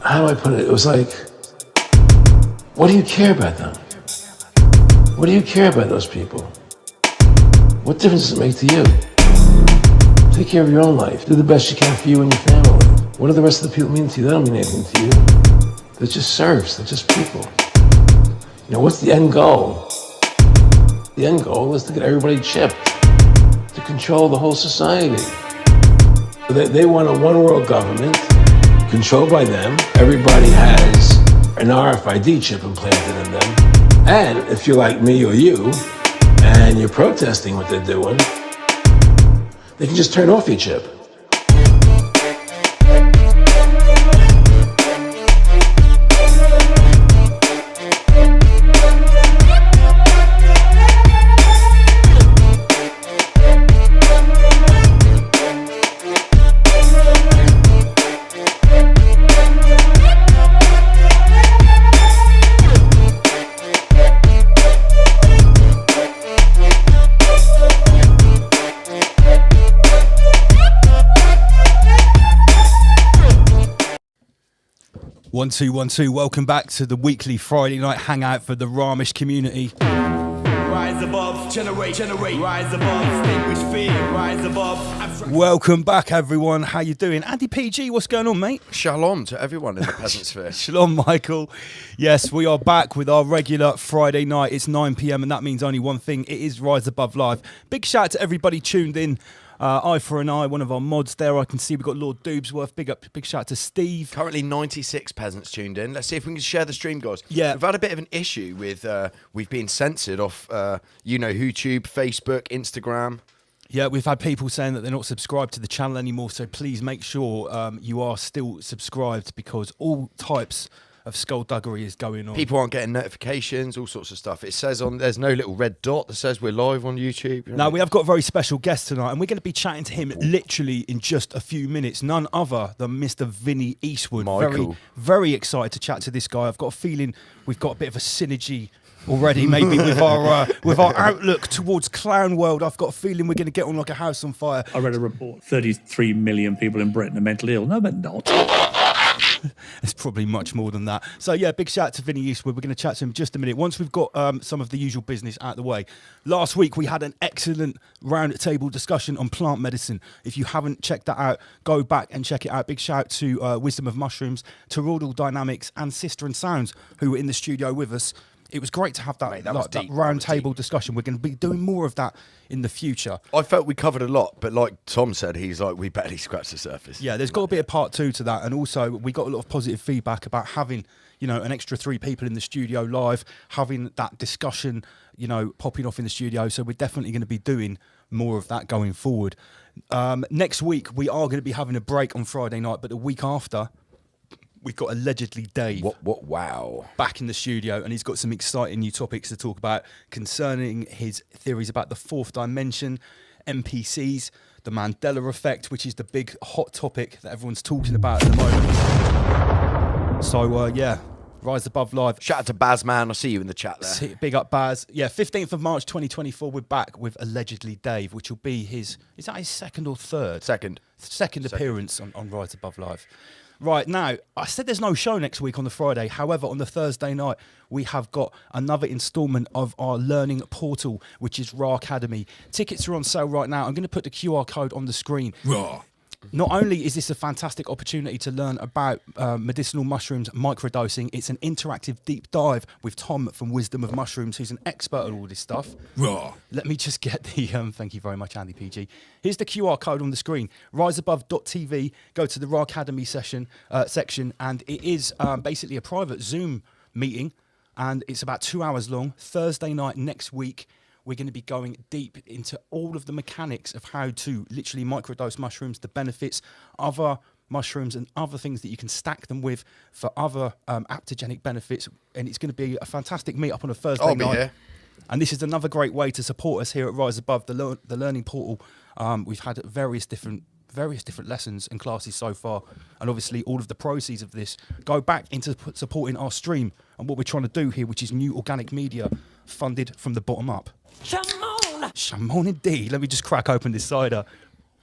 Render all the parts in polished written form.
how do I put it? It was like, what do you care about them? What do you care about those people? What difference does it make to you? Take care of your own life. Do the best you can for you and your family. What do the rest of the people mean to you? They don't mean anything to you. They're just serfs. They're just people. You know, what's the end goal? The end goal is to get everybody chipped, to control the whole society. They want a one-world government controlled by them. Everybody has an RFID chip implanted in them. And if you're like me or you, and you're protesting what they're doing, they can just turn off your chip. One, two. Welcome back to the weekly Friday night hangout for the Ramesh community. Rise above, generate, rise above, extinguish fear, rise above. Welcome back, everyone. How you doing? Andy PG, what's going on, mate? Shalom to everyone in the peasant sphere. Shalom, Michael. Yes, we are back with our regular Friday night. It's 9 p.m. and that means only one thing. It is Rise Above Live. Big shout out to everybody tuned in. Eye for an Eye, one of our mods there. I can see we've got Lord Doobsworth. Big shout out to Steve. Currently 96 peasants tuned in. Let's see if we can share the stream, guys. Yeah. We've had a bit of an issue with we've been censored off, YouTube, Facebook, Instagram. Yeah, we've had people saying that they're not subscribed to the channel anymore, so please make sure you are still subscribed because all types of skullduggery is going on. People aren't getting notifications, all sorts of stuff. It says there's no little red dot that says we're live on YouTube. Now, we have got a very special guest tonight, and we're going to be chatting to him literally in just a few minutes. None other than Mr. Vinnie Eastwood. Michael. Very excited to chat to this guy. I've got a feeling we've got a bit of a synergy already, maybe with our outlook towards clown world. I've got a feeling we're going to get on like a house on fire. I read a report, 33 million people in Britain are mentally ill. No, they're not. It's probably much more than that. So yeah, big shout out to Vinny Eastwood. We're going to chat to him in just a minute. Once we've got some of the usual business out of the way. Last week we had an excellent round table discussion on plant medicine. If you haven't checked that out, go back and check it out. Big shout out to Wisdom of Mushrooms, Toroidal Dynamics and Sister and Sounds who were in the studio with us. It was great to have that, that round table discussion. We're going to be doing more of that in the future. I felt we covered a lot, but like Tom said, he's like, we barely scratched the surface. Yeah, there's got to be a part 2 to that. And also, we got a lot of positive feedback about having, an extra 3 people in the studio live, having that discussion, popping off in the studio. So we're definitely going to be doing more of that going forward. Next week, we are going to be having a break on Friday night, but the week after, we've got allegedly Dave Wow. back in the studio, and he's got some exciting new topics to talk about concerning his theories about the fourth dimension, NPCs, the Mandela effect, which is the big hot topic that everyone's talking about at the moment. So, Rise Above Live. Shout out to Bazman. I see you in the chat there. Big up, Baz. Yeah, 15th of March 2024, we're back with allegedly Dave, which will be is that his second or third? Second appearance on Rise Above Live. Right, now, I said there's no show next week on the Friday. However, on the Thursday night, we have got another instalment of our learning portal, which is Raw Academy. Tickets are on sale right now. I'm going to put the QR code on the screen. Raw. Not only is this a fantastic opportunity to learn about medicinal mushrooms microdosing, it's an interactive deep dive with Tom from Wisdom of Mushrooms, who's an expert at all this stuff. Raw. Let me just get the, thank you very much, Andy PG. Here's the QR code on the screen, riseabove.tv, go to the Raw Academy section, and it is basically a private Zoom meeting, and it's about 2 hours long, Thursday night next week. We're going to be going deep into all of the mechanics of how to literally microdose mushrooms, the benefits, other mushrooms and other things that you can stack them with for other aptogenic benefits. And it's going to be a fantastic meet-up on a Thursday I'll night. be here. And this is another great way to support us here at Rise Above, the learning portal. We've had various different lessons and classes so far, and obviously all of the proceeds of this go back into supporting our stream and what we're trying to do here, which is new organic media funded from the bottom up. Shamon indeed. Let me just crack open this cider.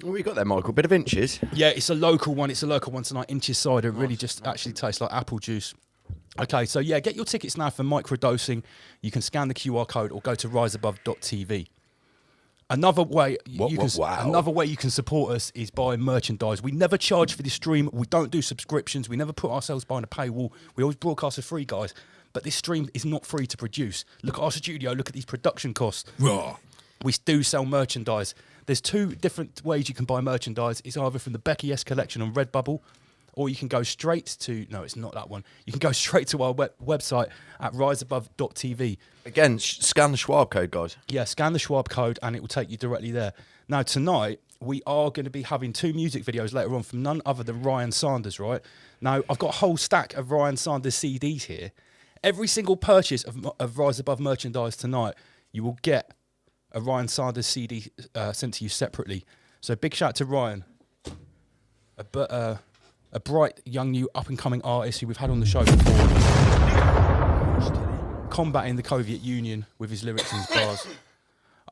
What we got there, Michael? Bit of inches. Yeah, it's a local one. It's a local one tonight. Inches cider. It really just actually tastes like apple juice. Okay, so yeah, get your tickets now for microdosing. You can scan the QR code or go to riseabove.tv. Another way another way you can support us is buy merchandise. We never charge for this stream. We don't do subscriptions. We never put ourselves behind a paywall. We always broadcast for free, guys. But this stream is not free to produce. Look at our studio. Look at these production costs. Raw. We do sell merchandise. There's two different ways you can buy merchandise. It's either from the Becky S collection on Redbubble, or you can go straight to... No, it's not that one. You can go straight to our website at riseabove.tv. Again, scan the Schwab code, guys. Yeah, scan the Schwab code and it will take you directly there. Now, tonight, we are going to be having 2 music videos later on from none other than Ryan Sanders, right? Now, I've got a whole stack of Ryan Sanders CDs here. Every single purchase of Rise Above merchandise tonight, you will get a Ryan Sanders CD sent to you separately. So big shout out to Ryan, a bright, young, new, up-and-coming artist who we've had on the show before, combating the Soviet Union with his lyrics and his bars.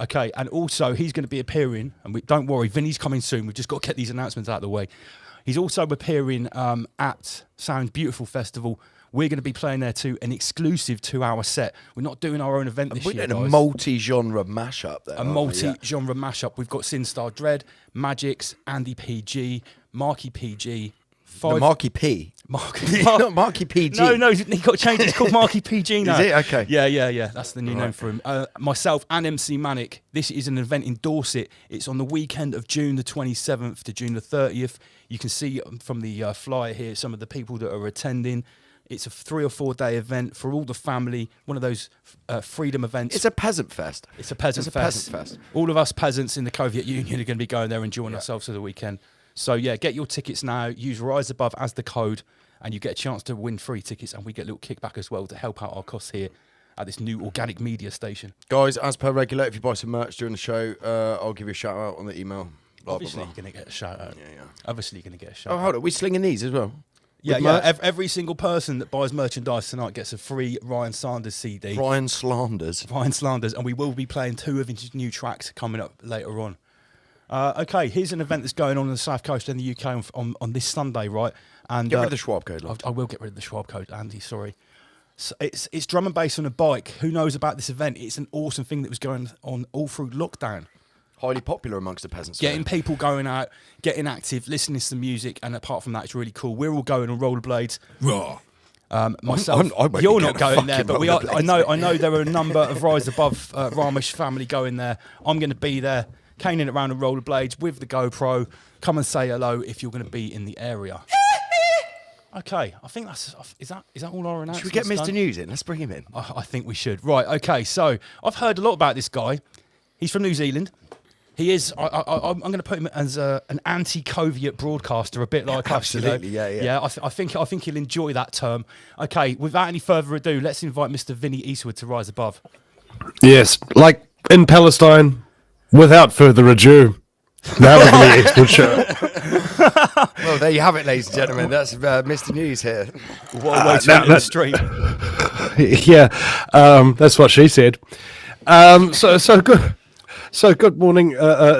Okay, and also he's going to be appearing, and don't worry, Vinny's coming soon. We've just got to get these announcements out of the way. He's also appearing at Sounds Beautiful Festival. We're going to be playing there too, an exclusive 2-hour set. We're not doing our own event this year, We're guys. doing a multi-genre mashup there. A multi-genre mashup. We've got Sin Star Dread, Magix, Andy PG, Marky PG. The Marky P. Marky, Not Marky PG. No, he got changed. It's called Marky PG now. Is it? Okay. Yeah. That's the new name for him. Myself and MC Manic. This is an event in Dorset. It's on the weekend of June the 27th to June the 30th. You can see from the flyer here some of the people that are attending. It's a 3 or 4 day event for all the family. One of those freedom events. It's a peasant fest. It's a peasant fest. All of us peasants in the Soviet Union are going to be going there enjoying ourselves for the weekend. So yeah, get your tickets now. Use Rise Above as the code, and you get a chance to win free tickets, and we get a little kickback as well to help out our costs here at this new organic media station. Guys, as per regular, if you buy some merch during the show, I'll give you a shout out on the email. Obviously, you're going to get a shout out. Yeah. Obviously, you're going to get a shout out. Oh, hold on. We're slinging these as well. Yeah. Every single person that buys merchandise tonight gets a free Ryan Sanders CD. Ryan Slanders. And we will be playing 2 of his new tracks coming up later on. Okay, here's an event that's going on the South Coast in the UK on this Sunday, right? And Get rid of the Schwab code. Love. I will get rid of the Schwab code, Andy, sorry. So it's drum and bass on a bike. Who knows about this event? It's an awesome thing that was going on all through lockdown. Highly popular amongst the peasants. Getting people going out, getting active, listening to some music, and apart from that, it's really cool. We're all going on rollerblades. Raw. Myself, you're not going there, but we are. I know there are a number of Rise Above Ramesh family going there. I'm going to be there, caning around on rollerblades with the GoPro. Come and say hello if you're going to be in the area. Okay, I think is that all our announcements? Should we get Mr. News in? Let's bring him in. I think we should. Right. Okay. So I've heard a lot about this guy. He's from New Zealand. He is. I'm going to put him as an anti-Soviet broadcaster, a bit like us. Absolutely, yeah. I think he'll enjoy that term. Okay, without any further ado, let's invite Mr. Vinnie Eastwood to rise above. Yes, like in Palestine, without further ado, now the Vinnie Eastwood show. Well, there you have it, ladies and gentlemen. That's Mr. News here. What a way to end the stream. Yeah, that's what she said. So good. So good morning,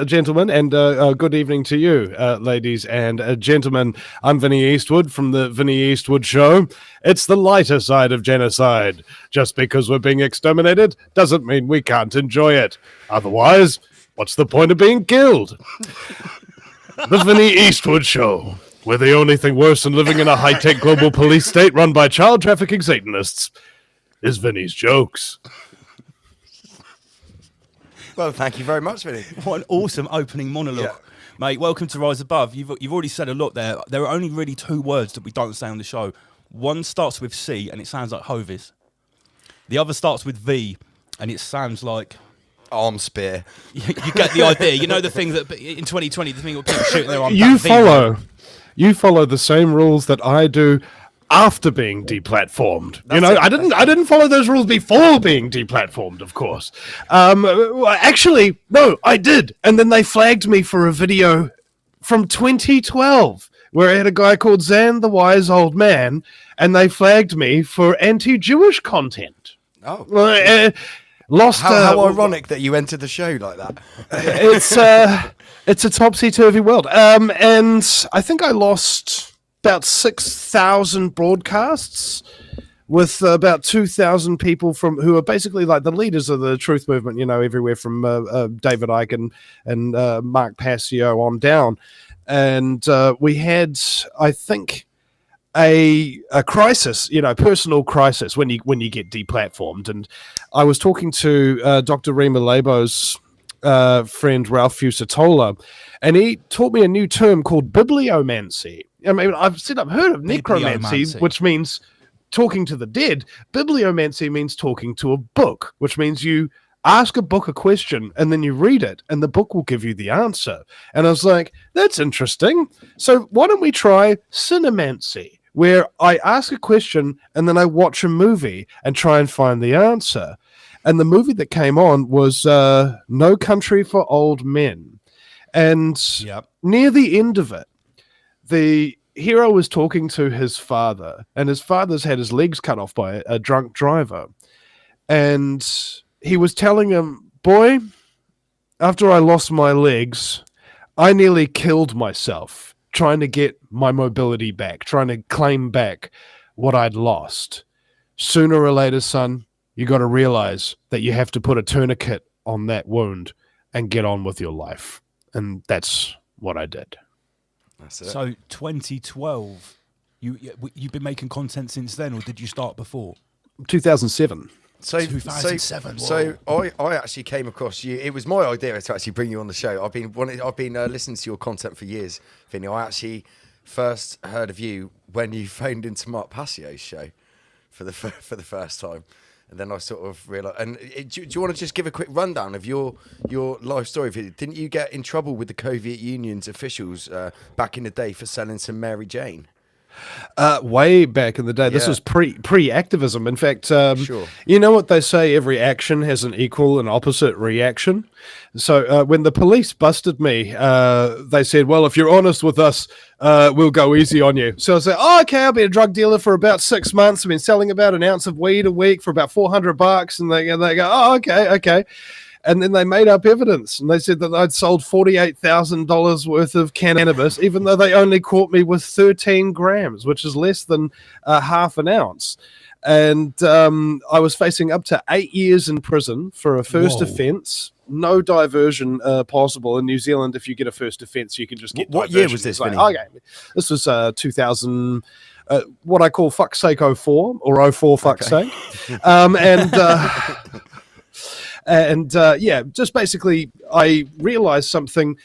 gentlemen, and good evening to you, ladies and gentlemen. I'm Vinny Eastwood from the Vinnie Eastwood Show. It's the lighter side of genocide. Just because we're being exterminated doesn't mean we can't enjoy it. Otherwise, what's the point of being killed? The Vinnie Eastwood Show, where the only thing worse than living in a high-tech global police state run by child trafficking Satanists is Vinny's jokes. Well, thank you very much, Vinny. What an awesome opening monologue. Yeah. Mate, welcome to Rise Above. You've already said a lot there. There are only really 2 words that we don't say on the show. One starts with C, and it sounds like Hovis. The other starts with V, and it sounds like... Arm spear. You get the idea. You know the thing that in 2020, the thing that people shooting their arm. You follow the same rules that I do after being deplatformed. I didn't follow those rules before being deplatformed, of course. Actually, no, I did. And then they flagged me for a video from 2012 where I had a guy called Zan the Wise Old Man, and they flagged me for anti-Jewish content. Oh. Lost. How ironic that you entered the show like that. It's a topsy-turvy world. And I think I lost about 6,000 broadcasts with about 2,000 people who are basically like the leaders of the truth movement, everywhere from David Icke and Mark Passio on down. And we had, I think, a crisis, personal crisis when you get deplatformed. And I was talking to Dr. Rima Lebo's friend Ralph Fusatola, and he taught me a new term called bibliomancy. I mean, I've heard of necromancy, which means talking to the dead. Bibliomancy means talking to a book, which means you ask a book a question and then you read it and the book will give you the answer. And I was like, that's interesting. So why don't we try cinemancy, where I ask a question and then I watch a movie and try and find the answer. And the movie that came on was No Country for Old Men. And near the end of it, the hero was talking to his father, and his father's had his legs cut off by a drunk driver. And he was telling him, boy, after I lost my legs, I nearly killed myself trying to get my mobility back, trying to claim back what I'd lost. Sooner or later, son, you got to realize that you have to put a tourniquet on that wound and get on with your life. And that's what I did. That's it. So 2012, you've been making content since then, or did you start before? 2007. So 2007. So I actually came across you. It was my idea to actually bring you on the show. I've been listening to your content for years, Vinny. I actually first heard of you when you phoned into Mark Passio's show for the first time. And then I sort of realised. And do you want to just give a quick rundown of your life story? Didn't you get in trouble with the Soviet Union's officials back in the day for selling some Mary Jane? Way back in the day. This was pre-activism. In fact, Sure. You know what they say, every action has an equal and opposite reaction. So when the police busted me, they said, well, if you're honest with us, we'll go easy on you. So I said, oh, okay, I'll be a drug dealer for about 6 months. I've been selling about an ounce of weed a week for about $400. And they go, oh, okay. And then they made up evidence, and they said that I'd sold $48,000 worth of cannabis, even though they only caught me with 13 grams, which is less than half an ounce. And I was facing up to 8 years in prison for a first offence. No diversion possible in New Zealand. If you get a first offence, you can just get. What year was this? Like, okay, this was 2000. What I call fuck's sake 04 or 04 fuck's sake, And just basically, I realized something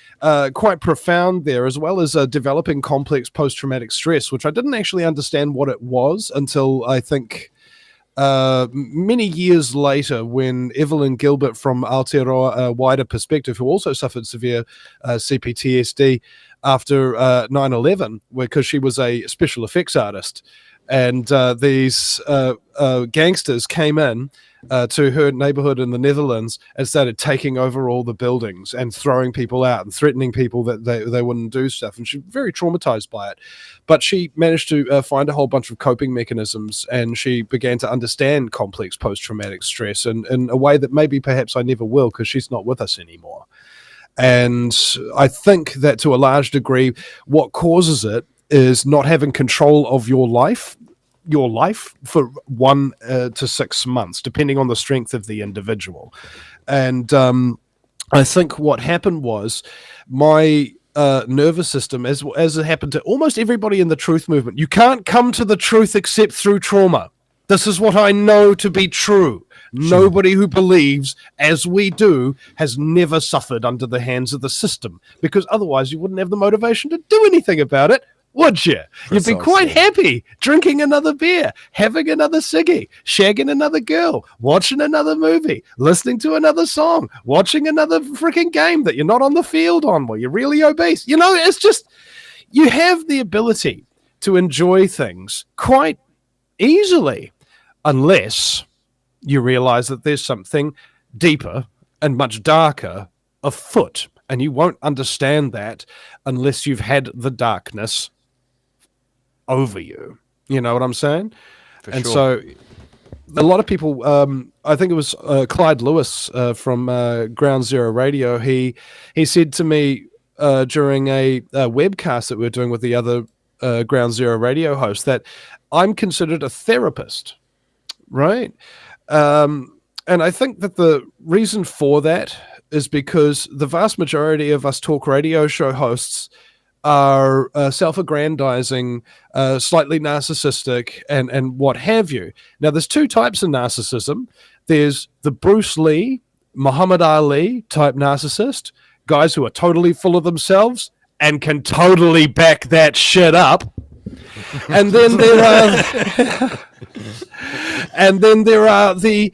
quite profound there, as well as developing complex post-traumatic stress, which I didn't actually understand what it was until I think many years later, when Evelyn Gilbert from Aotearoa Wider Perspective, who also suffered severe CPTSD after 9/11, because she was a special effects artist, and these gangsters came in to her neighborhood in the Netherlands and started taking over all the buildings and throwing people out and threatening people that they wouldn't do stuff. And she was very traumatized by it. But she managed to find a whole bunch of coping mechanisms, and she began to understand complex post-traumatic stress in a way that maybe perhaps I never will, because she's not with us anymore. And I think that to a large degree, what causes it is not having control of your life for 1 to 6 months, depending on the strength of the individual. And I think what happened was my nervous system, as it happened to almost everybody in the truth movement, you can't come to the truth except through trauma. This is what I know to be true. Nobody who believes, as we do, has never suffered under the hands of the system, because otherwise you wouldn't have the motivation to do anything about it, would you? You'd be quite happy drinking another beer, having another ciggy, shagging another girl, watching another movie, listening to another song, watching another freaking game that you're not on the field on, where you're really obese. It's just, you have the ability to enjoy things quite easily, unless you realize that there's something deeper and much darker afoot. And you won't understand that unless you've had the darkness over you. You know what I'm saying? And so a lot of people, I think it was Clyde Lewis from Ground Zero Radio, he said to me, during a webcast that we were doing with the other Ground Zero radio host that I'm considered a therapist, right? And I think that the reason for that is because the vast majority of us talk radio show hosts are self-aggrandizing, slightly narcissistic, and what have you. Now, there's two types of narcissism. There's the Bruce Lee, Muhammad Ali type narcissist, guys who are totally full of themselves and can totally back that shit up. And then there are... And then there are the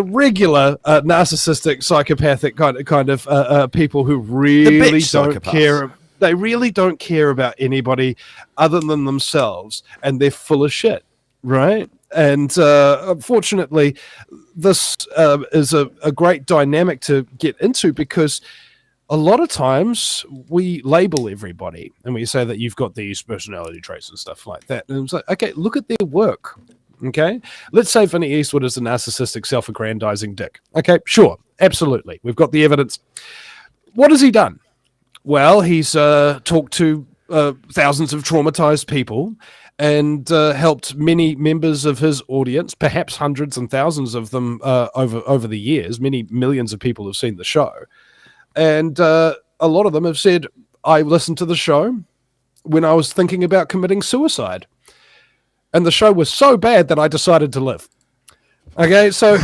regular narcissistic, psychopathic kind of people who really don't care. They really don't care about anybody other than themselves, and they're full of shit, right? And unfortunately, this is a great dynamic to get into because a lot of times we label everybody and we say that you've got these personality traits and stuff like that. And it's like, okay, look at their work. Okay, let's say Vinnie Eastwood is a narcissistic, self-aggrandizing dick. Okay, sure, absolutely. We've got the evidence. What has he done? Well, he's talked to thousands of traumatized people and helped many members of his audience, perhaps hundreds and thousands of them over the years. Many millions of people have seen the show. And a lot of them have said, I listened to the show when I was thinking about committing suicide. And the show was so bad that I decided to live. Okay, so...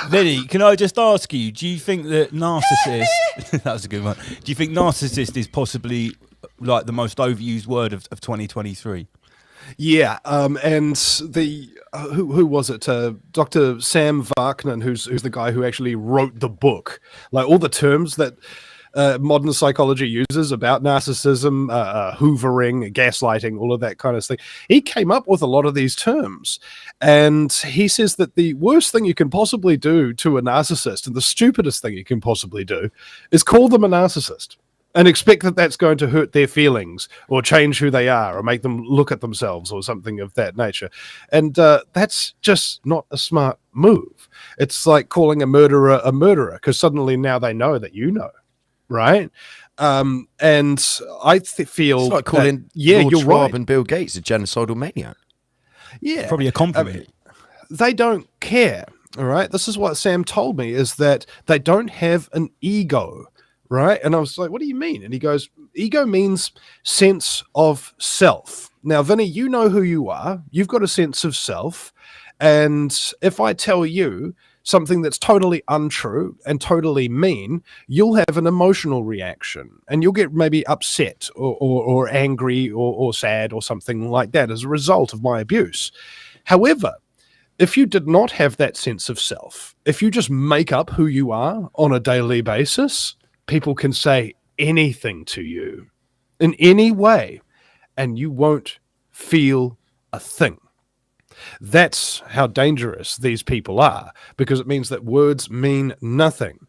Vinny, can I just ask you, do you think that narcissist... that was a good one. Do you think narcissist is possibly like the most overused word of 2023? Yeah, and the... who was it? Dr. Sam Vaknin, who's the guy who actually wrote the book. Like all the terms that... modern psychology uses about narcissism, hoovering, gaslighting, all of that kind of thing. He came up with a lot of these terms. And he says that the worst thing you can possibly do to a narcissist and the stupidest thing you can possibly do is call them a narcissist and expect that that's going to hurt their feelings or change who they are or make them look at themselves or something of that nature. And that's just not a smart move. It's like calling a murderer because suddenly now they know that you know. Right, and I feel it's like calling Lord Schwab and Bill Gates a genocidal maniac. Yeah, probably a compliment. They don't care. All right, this is what Sam told me: is that they don't have an ego. Right, and I was like, "What do you mean?" And he goes, "Ego means sense of self." Now, Vinny, you know who you are. You've got a sense of self, and if I tell you something that's totally untrue and totally mean, you'll have an emotional reaction and you'll get maybe upset or angry or sad or something like that as a result of my abuse. However, if you did not have that sense of self, if you just make up who you are on a daily basis, people can say anything to you in any way and you won't feel a thing. That's how dangerous these people are, because it means that words mean nothing.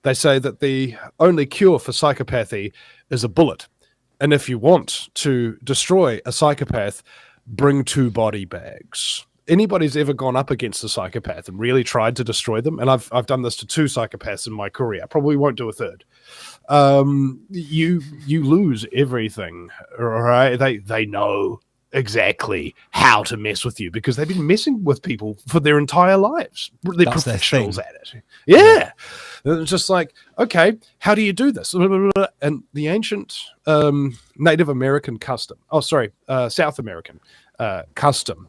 They say that the only cure for psychopathy is a bullet. And if you want to destroy a psychopath, bring 2 body bags. Anybody's ever gone up against a psychopath and really tried to destroy them, and I've done this to 2 psychopaths in my career, probably won't do a third. You lose everything, right? They know exactly how to mess with you because they've been messing with people for their entire lives. They're professionals at it. Yeah. It's just like, okay, how do you do this? And the ancient Native American custom, South American custom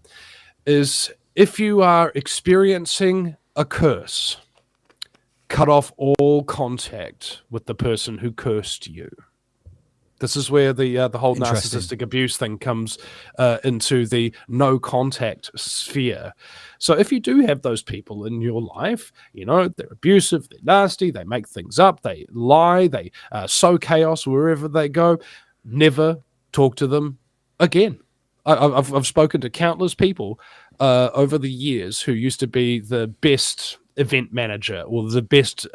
is if you are experiencing a curse, cut off all contact with the person who cursed you. This is where the whole narcissistic abuse thing comes into the no contact sphere. So if you do have those people in your life, you know, they're abusive, they're nasty, they make things up, they lie, they sow chaos wherever they go, never talk to them again. I've spoken to countless people over the years who used to be the best event manager or the best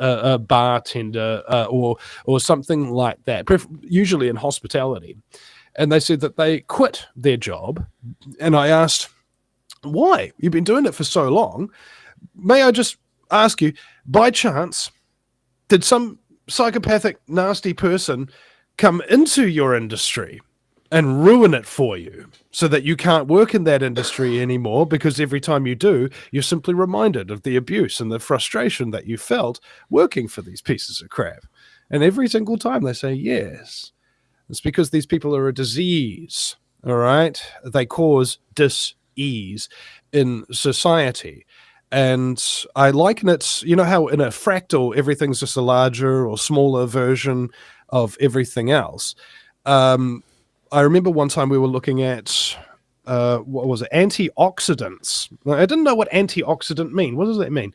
bartender or something like that, usually in hospitality. And they said that they quit their job. And I asked, why? You've been doing it for so long. May I just ask you, by chance, Did some psychopathic, nasty person come into your industry and ruin it for you so that you can't work in that industry anymore, because every time you do, you're simply reminded of the abuse and the frustration that you felt working for these pieces of crap? And every single time they say yes, it's because these people are a disease, all right? They cause dis-ease in society. And I liken it, you know how in a fractal, everything's just a larger or smaller version of everything else. I remember one time we were looking at, what was it, antioxidants. I didn't know what antioxidant mean. What does that mean?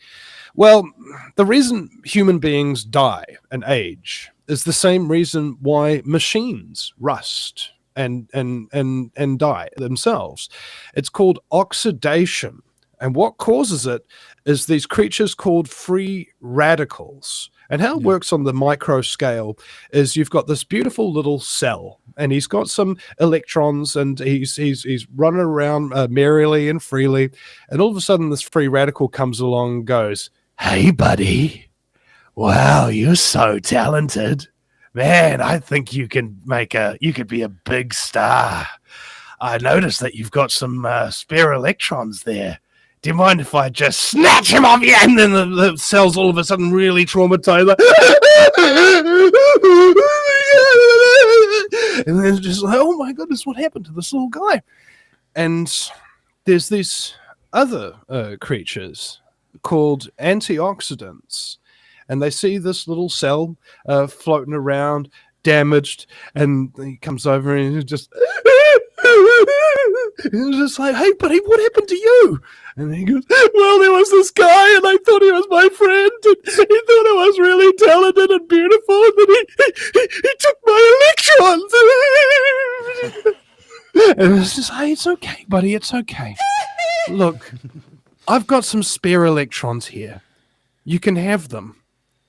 Well, the reason human beings die and age is the same reason why machines rust and die themselves. It's called oxidation. And what causes it is these creatures called free radicals. And how it works on the micro scale is you've got this beautiful little cell, and he's got some electrons, and he's running around merrily and freely. And all of a sudden, this free radical comes along and goes, "Hey, buddy. Wow, you're so talented. Man, I think you could be a big star. I noticed that you've got some spare electrons there. Do you mind if I just snatch him off you?" And then the cell's all of a sudden really traumatized. And then it's just like, oh my goodness, what happened to this little guy? And there's these other creatures called antioxidants. And they see this little cell floating around, damaged, and he comes over and he's just... And it's just like, "Hey, buddy, what happened to you?" And he goes, "Well, there was this guy, and I thought he was my friend, and he thought I was really talented and beautiful, and then he took my electrons." And it's just, "Hey, it's okay, buddy, it's okay. Look, I've got some spare electrons here. You can have them."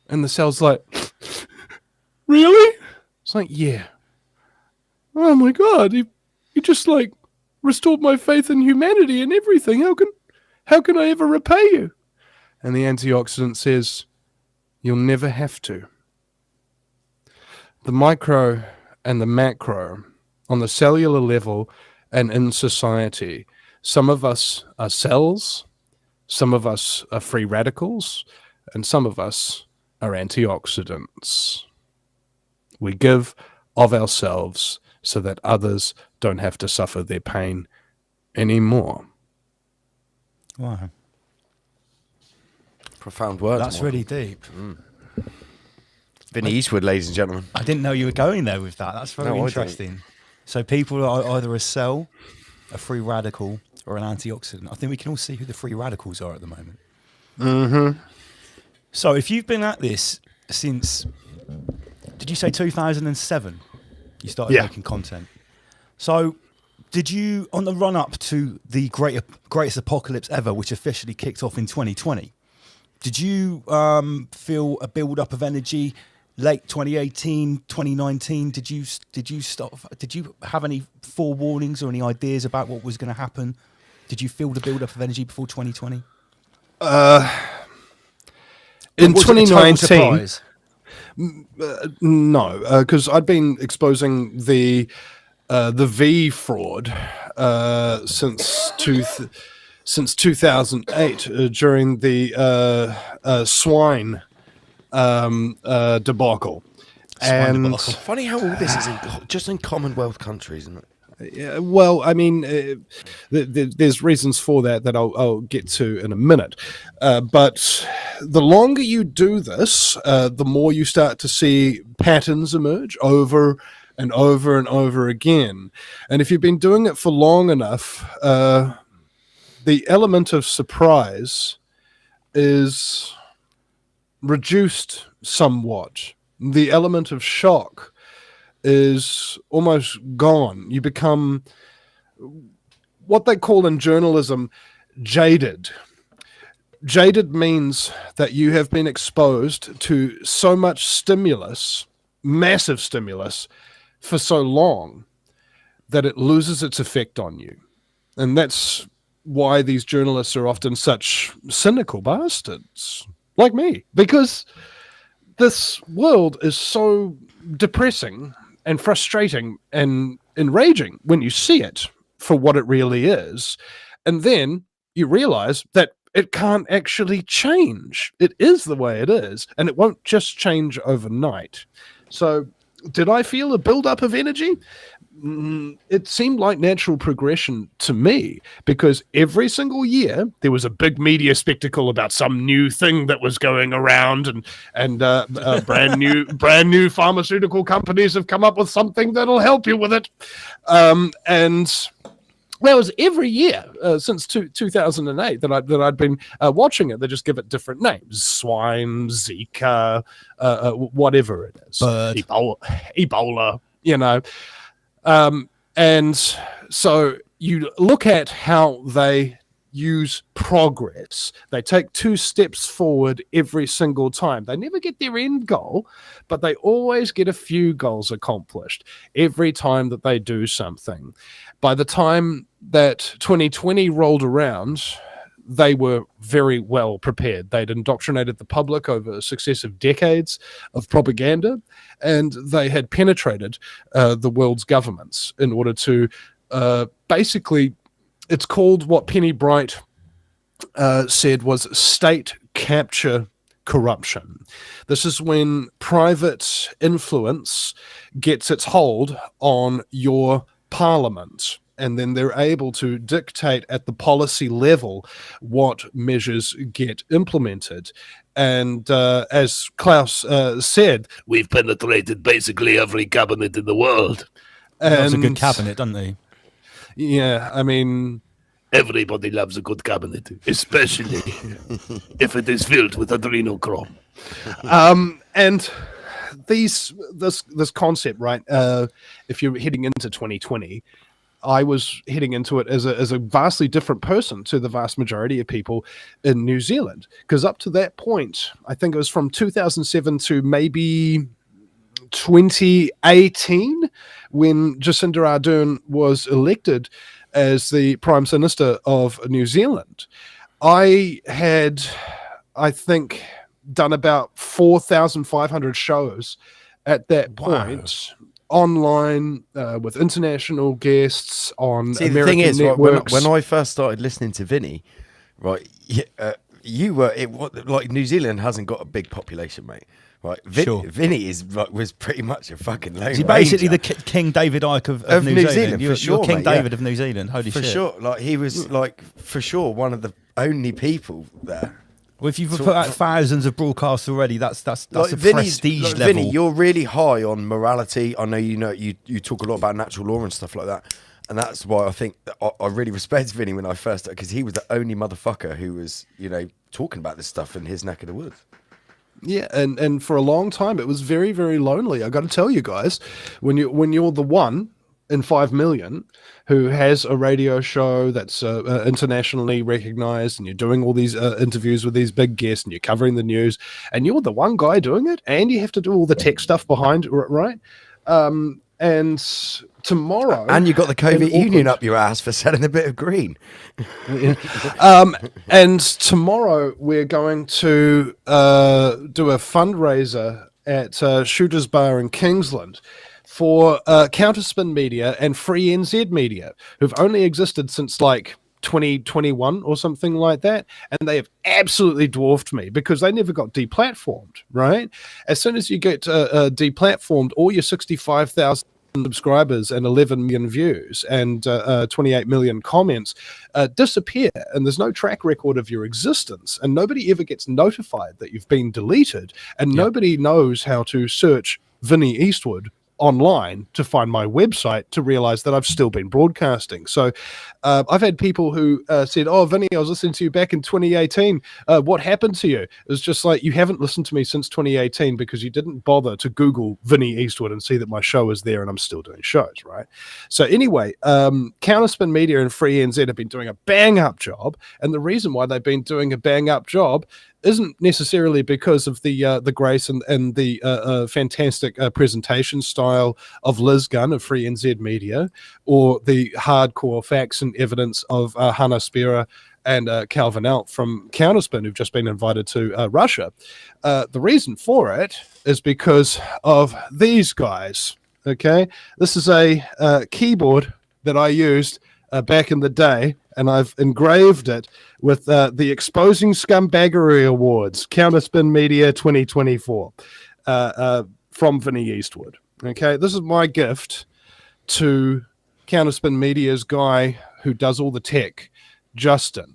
And the cell's like, "Really?" It's like, "Yeah." "Oh my God, you just like restored my faith in humanity and everything. How can I ever repay you?" And the antioxidant says, "You'll never have to." The micro and the macro, on the cellular level and in society, some of us are cells, some of us are free radicals, and some of us are antioxidants. We give of ourselves so that others don't have to suffer their pain anymore. Wow. Profound words. That's really deep. Vinny Eastwood, ladies and gentlemen. I didn't know you were going there with that. That's very interesting. So people are either a cell, a free radical, or an antioxidant. I think we can all see who the free radicals are at the moment. Mm-hmm. So if you've been at this since, did you say 2007? You started making content. So did you, on the run-up to the greatest apocalypse ever, which officially kicked off in 2020, did you feel a build-up of energy late 2018, 2019? Did you have any forewarnings or any ideas about what was going to happen? Did you feel the build-up of energy before 2020? In 2019... no, because I'd been exposing the V fraud since 2008 during the swine debacle. Funny how all this is just in Commonwealth countries, isn't it? Yeah, well, I mean, there's reasons for that I'll get to in a minute. But the longer you do this, the more you start to see patterns emerge over and over and over again. And if you've been doing it for long enough, the element of surprise is reduced somewhat. The element of shock is almost gone. You become what they call in journalism jaded. Jaded means that you have been exposed to so much stimulus, massive stimulus, for so long that it loses its effect on you. And that's why these journalists are often such cynical bastards, like me, because this world is so depressing and frustrating and enraging when you see it for what it really is. And then you realize that it can't actually change. It is the way it is, and it won't just change overnight. So did I feel a buildup of energy? It seemed like natural progression to me, because every single year there was a big media spectacle about some new thing that was going around, and brand new pharmaceutical companies have come up with something that'll help you with it, and that was every year since 2008 that I'd been watching it. They just give it different names: swine, Zika, whatever it is, Ebola, you know. And so you look at how they use progress. They take 2 steps forward every single time. They never get their end goal, but they always get a few goals accomplished every time that they do something. By the time that 2020 rolled around, they were very well prepared. They'd indoctrinated the public over successive decades of propaganda, and they had penetrated the world's governments in order to basically, it's called what Penny Bright said was state capture corruption. This is when private influence gets its hold on your parliament, and then they're able to dictate at the policy level what measures get implemented. And as Klaus said, we've penetrated basically every cabinet in the world. That was a good cabinet, doesn't he? Yeah, I mean, everybody loves a good cabinet, especially if it is filled with adrenochrome. And this concept, right? If you're heading into 2020, I was heading into it as a vastly different person to the vast majority of people in New Zealand. Because up to that point, I think it was from 2007 to maybe 2018, when Jacinda Ardern was elected as the Prime Minister of New Zealand, I had, I think, done about 4,500 shows at that point. Wow. Online with international guests on American the thing is, networks. When I first started listening to Vinny, right, you were like New Zealand hasn't got a big population, mate. Right, Vinny was pretty much a fucking lone ranger. He's basically the King David Ike of New Zealand. For sure, you're King mate, David of New Zealand. Holy shit! For sure, like he was like for sure one of the only people there. Well, if you've put out thousands of broadcasts already, that's like a prestige level. Vinny, you're really high on morality. I know you talk a lot about natural law and stuff like that, and that's why I think that I really respect Vinny when I first, because he was the only motherfucker who was talking about this stuff in his neck of the woods. Yeah, and for a long time it was very, very lonely. I got to tell you guys, when you're the one in 5 million who has a radio show that's internationally recognized, and you're doing all these interviews with these big guests, and you're covering the news, and you're the one guy doing it, and you have to do all the tech stuff behind, right? And tomorrow, and you got the COVID union up your ass for selling a bit of green. And tomorrow we're going to do a fundraiser at Shooters Bar in Kingsland for Counterspin Media and Free NZ Media, who've only existed since like 2021 or something like that, and they have absolutely dwarfed me because they never got deplatformed, right? As soon as you get deplatformed, all your 65,000 subscribers and 11 million views and 28 million comments disappear, and there's no track record of your existence, and nobody ever gets notified that you've been deleted, and nobody knows how to search Vinnie Eastwood online to find my website to realize that I've still been broadcasting. So I've had people who said, "Oh, Vinny, I was listening to you back in 2018. What happened to you?" It was just like, you haven't listened to me since 2018 because you didn't bother to Google Vinnie Eastwood and see that my show is there and I'm still doing shows, right? So anyway, Counterspin Media and Free NZ have been doing a bang-up job, and the reason why they've been doing a bang-up job isn't necessarily because of the grace and the fantastic presentation style of Liz Gunn of Free NZ Media, or the hardcore facts and evidence of Hannah Spera and Calvin Alt from Counterspin, who've just been invited to Russia. The reason for it is because of these guys. Okay, this is a keyboard that I used back in the day, and I've engraved it with the Exposing Scumbaggery Awards, Counterspin Media 2024, from Vinny Eastwood. Okay, this is my gift to Counterspin Media's guy who does all the tech, Justin.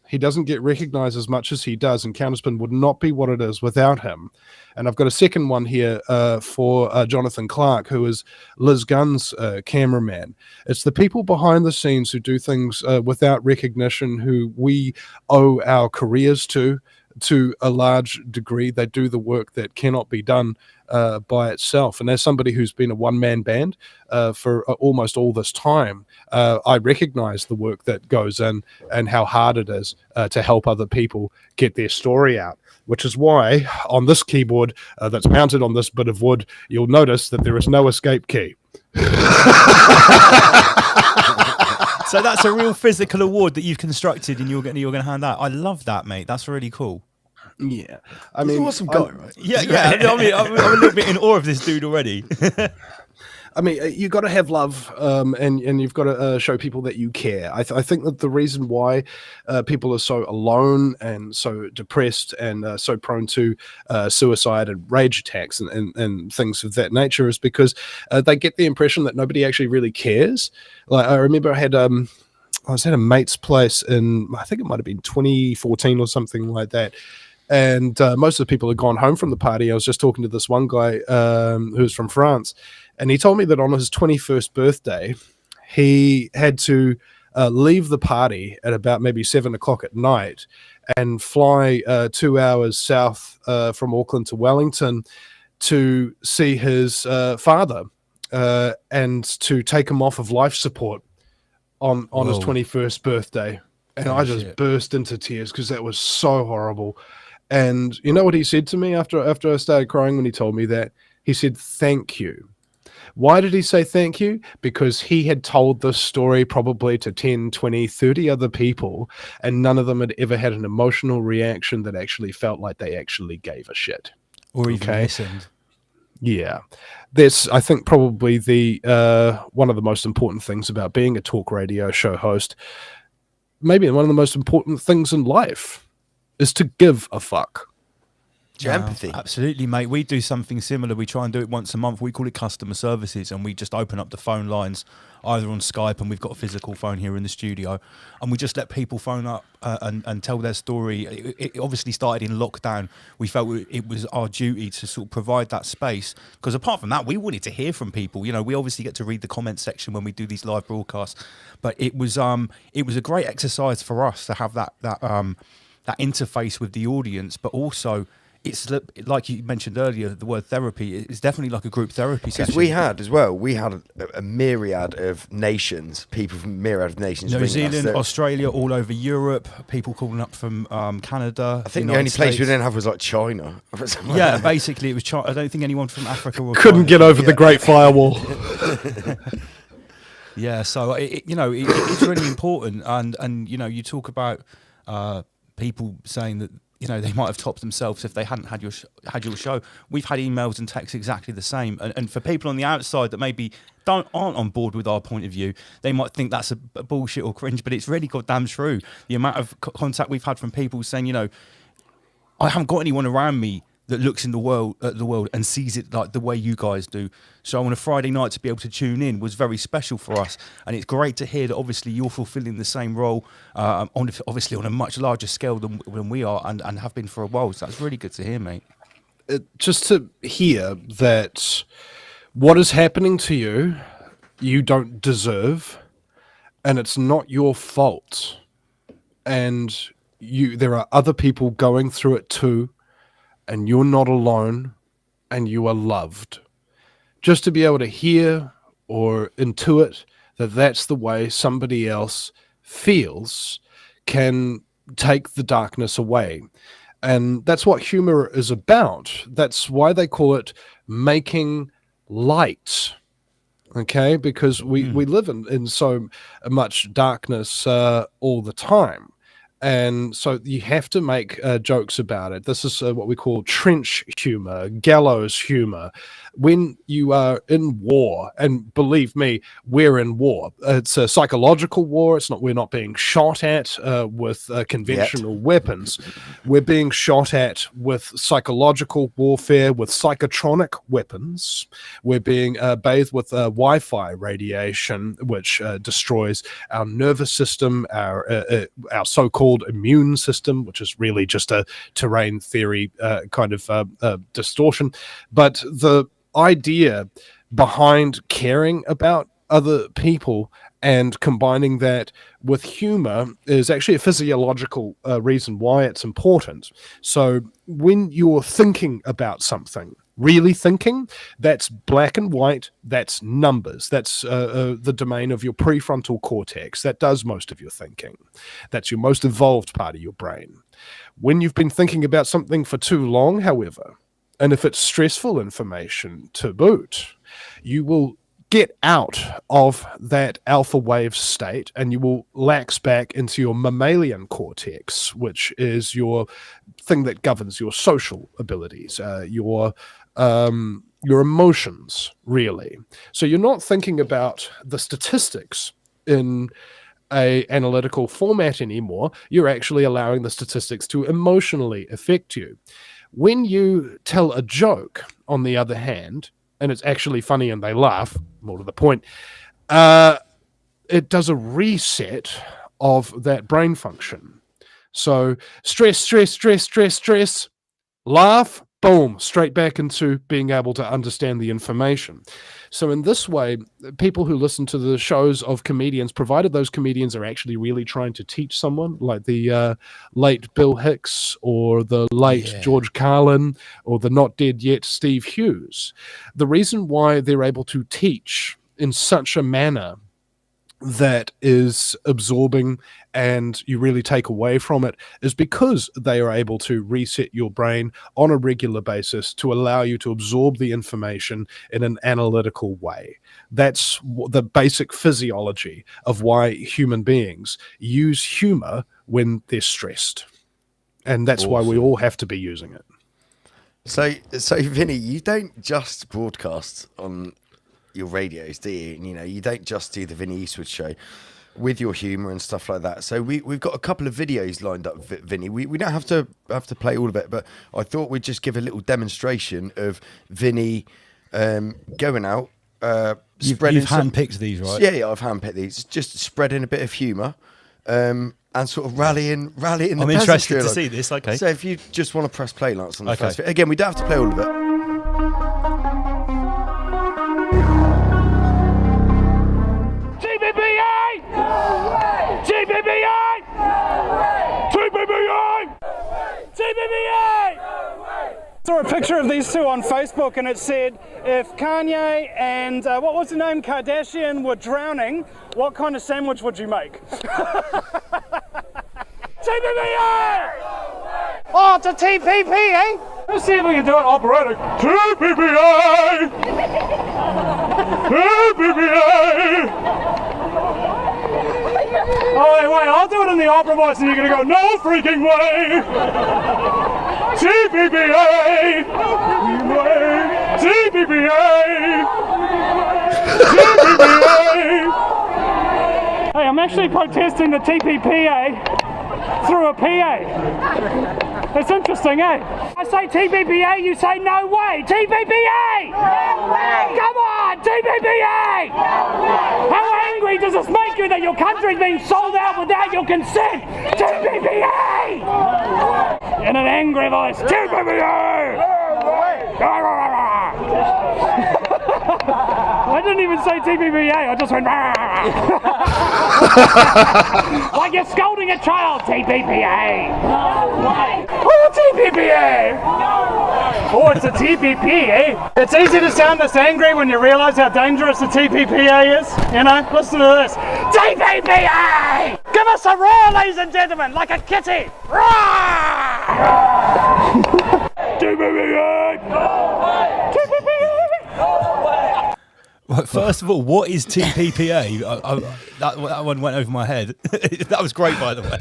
He doesn't get recognized as much as he does, and Counterspin would not be what it is without him. And I've got a second one here for Jonathan Clark, who is Liz Gunn's cameraman. It's the people behind the scenes who do things without recognition, who we owe our careers to a large degree. They do the work that cannot be done by itself. And as somebody who's been a one-man band for almost all this time, I recognize the work that goes in and how hard it is to help other people get their story out, which is why on this keyboard that's mounted on this bit of wood, you'll notice that there is no escape key. So that's a real physical award that you've constructed and you're going to hand out. I love that, mate. That's really cool. Yeah, I mean, he's an awesome guy, right? Yeah. I mean, I'm a little bit in awe of this dude already. I mean, you got to have love, and you've got to show people that you care. I think that the reason why people are so alone and so depressed and so prone to suicide and rage attacks and things of that nature is because they get the impression that nobody actually really cares. Like I remember I was at a mate's place in, I think it might have been 2014 or something like that. And most of the people had gone home from the party. I was just talking to this one guy who's from France. And he told me that on his 21st birthday, he had to leave the party at about maybe 7 o'clock at night and fly 2 hours south from Auckland to Wellington to see his father and to take him off of life support on his 21st birthday. And I just burst into tears because that was so horrible. And you know what he said to me after I started crying when he told me that? He said, "Thank you." Why did he say thank you? Because he had told this story probably to 10, 20, 30 other people, and none of them had ever had an emotional reaction that actually felt like they actually gave a shit. Or even listened. Yeah. That's, I think, probably the one of the most important things about being a talk radio show host. Maybe one of the most important things in life is to give a fuck. Empathy. Absolutely, mate. We do something similar. We try and do it once a month. We call it customer services, and we just open up the phone lines either on Skype, and we've got a physical phone here in the studio, and we just let people phone up and tell their story. It obviously started in lockdown. We felt it was our duty to sort of provide that space, because apart from that, we wanted to hear from people. You know, we obviously get to read the comment section when we do these live broadcasts, but it was a great exercise for us to have that interface with the audience, but also it's like you mentioned earlier, the word therapy. It's definitely like a group therapy session. Because we had a myriad of nations, people from myriad of nations. New Zealand, Australia, all over Europe, people calling up from Canada. I think the only place we didn't have was like China. Yeah, basically it was China. I don't think anyone from Africa or couldn't get over the Great Firewall. Yeah, so it's really important, and you talk about people saying that they might have topped themselves if they hadn't had your show. We've had emails and texts exactly the same, and for people on the outside that maybe aren't on board with our point of view, they might think that's a bullshit or cringe, but it's really goddamn true. The amount of contact we've had from people saying, I haven't got anyone around me that looks in the world and sees it like the way you guys do. So on a Friday night to be able to tune in was very special for us, and it's great to hear that obviously you're fulfilling the same role, obviously on a much larger scale than we are, and have been for a while. So that's really good to hear, mate. Just to hear that what is happening to you, you don't deserve, and it's not your fault, and there are other people going through it too. And you're not alone, and you are loved. Just to be able to hear or intuit that that's the way somebody else feels can take the darkness away. And that's what humor is about. That's why they call it making light. Okay? Because we live in so much darkness all the time. And so you have to make jokes about it. This is what we call trench humor, gallows humor. When you are in war, and believe me, we're in war. It's a psychological war. We're not being shot at with conventional weapons. We're being shot at with psychological warfare, with psychotronic weapons. We're being bathed with Wi-Fi radiation, which destroys our nervous system, our so-called immune system, which is really just a terrain theory kind of distortion. But the idea behind caring about other people and combining that with humor is actually a physiological reason why it's important. So when you're thinking about something, really thinking, that's black and white, that's numbers, that's the domain of your prefrontal cortex. That does most of your thinking. That's your most evolved part of your brain. When you've been thinking about something for too long, however, and if it's stressful information to boot, you will get out of that alpha wave state and you will lax back into your mammalian cortex, which is your thing that governs your social abilities, your emotions, really. So you're not thinking about the statistics in a analytical format anymore. You're actually allowing the statistics to emotionally affect you. When you tell a joke, on the other hand, and it's actually funny and they laugh, more to the point, it does a reset of that brain function. So stress, laugh, boom, straight back into being able to understand the information. So in this way, people who listen to the shows of comedians, provided those comedians are actually really trying to teach someone, like the late Bill Hicks or the late George Carlin or the not dead yet Steve Hughes, the reason why they're able to teach in such a manner that is absorbing and you really take away from it is because they are able to reset your brain on a regular basis to allow you to absorb the information in an analytical way. That's the basic physiology of why human beings use humor when they're stressed. And that's why we all have to be using it. So Vinny, you don't just broadcast on your radios, do you? And, you don't just do the Vinnie Eastwood show with your humour and stuff like that. So we've got a couple of videos lined up, Vinny. We don't have to play all of it, but I thought we'd just give a little demonstration of Vinny going out. You've handpicked these, right? Yeah, I've handpicked these. Just spreading a bit of humour. And sort of rallying the I'm interested to see this. Okay. So if you just want to press play, Lance, on the first video. Again, we don't have to play all of it. TPPA! TPPA! TPPA! I saw a picture of these two on Facebook and it said, if Kanye and, what was the name, Kardashian were drowning, what kind of sandwich would you make? TPPA! Oh, it's a TPPA! Let's see if we can do it operatic. TPPA! TPPA! Oh, wait, I'll do it in the opera voice and you're going to go, no freaking way! TPPA! TPPA! TPPA! Hey, I'm actually protesting the TPPA through a PA. It's interesting, eh? I say TPPA, you say no way! TPPA! No way! Come on, TPPA! No way! How angry does this make you that your country's being sold out without your consent? TPPA! No in an angry voice, TPPA! No I didn't even say TPPA, I just went like you're scolding a child, TPPA! No way! Oh, TPPA! No way! Oh, it's a TPPA! It's easy to sound this angry when you realise how dangerous the TPPA is. You know, listen to this. TPPA! Give us a roar, ladies and gentlemen, like a kitty! Roar! TPPA! No way! TPPA! No way! Well, first of all, what is TPPA? That one went over my head. That was great, by the way.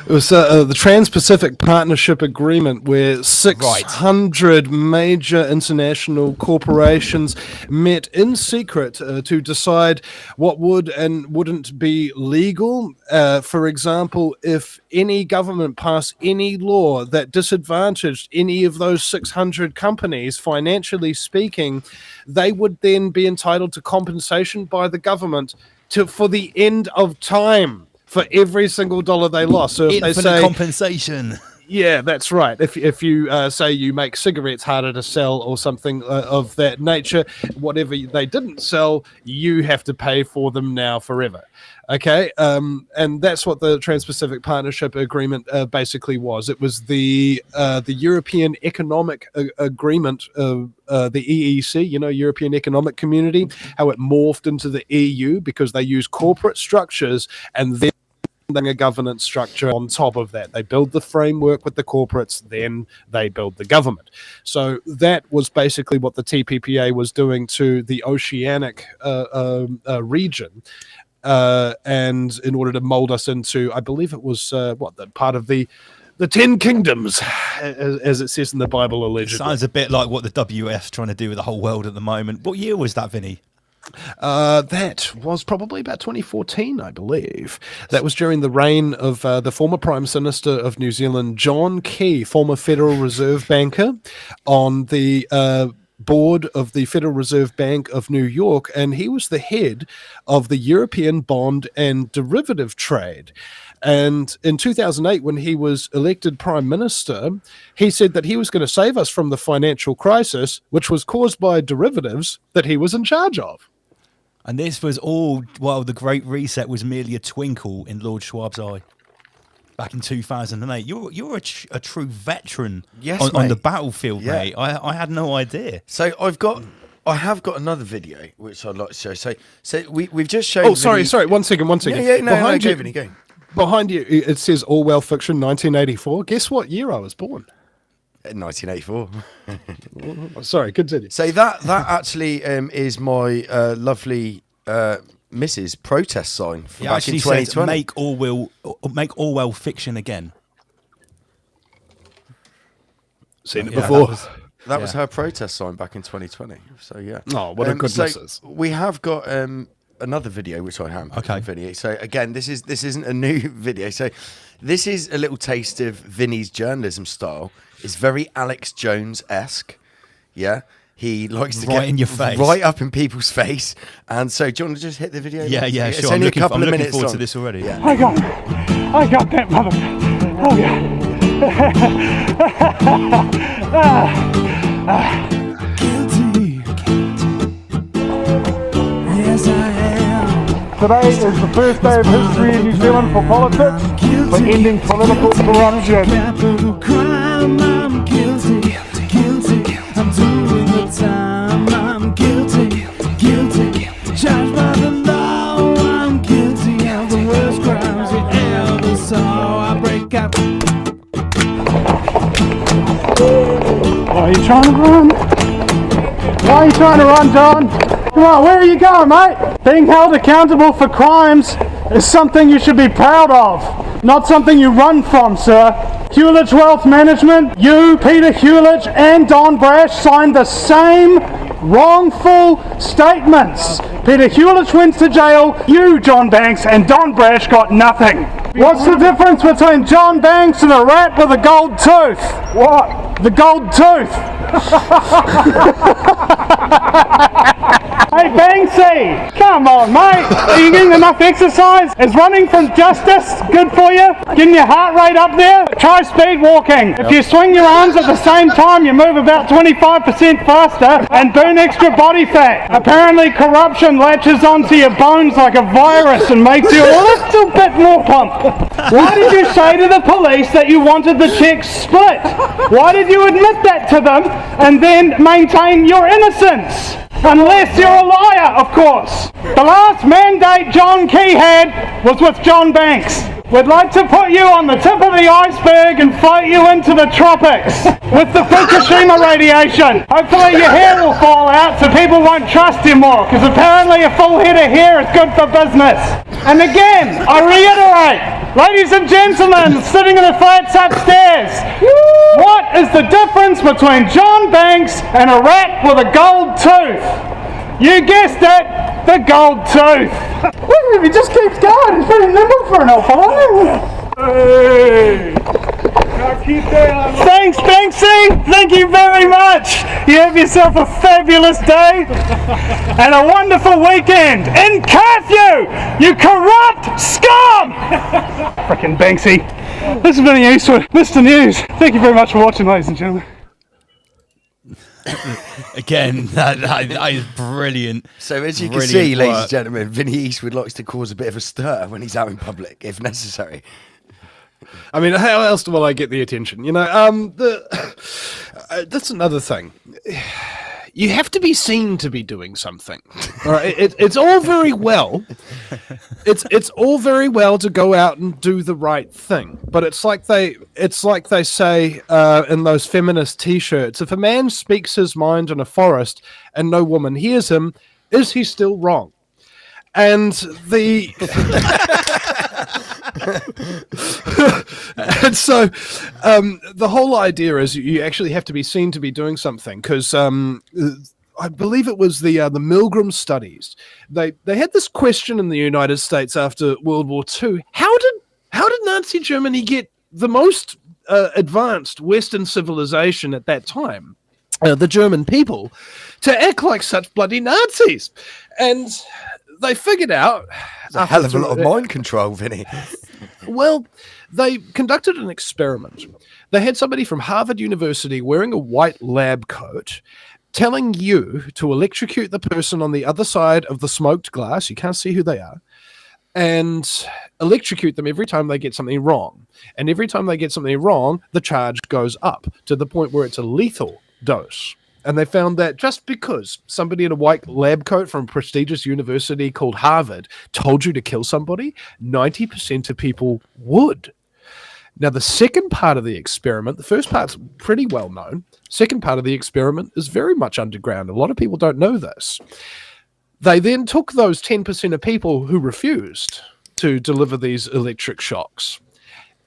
It was the Trans-Pacific Partnership Agreement, where 600 major international corporations met in secret to decide what would and wouldn't be legal. For example, if any government passed any law that disadvantaged any of those 600 companies, financially speaking, they would then be entitled to compensation by the government for the end of time. For every single dollar they lost. So if Infinite they say compensation. Yeah, that's right. If you say you make cigarettes harder to sell or something of that nature, whatever they didn't sell, you have to pay for them now forever. Okay, and that's what the Trans-Pacific Partnership Agreement basically was. It was the European Economic Agreement, the EEC, European Economic Community, how it morphed into the EU because they use corporate structures and then a governance structure on top of that. They build the framework with the corporates, then they build the government. So that was basically what the TPPA was doing to the oceanic region. And in order to mold us into, I believe it was the part of the 10 kingdoms, as it says in the Bible, allegedly. Sounds a bit like what the WF's trying to do with the whole world at the moment. What year was that, Vinny? That was probably about 2014, I believe. That was during the reign of the former Prime Minister of New Zealand, John Key, former Federal Reserve banker, on the board of the Federal Reserve Bank of New York, and he was the head of the European bond and derivative trade. And in 2008, when he was elected Prime Minister, he said that he was going to save us from the financial crisis, which was caused by derivatives that he was in charge of. And this was all while the Great Reset was merely a twinkle in Lord Schwab's eye. Back in 2008, you're a true veteran on the battlefield, mate. I had no idea. So I have got another video which I'd like to show. So we've just shown. Oh, sorry, one second. Go. Behind you, it says Orwell Fiction 1984. Guess what year I was born? 1984. Sorry, continue. So that actually is my lovely Mrs. protest sign from back in 2020. Said, make Orwell fiction again. Seen it before. That was her protest sign back in 2020. So yeah. Oh, what a good missus. We have got another video which I have. Okay. Vinny. So again, this isn't a new video. So this is a little taste of Vinny's journalism style. It's very Alex Jones-esque. Yeah. He likes to get in your face, right up in people's face. And so, do you want to just hit the video? Yeah, it's sure. only I'm a couple of minutes forward long. to this already. Yeah. I got that mother. Oh yeah. Guilty. Yes, I am. Today is the first day of history in New Zealand for politics, for ending political corruption. Capital crime, I'm guilty. Guilty. I'm doing the time. I'm guilty. Guilty. Charged by the law. I'm guilty of the worst crimes you ever saw. I break out. Why are you trying to run? Why are you trying to run, John? Come on, where are you going, mate? Being held accountable for crimes is something you should be proud of, not something you run from, sir. Hewlett Wealth Management, you, Peter Hewlett, and Don Brash signed the same wrongful statements. Peter Hewlett went to jail, you, John Banks, and Don Brash got nothing. What's the difference between John Banks and a rat with a gold tooth? What? The gold tooth. Hey Banksy, come on mate, are you getting enough exercise? Is running from justice good for you? Getting your heart rate up there? Try speed walking. If you swing your arms at the same time, you move about 25% faster and burn extra body fat. Apparently corruption latches onto your bones like a virus and makes you a little bit more plump. Why did you say to the police that you wanted the checks split? Why did you admit that to them and then maintain your innocence? Unless you're a liar, of course. The last mandate John Key had was with John Banks. We'd like to put you on the tip of the iceberg and float you into the tropics with the Fukushima radiation. Hopefully your hair will fall out so people won't trust you more, because apparently a full head of hair is good for business. And again, I reiterate, Ladies and gentlemen, sitting in the flats upstairs, what is the difference between John Banks and a rat with a gold tooth? You guessed it, the gold tooth. Look, he just keeps going. He's very nimble for an elf, hey. Thanks, Banksy. Thank you very much. You have yourself a fabulous day and a wonderful weekend in curfew, you corrupt scum! Frickin' Banksy. This is Vinny Eastwood, Mr. News. Thank you very much for watching, ladies and gentlemen. Again, that is brilliant. So as you can see, ladies and gentlemen, Vinny Eastwood likes to cause a bit of a stir when he's out in public, if necessary. I mean, how else will I get the attention? You know, that's another thing. You have to be seen to be doing something. All right, it's all very well. It's all very well to go out and do the right thing, but it's like they say in those feminist T-shirts: if a man speaks his mind in a forest and no woman hears him, is he still wrong? And the and so the whole idea is you actually have to be seen to be doing something, because I believe it was the Milgram studies. They had this question in the United States after World War II: how did Nazi Germany get the most advanced Western civilization at that time, the German people, to act like such bloody Nazis? And they figured out... It's a hell of a lot of mind control, Vinny. Well, they conducted an experiment. They had somebody from Harvard University wearing a white lab coat telling you to electrocute the person on the other side of the smoked glass. You can't see who they are. And electrocute them every time they get something wrong. And every time they get something wrong, the charge goes up to the point where it's a lethal dose. And they found that just because somebody in a white lab coat from a prestigious university called Harvard told you to kill somebody, 90% of people would. Now, the second part of the experiment, the first part's pretty well known. Second part of the experiment is very much underground. A lot of people don't know this. They then took those 10% of people who refused to deliver these electric shocks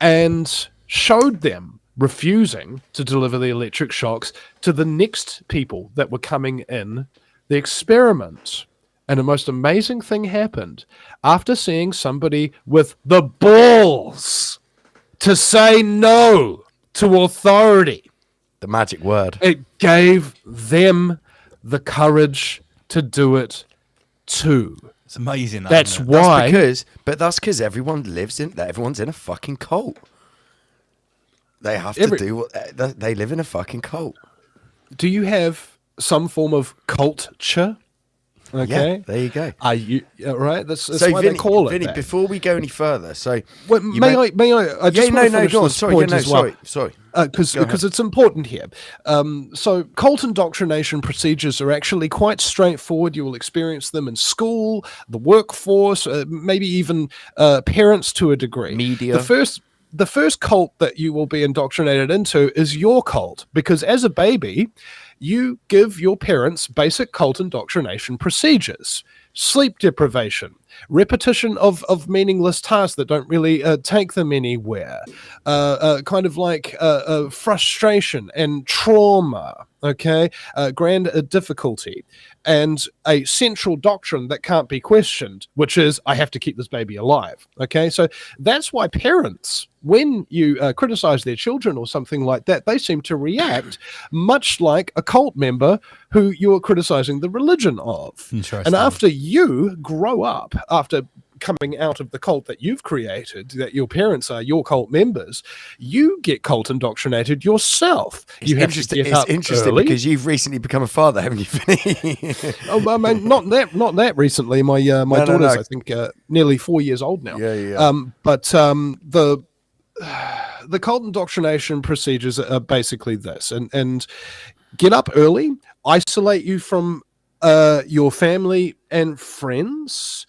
and showed them refusing to deliver the electric shocks to the next people that were coming in the experiment. And the most amazing thing happened after seeing somebody with the balls to say no to authority. The magic word. It gave them the courage to do it too. It's amazing. That's why. That's because everyone's in a fucking cult. They have to do what they live in a fucking cult. Do you have some form of culture? Okay, yeah, there you go. Are you right? That's why they call it. Vinny, that. before we go any further, so may I? I just want to finish go on. this point as well. Sorry. Because it's important here. So cult indoctrination procedures are actually quite straightforward. You will experience them in school, the workforce, maybe even parents to a degree. Media. The first cult that you will be indoctrinated into is your cult, because as a baby, you give your parents basic cult indoctrination procedures: sleep deprivation, repetition of meaningless tasks that don't really take them anywhere, kind of like frustration and trauma, okay, grand difficulty, and a central doctrine that can't be questioned, which is, I have to keep this baby alive, okay? So that's why parents, when you criticize their children or something like that, they seem to react much like a cult member who you're criticizing the religion of. And after you grow up, after coming out of the cult that you've created, that your parents are your cult members, you get cult indoctrinated yourself. It's interesting because you've recently become a father, haven't you, Vinny? Oh, I mean, not that recently. My daughter's, I think, nearly 4 years old now. Yeah. But the cult indoctrination procedures are basically this, and get up early, isolate you from your family and friends,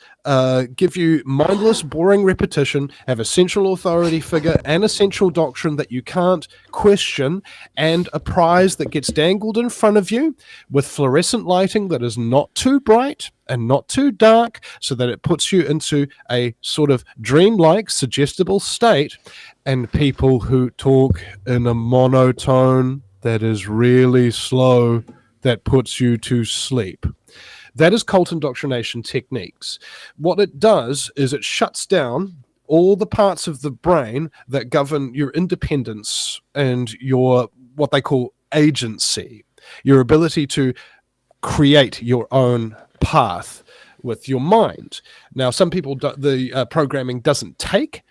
give you mindless, boring repetition, have a central authority figure and a central doctrine that you can't question, and a prize that gets dangled in front of you with fluorescent lighting that is not too bright and not too dark, so that it puts you into a sort of dreamlike, suggestible state, and people who talk in a monotone that is really slow that puts you to sleep. That is cult indoctrination techniques. What it does is it shuts down all the parts of the brain that govern your independence and your, what they call agency, your ability to create your own path with your mind. Now, some people, the programming doesn't take,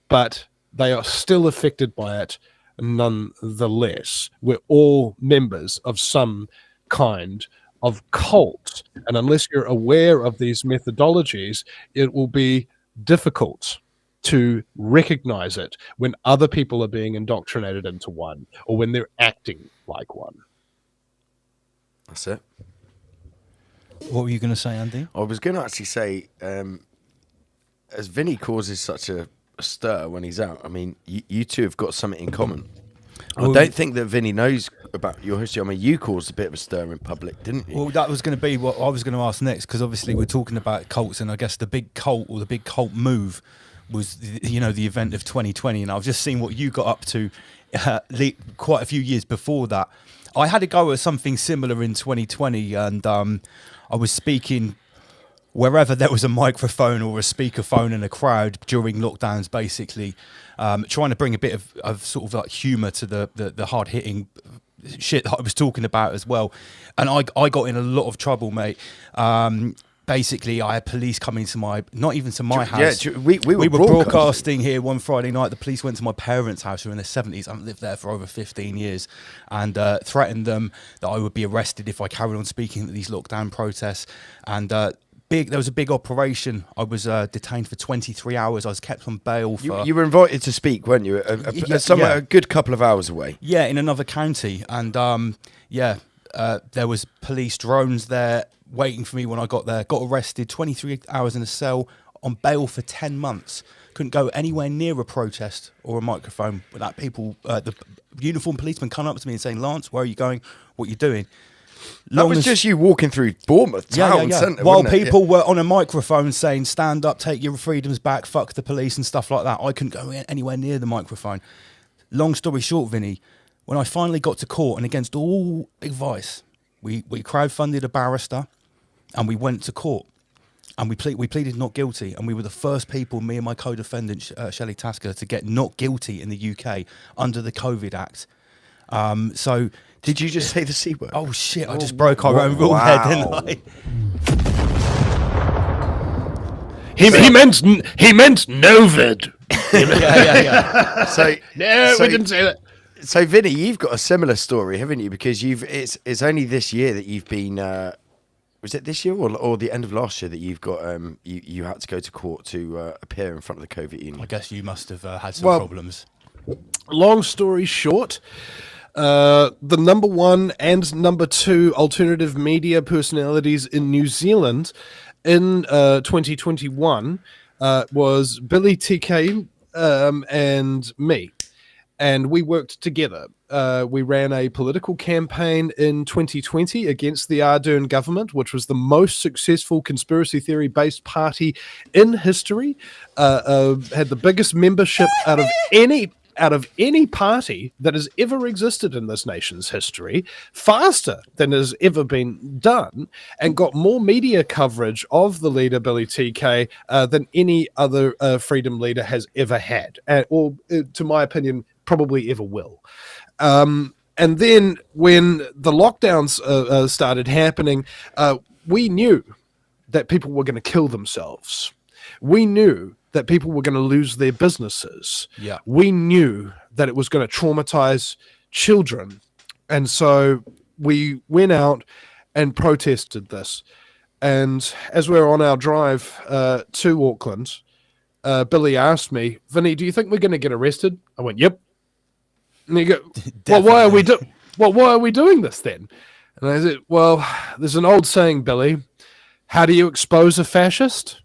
but they are still affected by it nonetheless. We're all members of some kind of cult, and unless you're aware of these methodologies, it will be difficult to recognize it when other people are being indoctrinated into one, or when they're acting like one. That's it. What were you going to say, Andy? I was going to actually say, as Vinny causes such a stir when he's out, I mean, you two have got something in common. I don't think that Vinny knows about your history. I mean, you caused a bit of a stir in public, didn't you? Well, that was going to be what I was going to ask next, because obviously we're talking about cults, and I guess the big cult, or the big cult move, was the event of 2020, and I've just seen what you got up to quite a few years before that. I had a go at something similar in 2020, and I was speaking wherever there was a microphone or a speakerphone in a crowd during lockdowns, basically, trying to bring a bit of sort of like humour to the hard-hitting shit that I was talking about as well. And I got in a lot of trouble, mate. Basically, I had police coming to not even to my house. Yeah, we were broadcasting here one Friday night. The police went to my parents' house, who are in their 70s. I've lived there for over 15 years, and threatened them that I would be arrested if I carried on speaking at these lockdown protests. And there was a big operation. I was detained for 23 hours. I was kept on bail for... You were invited to speak, weren't you? Somewhere a good couple of hours away. Yeah, in another county. And there was police drones there waiting for me when I got there. Got arrested, 23 hours in a cell, on bail for 10 months. Couldn't go anywhere near a protest or a microphone without people, the uniformed policeman coming up to me and saying, "Lance, where are you going? What are you doing?" That was just you walking through Bournemouth town centre, while people were on a microphone saying, "Stand up, take your freedoms back, fuck the police," and stuff like that. I couldn't go anywhere near the microphone. Long story short, Vinny, when I finally got to court, and against all advice, we crowdfunded a barrister, and we went to court, and we pleaded not guilty, and we were the first people, me and my co-defendant Shelley Tasker, to get not guilty in the UK under the COVID Act. So. Did you just say the C word? Oh shit! I just broke our own rule there, didn't I? He meant Novid. Yeah. We didn't say that. So, Vinny, you've got a similar story, haven't you? Because it's only this year that you've been. Was it this year or the end of last year that you've got? You had to go to court to appear in front of the COVID Union. I guess you must have had some problems. Long story short. The number one and number two alternative media personalities in New Zealand in 2021 was Billy TK and me. And we worked together. We ran a political campaign in 2020 against the Ardern government, which was the most successful conspiracy theory-based party in history. Had the biggest membership out of any party that has ever existed in this nation's history, faster than has ever been done, and got more media coverage of the leader, Billy TK, than any other freedom leader has ever had, or, to my opinion, probably ever will. And then when the lockdowns started happening, we knew that people were going to kill themselves. We knew that people were going to lose their businesses. Yeah. We knew that it was going to traumatize children. And so we went out and protested this. And as we were on our drive to Auckland, Billy asked me, "Vinny, do you think we're going to get arrested?" I went, "Yep." And he go, "Well, why are we doing this then?" And And I said, well, there's an old saying, Billy. How do you expose a fascist?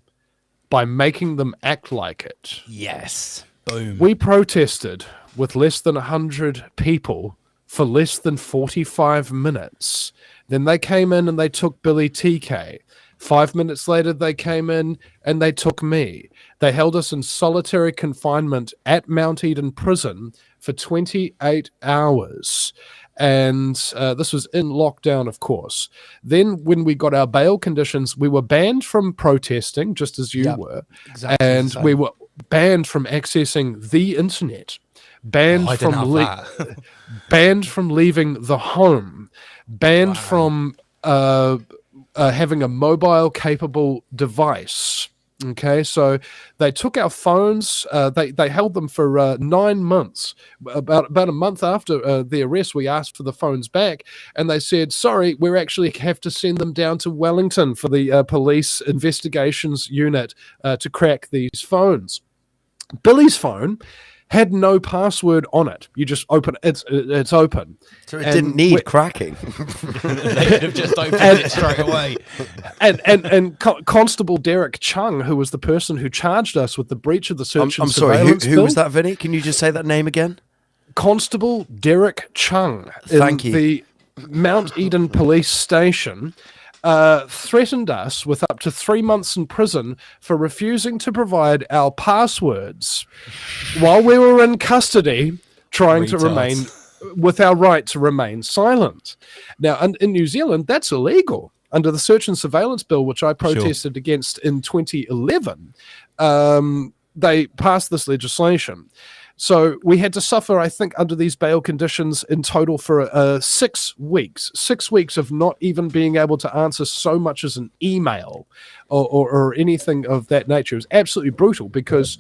By making them act like it. Yes. Boom. We protested with less than 100 people for less than 45 minutes. Then they came in and they took Billy TK. 5 minutes later, they came in and they took me. They held us in solitary confinement at Mount Eden Prison for 28 hours. And this was in lockdown, of course. Then when we got our bail conditions, we were banned from protesting, just as you were. Exactly. And we were banned from accessing the internet. Banned banned from leaving the home, banned from having a mobile capable device. Okay, so they took our phones. They held them for 9 months. About a month after the arrest, we asked for the phones back, and they said, "Sorry, we actually have to send them down to Wellington for the police investigations unit to crack these phones." Billy's phone had no password on it. You just open it, it's open. So it didn't need cracking. They could have just opened it straight away. And Constable Derek Chung, who was the person who charged us with the breach of the search and surveillance who bill. was that, Vinny? Can you just say that name again? Constable Derek Chung Thank you. The Mount Eden police station threatened us with up to 3 months in prison for refusing to provide our passwords while we were in custody, trying to remain with our right to remain silent. Now, in New Zealand, that's illegal. Under the search and surveillance bill, which I protested against in 2011, they passed this legislation. So we had to suffer, I think, under these bail conditions in total for 6 weeks. 6 weeks of not even being able to answer so much as an email or anything of that nature. It was absolutely brutal because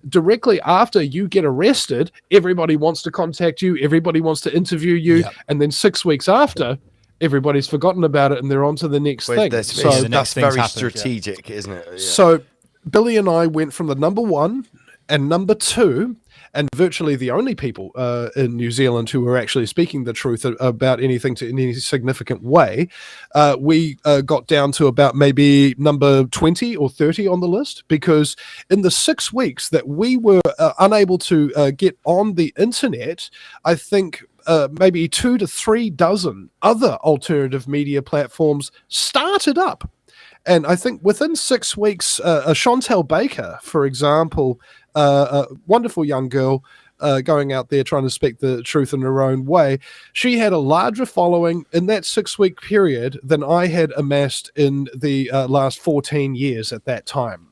directly after you get arrested, everybody wants to contact you, everybody wants to interview you, and then 6 weeks after, everybody's forgotten about it and they're on to the next thing. That's very strategic, isn't it? Yeah. So Billy and I went from the number 1 and number 2, and virtually the only people in New Zealand who were actually speaking the truth about anything in any significant way, we got down to about maybe number 20 or 30 on the list, because in the 6 weeks that we were unable to get on the internet, I think maybe 2 to 3 dozen other alternative media platforms started up. And I think within 6 weeks, Chantel Baker, for example, a wonderful young girl going out there trying to speak the truth in her own way, she had a larger following in that 6 week period than I had amassed in the last 14 years at that time.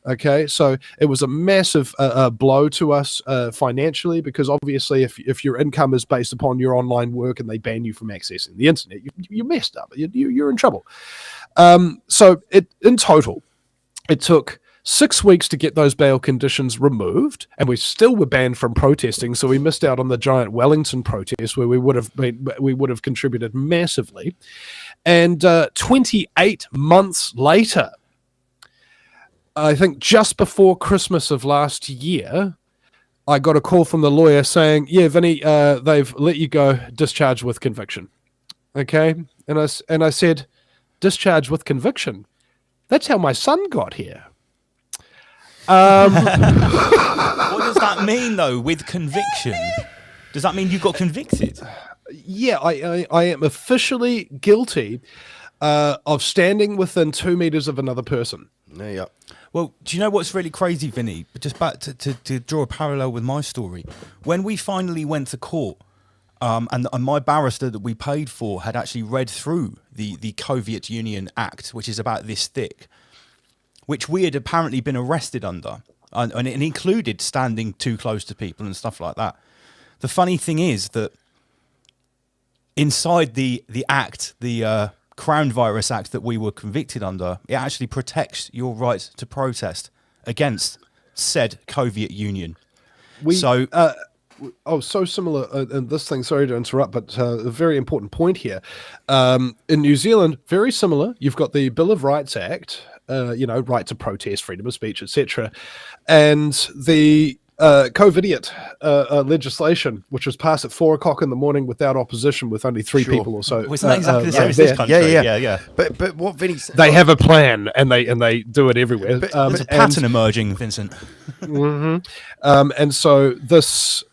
Okay, so it was a massive blow to us financially, because obviously if your income is based upon your online work and they ban you from accessing the internet, you messed up. You're in trouble. So in total, it took 6 weeks to get those bail conditions removed, and we still were banned from protesting. So we missed out on the giant Wellington protest where we would have contributed massively. And 28 months later, I think just before Christmas of last year, I got a call from the lawyer saying, "Yeah, Vinny, they've let you go, discharged with conviction." Okay, and I said, "Discharged with conviction? That's how my son got here." What does that mean, though, with conviction? Does that mean you got convicted? Yeah, I am officially guilty of standing within 2 meters of another person. Yeah. Well, do you know what's really crazy, Vinny? But just back to draw a parallel with my story. When we finally went to court, and my barrister that we paid for had actually read through the Soviet Union Act, which is about this thick, which we had apparently been arrested under, and it included standing too close to people and stuff like that. The funny thing is that inside the act, the Crown Virus Act that we were convicted under, it actually protects your right to protest against said Soviet Union. So similar in this thing, sorry to interrupt, but a very important point here. In New Zealand, very similar. You've got the Bill of Rights Act, right to protest, freedom of speech, etc. And the COVID legislation, which was passed at 4:00 in the morning without opposition, with only three people or so. Well, it's not exactly the same as there. this country. Yeah. But what Vinny said, They have a plan, and they do it everywhere. There's a pattern emerging, Vincent. And so this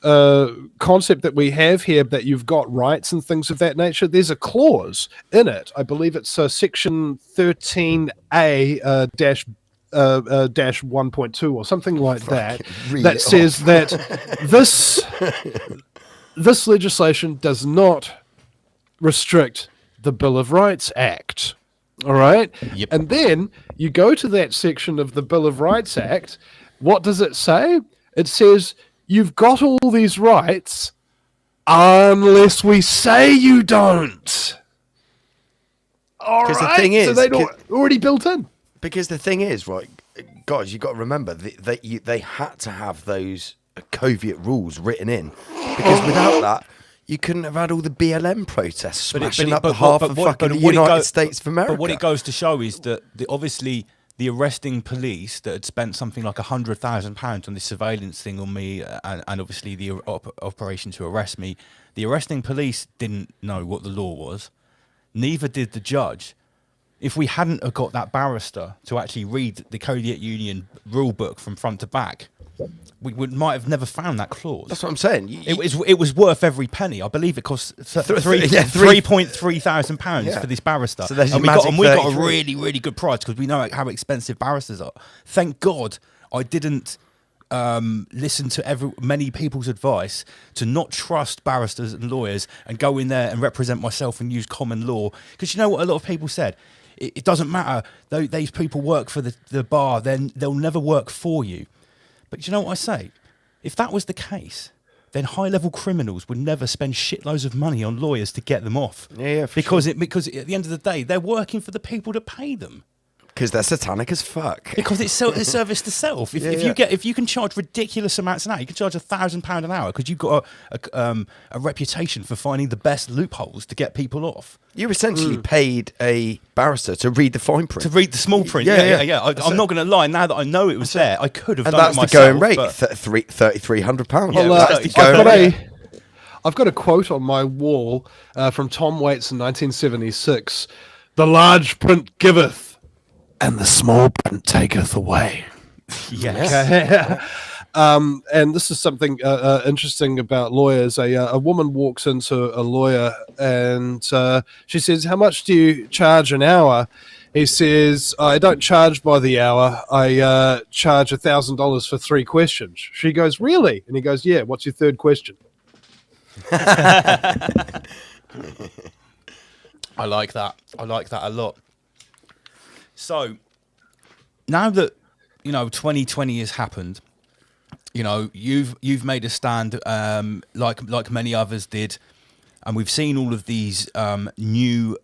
concept that we have here, that you've got rights and things of that nature, there's a clause in it. I believe it's section 13A dash 1.2 or something like that, that says that this legislation does not restrict the Bill of Rights Act. All right. Yep. And then you go to that section of the Bill of Rights Act. What does it say? It says you've got all these rights unless we say you don't. All right. The thing is, so they're already built in. Because the thing is, right, guys, you've got to remember they had to have those covert rules written in, because without that, you couldn't have had all the BLM protests smashing up half of the United States of America. But what it goes to show is that obviously the arresting police that had spent something like £100,000 on this surveillance thing on me, and obviously the operation to arrest me, the arresting police didn't know what the law was. Neither did the judge. If we hadn't have got that barrister to actually read the Soviet Union rule book from front to back, we might have never found that clause. That's what I'm saying. It was worth every penny. I believe it cost £3,300 for this barrister. So and we got a really, really good price, because we know how expensive barristers are. Thank God I didn't listen to many people's advice to not trust barristers and lawyers and go in there and represent myself and use common law. Because you know what a lot of people said? It doesn't matter. Though these people work for the bar, then they'll never work for you. But you know what I say? If that was the case, then high-level criminals would never spend shitloads of money on lawyers to get them off. Because at the end of the day, they're working for the people to pay them. Because they're satanic as fuck. Because it's service to self. If you can charge ridiculous amounts an hour, you can charge £1,000 an hour because you've got a reputation for finding the best loopholes to get people off. You essentially paid a barrister to read the fine print. To read the small print. Yeah. I'm not going to lie. Now that I know it was there, I could have done it myself. And that's the going rate, £3,300. Well, that's the going rate. I've got a quote on my wall from Tom Waits in 1976. The large print giveth, and the small print taketh away. Yes. And this is something interesting about lawyers. A woman walks into a lawyer and she says, "How much do you charge an hour?" He says, "I don't charge by the hour. I charge $1,000 for 3 questions." She goes, "Really?" And he goes, "Yeah. What's your third question?" I like that. I like that a lot. So now that 2020 has happened, you've made a stand like many others did, and we've seen all of these new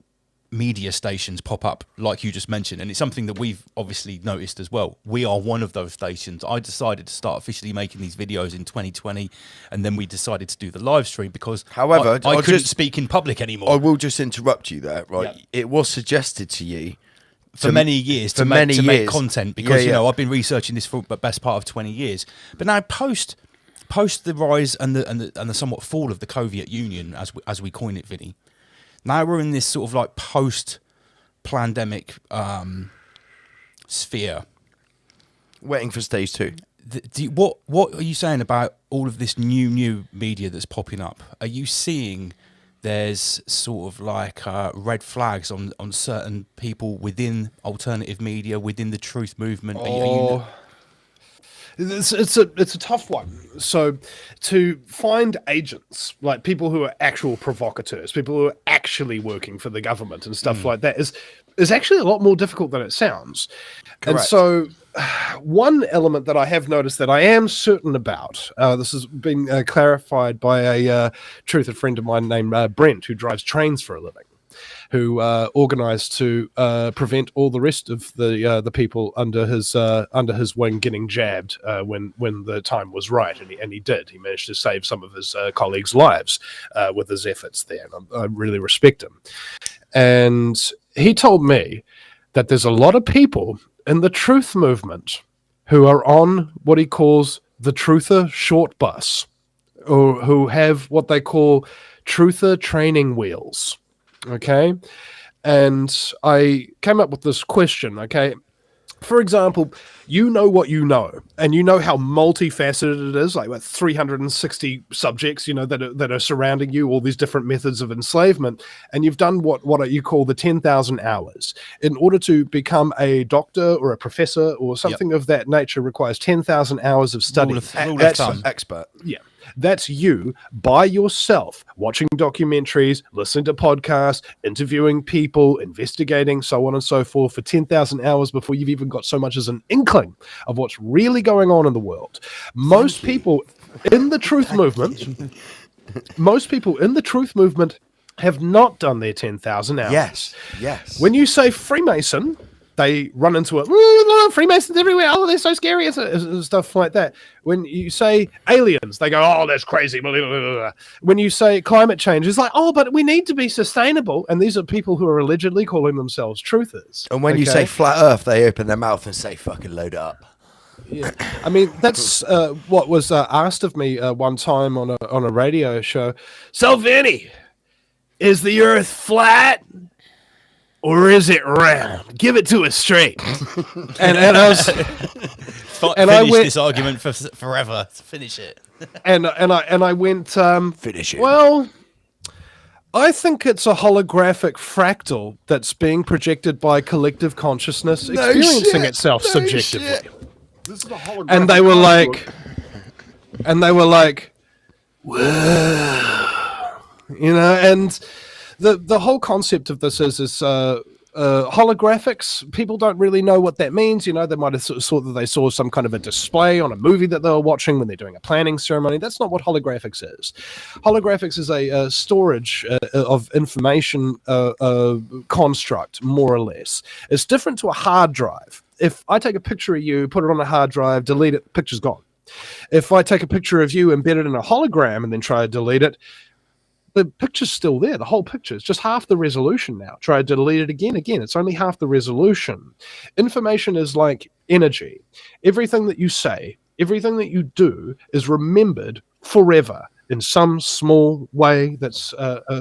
media stations pop up, like you just mentioned, and it's something that we've obviously noticed as well. We are one of those stations. I decided to start officially making these videos in 2020, and then we decided to do the live stream because, however, I couldn't speak in public anymore. I will just interrupt you there, right? Yeah. It was suggested to you for many years to make content because I've been researching this for the best part of 20 years. But now post the rise and the somewhat fall of the Soviet Union, as we coin it, Vinny. Now we're in this sort of like post-pandemic sphere. Waiting for stage 2. What are you saying about all of this new media that's popping up? Are you seeing there's sort of like red flags on certain people within alternative media, within the truth movement? It's a tough one. So to find agents, like people who are actual provocateurs, people who are actually working for the government and stuff like that is actually a lot more difficult than it sounds. Correct. And so one element that I have noticed that I am certain about, this has been clarified by a truther friend of mine named Brent, who drives trains for a living, who organised to prevent all the rest of the people under his wing getting jabbed when the time was right, and he did. He managed to save some of his colleagues' lives with his efforts there, and I really respect him. And he told me that there's a lot of people in the truth movement who are on what he calls the truther short bus, or who have what they call truther training wheels. Okay. And I came up with this question. Okay. For example, you know what you know, and you know how multifaceted it is, like what 360 subjects, that are surrounding you, all these different methods of enslavement, and you've done what you call the 10,000 hours. In order to become a doctor or a professor or something of that nature requires 10,000 hours of study. Rule of thumb. Expert. Yeah. That's you by yourself, watching documentaries, listening to podcasts, interviewing people, investigating, so on and so forth for 10,000 hours before you've even got so much as an inkling of what's really going on in the world. Most people in the truth movement have not done their 10,000 hours. Yes. When you say Freemason, they run into it. Freemasons everywhere. Oh, they're so scary and stuff like that. When you say aliens, they go, "Oh, that's crazy." Blah, blah, blah, blah. When you say climate change, it's like, "Oh, but we need to be sustainable." And these are people who are allegedly calling themselves truthers. And when you say flat Earth, they open their mouth and say, "Fucking load it up." Yeah, I mean that's what was asked of me one time on a radio show. So, Vinny, is the Earth flat? Or is it round? Give it to us straight. and I was, and I went this argument for forever. Finish it. and I went. Finish it. Well, I think it's a holographic fractal that's being projected by collective consciousness, experiencing itself subjectively. This is a holographic. And they were like, whoa, and. The whole concept of this is holographics. People don't really know what that means. They might have thought that they saw some kind of a display on a movie that they were watching when they're doing a planning ceremony. That's not what holographics is. Holographics is a storage of information construct, more or less. It's different to a hard drive. If I take a picture of you, put it on a hard drive, delete it, the picture's gone. If I take a picture of you, embed it in a hologram, and then try to delete it, the picture's still there. The whole picture is just half the resolution now. Try to delete it again. It's only half the resolution. Information is like energy. Everything that you say, everything that you do is remembered forever in some small way that's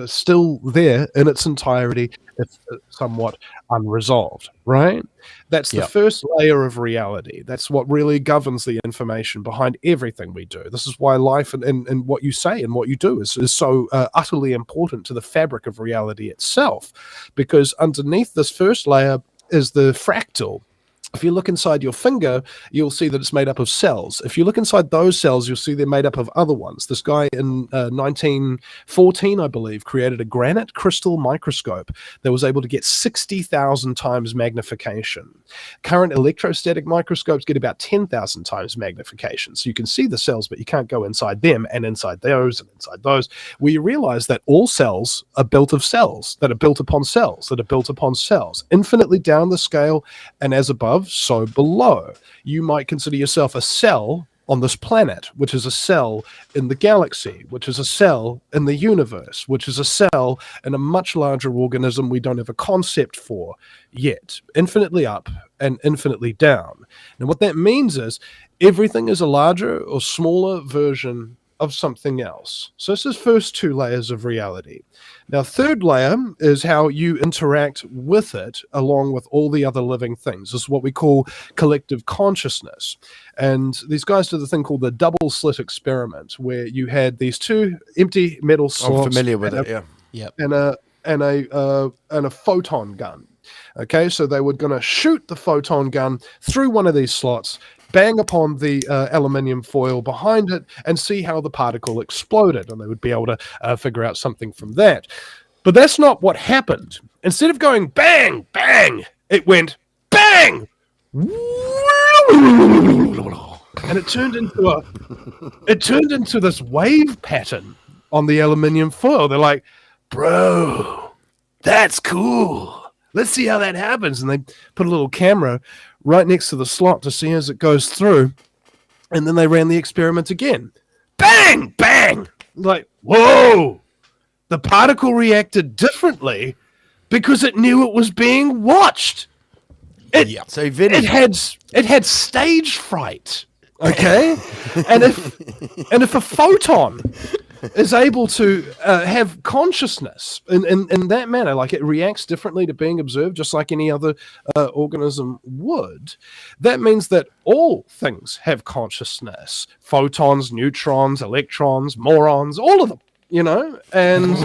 still there in its entirety, if somewhat unresolved, right? That's the first layer of reality. That's what really governs the information behind everything we do. This is why life and what you say and what you do is so utterly important to the fabric of reality itself, because underneath this first layer is the fractal. If you look inside your finger, you'll see that it's made up of cells. If you look inside those cells, you'll see they're made up of other ones. This guy in 1914, I believe, created a granite crystal microscope that was able to get 60,000 times magnification. Current electrostatic microscopes get about 10,000 times magnification. So you can see the cells, but you can't go inside them and inside those and inside those. We realize that all cells are built of cells that are built upon cells that are built upon cells, infinitely down the scale, and as above, so below. You might consider yourself a cell on this planet, which is a cell in the galaxy, which is a cell in the universe, which is a cell in a much larger organism we don't have a concept for yet. Infinitely up and infinitely down. And what that means is everything is a larger or smaller version of something else. So this is first two layers of reality. Now, third layer is how you interact with it along with all the other living things. This is what we call collective consciousness. And these guys did a thing called the double slit experiment, where you had these two empty metal slots. I'm familiar with it, yeah. Yep. And a photon gun. Okay, so they were going to shoot the photon gun through one of these slots, bang upon the aluminium foil behind it, and see how the particle exploded. And they would be able to figure out something from that. But that's not what happened. Instead of going bang, bang, it went bang! And it turned into this wave pattern on the aluminium foil. They're like, bro, that's cool. Let's see how that happens. And they put a little camera right next to the slot to see as it goes through. And then they ran the experiment again. Bang! Bang! Like, whoa! The particle reacted differently because it knew it was being watched. So Vinny, it had stage fright. Okay, and if a photon is able to have consciousness in that manner, like it reacts differently to being observed, just like any other organism would, that means that all things have consciousness: photons, neutrons, electrons, morons, all of them. And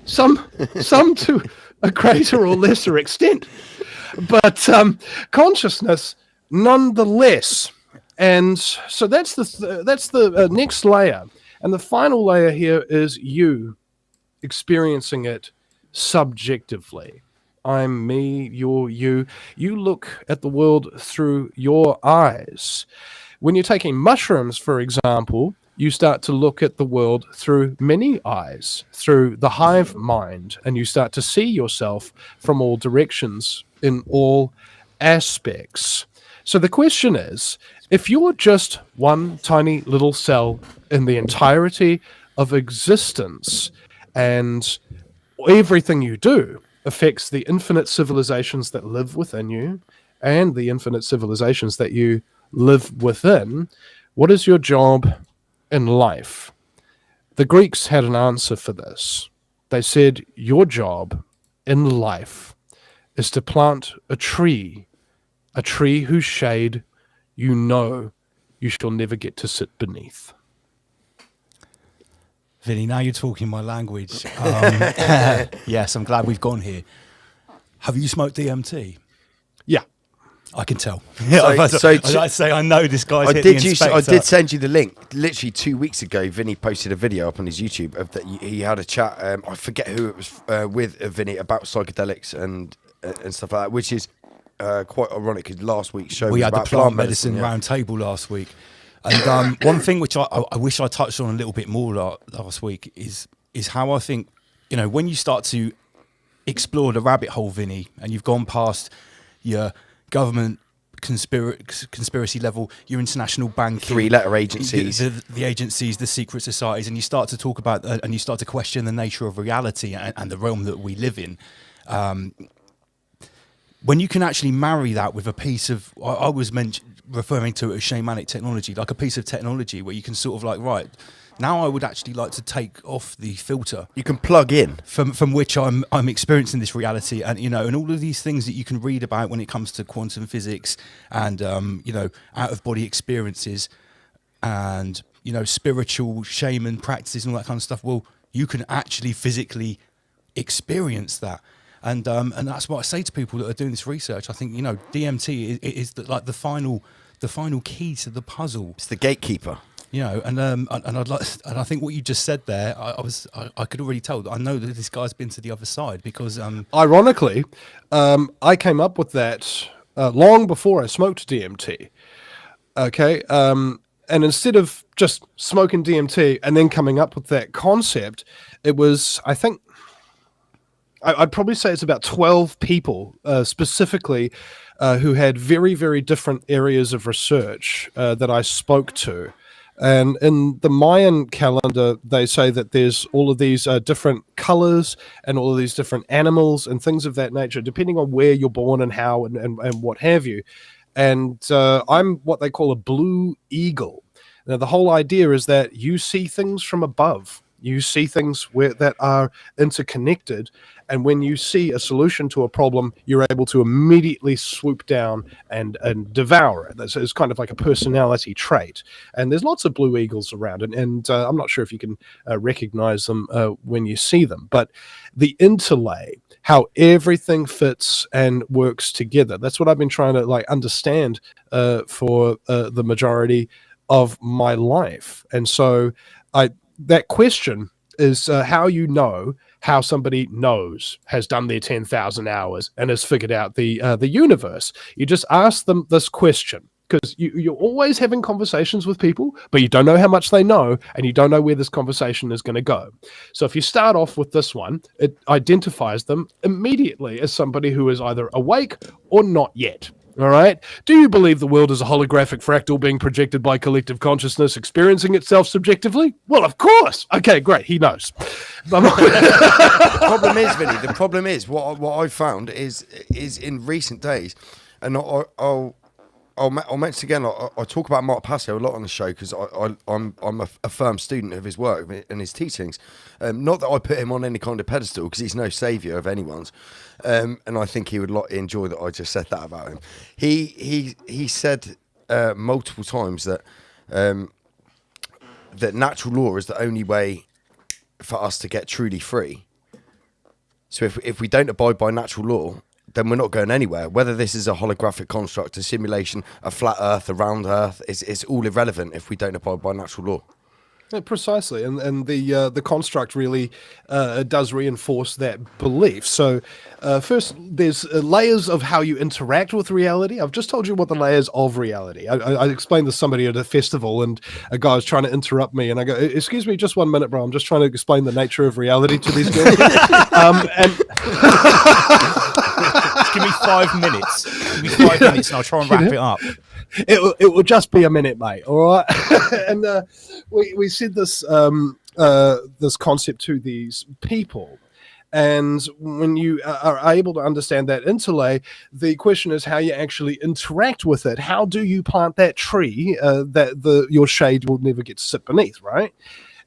some to a greater or lesser extent, but consciousness nonetheless. And so that's the next layer. And the final layer here is you experiencing it subjectively. I'm me, you're you. You look at the world through your eyes. When you're taking mushrooms, for example, you start to look at the world through many eyes, through the hive mind, and you start to see yourself from all directions in all aspects. So the question is, if you're just one tiny little cell in the entirety of existence, and everything you do affects the infinite civilizations that live within you and the infinite civilizations that you live within, what is your job in life? The Greeks had an answer for this. They said, your job in life is to plant a tree whose shade you shall never get to sit beneath. Vinny, now you're talking my language. Yes, I'm glad we've gone here. Have you smoked DMT? Yeah. I can tell. I know this guy's hit the inspector. I did send you the link. Literally 2 weeks ago, Vinny posted a video up on his YouTube of that he had a chat. I forget who it was with Vinny about psychedelics and stuff like that, which is quite ironic because last week's show we was had about the plant medicine round table last week. And one thing which I wish I touched on a little bit more last week is how I think, when you start to explore the rabbit hole, Vinny, and you've gone past your government conspiracy level, your international banking, 3-letter agencies, the agencies, the secret societies, and you start to talk about and you start to question the nature of reality and the realm that we live in. When you can actually marry that with a piece of, I was referring to it as shamanic technology, like a piece of technology where you can sort of like, right, now I would actually like to take off the filter. You can plug in from which I'm experiencing this reality, and and all of these things that you can read about when it comes to quantum physics and out of body experiences and spiritual shaman practices and all that kind of stuff. Well, you can actually physically experience that. And that's what I say to people that are doing this research. I think DMT is the final key to the puzzle. It's the gatekeeper. And I think what you just said there, I could already tell that I know that this guy's been to the other side because ironically, I came up with that long before I smoked DMT. Okay, and instead of just smoking DMT and then coming up with that concept, it was, I think, I'd probably say it's about 12 people specifically who had very, very different areas of research that I spoke to. And in the Mayan calendar, they say that there's all of these different colors and all of these different animals and things of that nature, depending on where you're born and how and what have you. And I'm what they call a blue eagle. Now, the whole idea is that you see things from above. You see things that are interconnected, and when you see a solution to a problem, you're able to immediately swoop down and devour it. It's kind of like a personality trait. And there's lots of blue eagles around, and I'm not sure if you can recognize them when you see them. But the interlay, how everything fits and works together, that's what I've been trying to understand for the majority of my life. And so that question is how you know how somebody has done their 10,000 hours and has figured out the universe. You just ask them this question, because you're always having conversations with people, but you don't know how much they know, and you don't know where this conversation is going to go. So if you start off with this one, it identifies them immediately as somebody who is either awake or not yet. All right. Do you believe the world is a holographic fractal being projected by collective consciousness experiencing itself subjectively? Well, of course. Okay, great. He knows. The problem is, Vinny, the problem is what I found is in recent days, and I'll I'll mention again. I talk about Mark Passio a lot on the show because I'm a firm student of his work and his teachings. Not that I put him on any kind of pedestal because he's no saviour of anyone's, and I think he would enjoy that I just said that about him. He said multiple times that that natural law is the only way for us to get truly free. So if we don't abide by natural law, then we're not going anywhere. Whether this is a holographic construct, a simulation, a flat Earth, a round Earth, it's all irrelevant if we don't abide by natural law. Yeah, precisely, and the construct really does reinforce that belief. So first, there's layers of how you interact with reality. I've just told you what the layers of reality. I explained to somebody at a festival, and a guy was trying to interrupt me, and I go, "Excuse me, just 1 minute, bro. I'm just trying to explain the nature of reality to these guys." Give me 5 minutes. Give me 5 minutes, and I'll try and wrap it up. It will just be a minute, mate. All right. And we said this this concept to these people, and when you are able to understand that interlay, the question is how you actually interact with it. How do you plant that tree that your shade will never get to sit beneath, right?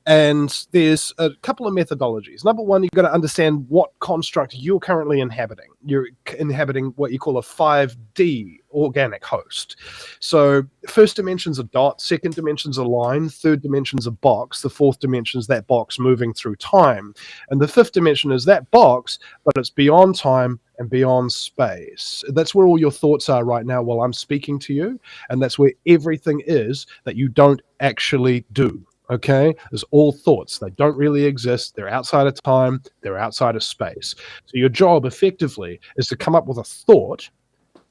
And there's a couple of methodologies. Number one, you've got to understand what construct you're currently inhabiting. You're inhabiting what you call a 5D organic host. So first dimension's a dot, second dimension's a line, third dimension's a box, the fourth dimension's that box moving through time. And the fifth dimension is that box, but it's beyond time and beyond space. That's where all your thoughts are right now while I'm speaking to you. And that's where everything is that you don't actually do. Okay, there's all thoughts. They don't really exist. They're outside of time. They're outside of space. So your job effectively is to come up with a thought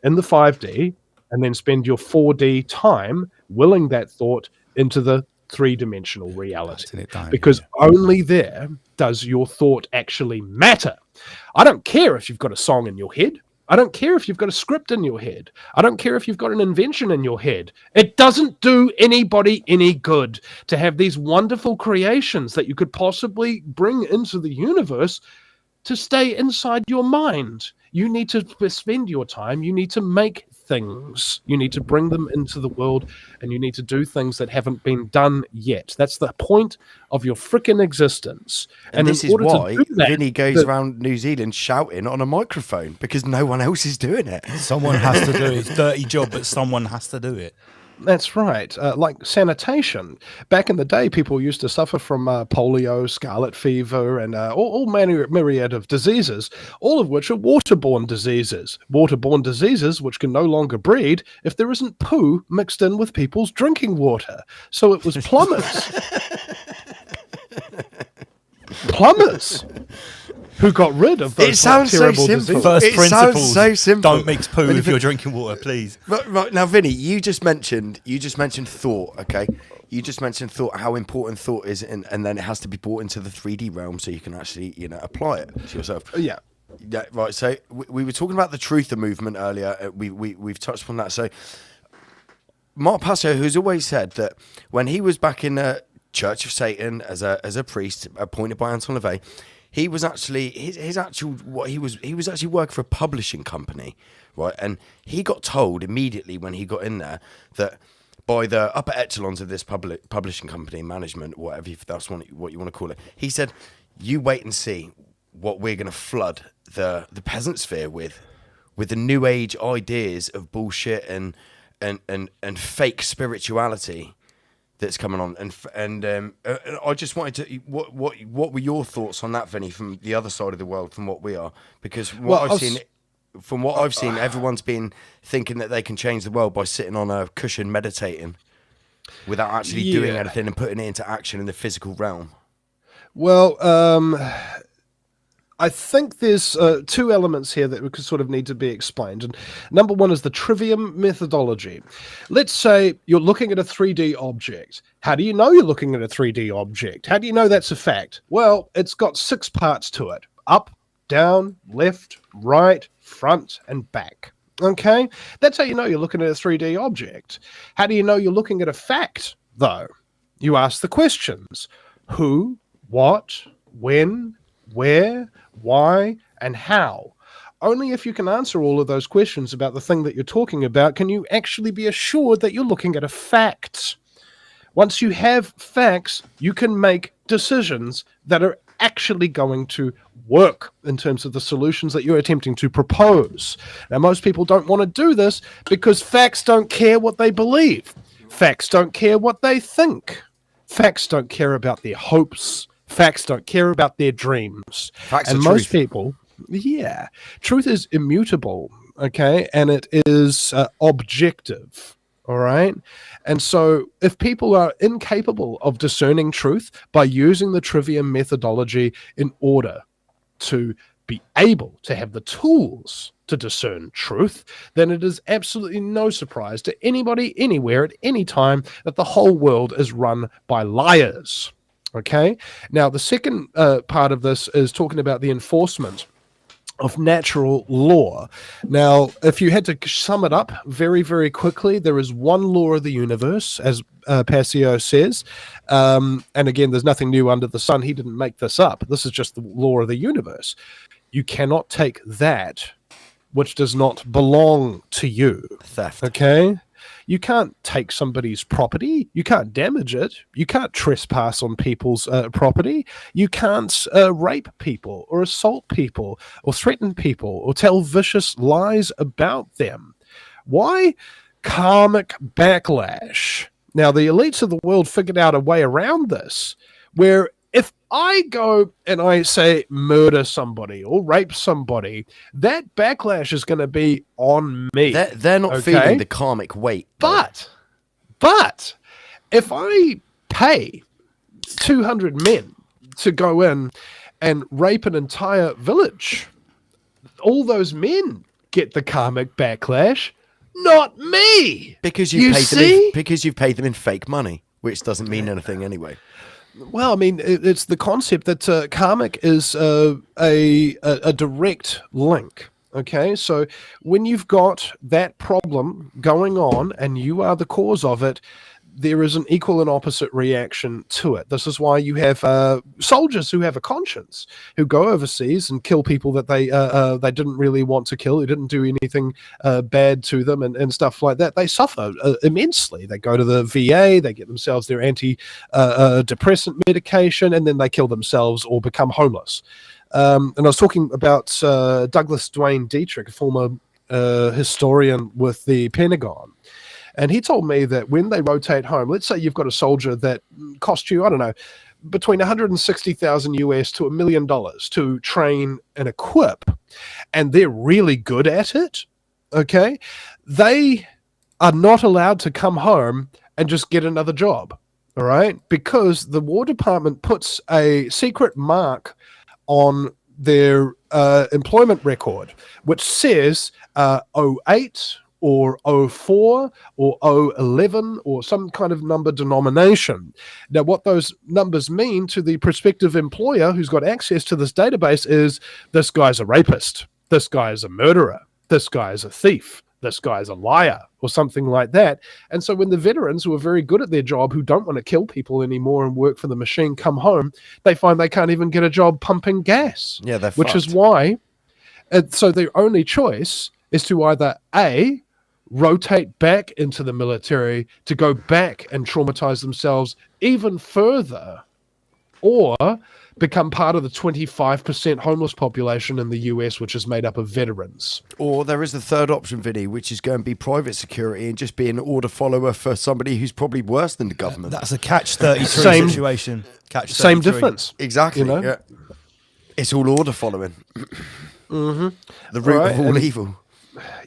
in the 5D and then spend your 4D time willing that thought into the three-dimensional reality. Because only there does your thought actually matter. I don't care if you've got a song in your head. I don't care if you've got a script in your head. I don't care if you've got an invention in your head. It doesn't do anybody any good to have these wonderful creations that you could possibly bring into the universe to stay inside your mind. You need to spend your time. You need to make things. You need to bring them into the world, and you need to do things that haven't been done yet. That's the point of your frickin' existence. And this is why Vinny goes around New Zealand shouting on a microphone, because no one else is doing it. Someone has to do it. It's a dirty job, but someone has to do it. That's right. Like sanitation. Back in the day, people used to suffer from polio, scarlet fever, and all myriad of diseases, all of which are waterborne diseases. Waterborne diseases which can no longer breed if there isn't poo mixed in with people's drinking water. So it was plumbers. Plumbers who got rid of those terrible diseases. First principles, so simple. Don't mix poo with your drinking water, please. Right, now, Vinny, you just mentioned thought, okay? You just mentioned thought, how important thought is, and then it has to be brought into the 3D realm so you can actually, apply it to yourself. Yeah. Yeah, right. So we were talking about the truther movement earlier. We've touched upon that. So Mark Passio, who's always said that when he was back in the Church of Satan as a priest appointed by Anton LaVey, he was actually he was actually working for a publishing company, right? And he got told immediately when he got in there that by the upper echelons of this publishing company, management, whatever, if that's what you want to call it, he said, "You wait and see what we're going to flood the peasant sphere with the new age ideas of bullshit and fake spirituality that's coming on." And I just wanted to, what were your thoughts on that, Vinny, from the other side of the world, from what we are? Because from what I've seen, everyone's been thinking that they can change the world by sitting on a cushion meditating without actually doing anything and putting it into action in the physical realm. Well, I think there's two elements here that could sort of need to be explained. And number one is the trivium methodology. Let's say you're looking at a 3D object. How do you know you're looking at a 3D object? How do you know that's a fact? Well, it's got 6 parts to it. Up, down, left, right, front, and back. Okay? That's how you know you're looking at a 3D object. How do you know you're looking at a fact, though? You ask the questions. Who, what, when, where, why, and how. only if you can answer all of those questions about the thing that you're talking about can you actually be assured that you're looking at a fact. Once you have facts, you can make decisions that are actually going to work in terms of the solutions that you're attempting to propose. Now, most people don't want to do this because facts don't care what they believe. Facts don't care what they think. Facts don't care about their hopes. Facts don't care about their dreams. Facts and are most truth. people, truth is immutable, okay? And it is objective. All right. And so if people are incapable of discerning truth by using the trivium methodology in order to be able to have the tools to discern truth, then it is absolutely no surprise to anybody, anywhere, at any time that the whole world is run by liars. Okay. Now, the second part of this is talking about the enforcement of natural law. Now, if you had to sum it up very, very quickly, there is one law of the universe, as Passio says. And again, there's nothing new under the sun. He didn't make this up. This is just the law of the universe. You cannot take that which does not belong to you. Theft. Okay? You can't take somebody's property. You can't damage it. You can't trespass on people's property. You can't rape people or assault people or threaten people or tell vicious lies about them. Why? Karmic backlash. Now, the elites of the world figured out a way around this, where if I go and I say murder somebody or rape somebody, that backlash is going to be on me. They're not feeling the karmic weight. But if I pay 200 men to go in and rape an entire village, all those men get the karmic backlash, not me. Because you've paid them in fake money, which doesn't mean anything anyway. Well, I mean, it's the concept that karmic is a direct link. Okay, so when you've got that problem going on and you are the cause of it, there is an equal and opposite reaction to it. This is why you have soldiers who have a conscience, who go overseas and kill people that they didn't really want to kill, who didn't do anything bad to them and stuff like that. They suffer immensely. They go to the VA, they get themselves their anti-depressant medication, and then they kill themselves or become homeless. And I was talking about Douglas Duane Dietrich, a former historian with the Pentagon. And he told me that when they rotate home, let's say you've got a soldier that cost you, I don't know, between 160,000 US to $1 million to train and equip, and they're really good at it, okay? They are not allowed to come home and just get another job, all right? Because the War Department puts a secret mark on their employment record, which says 08 or 04 or 011 or some kind of number denomination. Now, what those numbers mean to the prospective employer who's got access to this database is this guy's a rapist, this guy is a murderer, this guy is a thief, this guy's a liar, or something like that. And so when the veterans who are very good at their job, who don't want to kill people anymore and work for the machine, come home, they find they can't even get a job pumping gas. Yeah, they're which fucked. is why, so their only choice is to either A, rotate back into the military to go back and traumatize themselves even further, or become part of the 25% homeless population in the US, which is made up of veterans. Or there is the third option, Vinny, which is go and be private security and just be an order follower for somebody who's probably worse than the government. That's a catch-33 situation. Catch-33. Same difference. Exactly. You know? Yeah. It's all order following. Mm-hmm. The root Right, of all and- evil.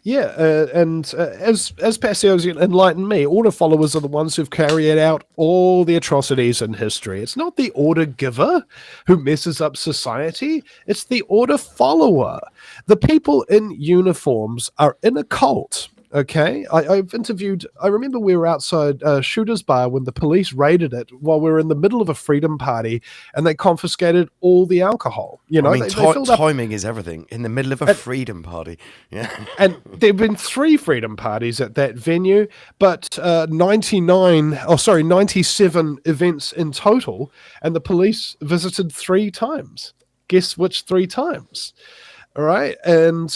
Yeah, as Passio's enlightened me, order followers are the ones who've carried out all the atrocities in history. It's not the order giver who messes up society. It's the order follower. The people in uniforms are in a cult. Okay, I've interviewed. I remember we were outside Shooter's Bar when the police raided it while we were in the middle of a freedom party, and they confiscated all the alcohol. You know, I mean, they filled up. timing is everything. In the middle of a freedom party. Yeah. And there've been 3 freedom parties at that venue, but 97 events in total, and the police visited 3 times. Guess which 3 times? All right. And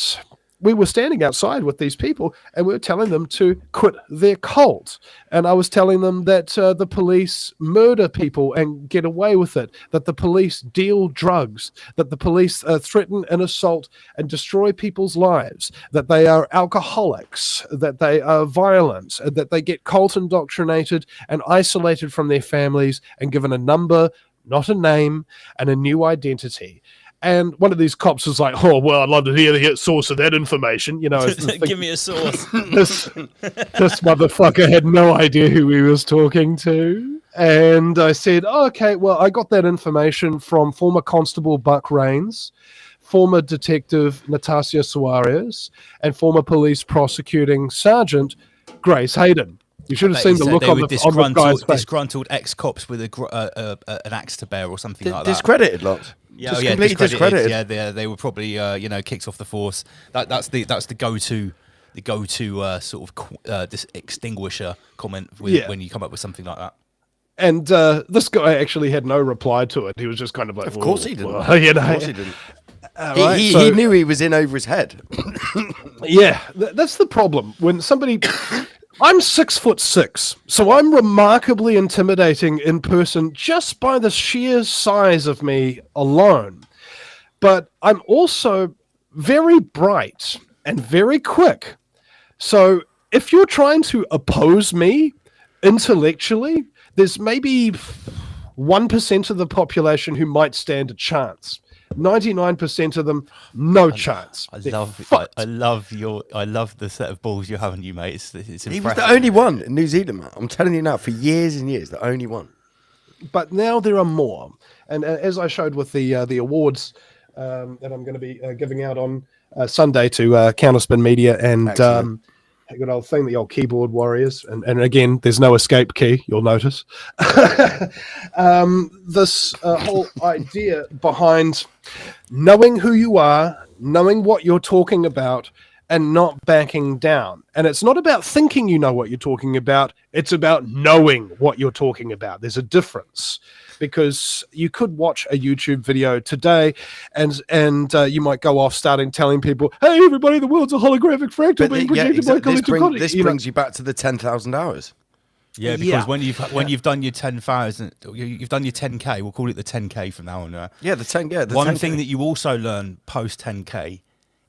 we were standing outside with these people and we were telling them to quit their cult. And I was telling them that the police murder people and get away with it, that the police deal drugs, that the police threaten and assault and destroy people's lives, that they are alcoholics, that they are violent, that they get cult indoctrinated and isolated from their families and given a number, not a name, and a new identity. And one of these cops was like, "Oh, well, I'd love to hear the source of that information." You know, Give me a source. this motherfucker had no idea who he was talking to. And I said, oh, okay, well, I got that information from former Constable Buck Rains, former Detective Natasha Suarez, and former police prosecuting Sergeant Grace Hayden. You should have seen the look on the guy's face. Disgruntled ex-cops with an axe to bear or something like that. Discredited lots. Yeah, Just yeah, completely discredited. Yeah, they were probably kicked off the force. That's the go-to sort of this extinguisher comment when you come up with something like that. And this guy actually had no reply to it. He was just kind of like, Of course he didn't. Well, you know. Of course he didn't. Right, He knew he was in over his head. Yeah, that's the problem. When somebody... I'm 6'6", so I'm remarkably intimidating in person just by the sheer size of me alone. But I'm also very bright and very quick. So if you're trying to oppose me intellectually, there's maybe 1% of the population who might stand a chance. 99% of them, no chance. I love the set of balls you have on you, mate. It's He was impressive. the only one in New Zealand, man. I'm telling you now, for years and years, the only one. But now there are more. And as I showed with the awards that I'm going to be giving out on Sunday to Counterspin Media and a good old thing, the old keyboard warriors. And again, there's no escape key, you'll notice. This whole idea behind knowing who you are, knowing what you're talking about, and not backing down. And it's not about thinking you know what you're talking about. It's about knowing what you're talking about. There's a difference. Because you could watch a YouTube video today and you might go off telling people, hey, everybody, the world's a holographic fractal being projected by collective This brings you back to the 10,000 hours. Yeah, because when you've done your 10,000, you've done your 10K. We'll call it the 10K from now on. Right? Yeah, the 10. Yeah, the one 10K. thing that you also learn post 10K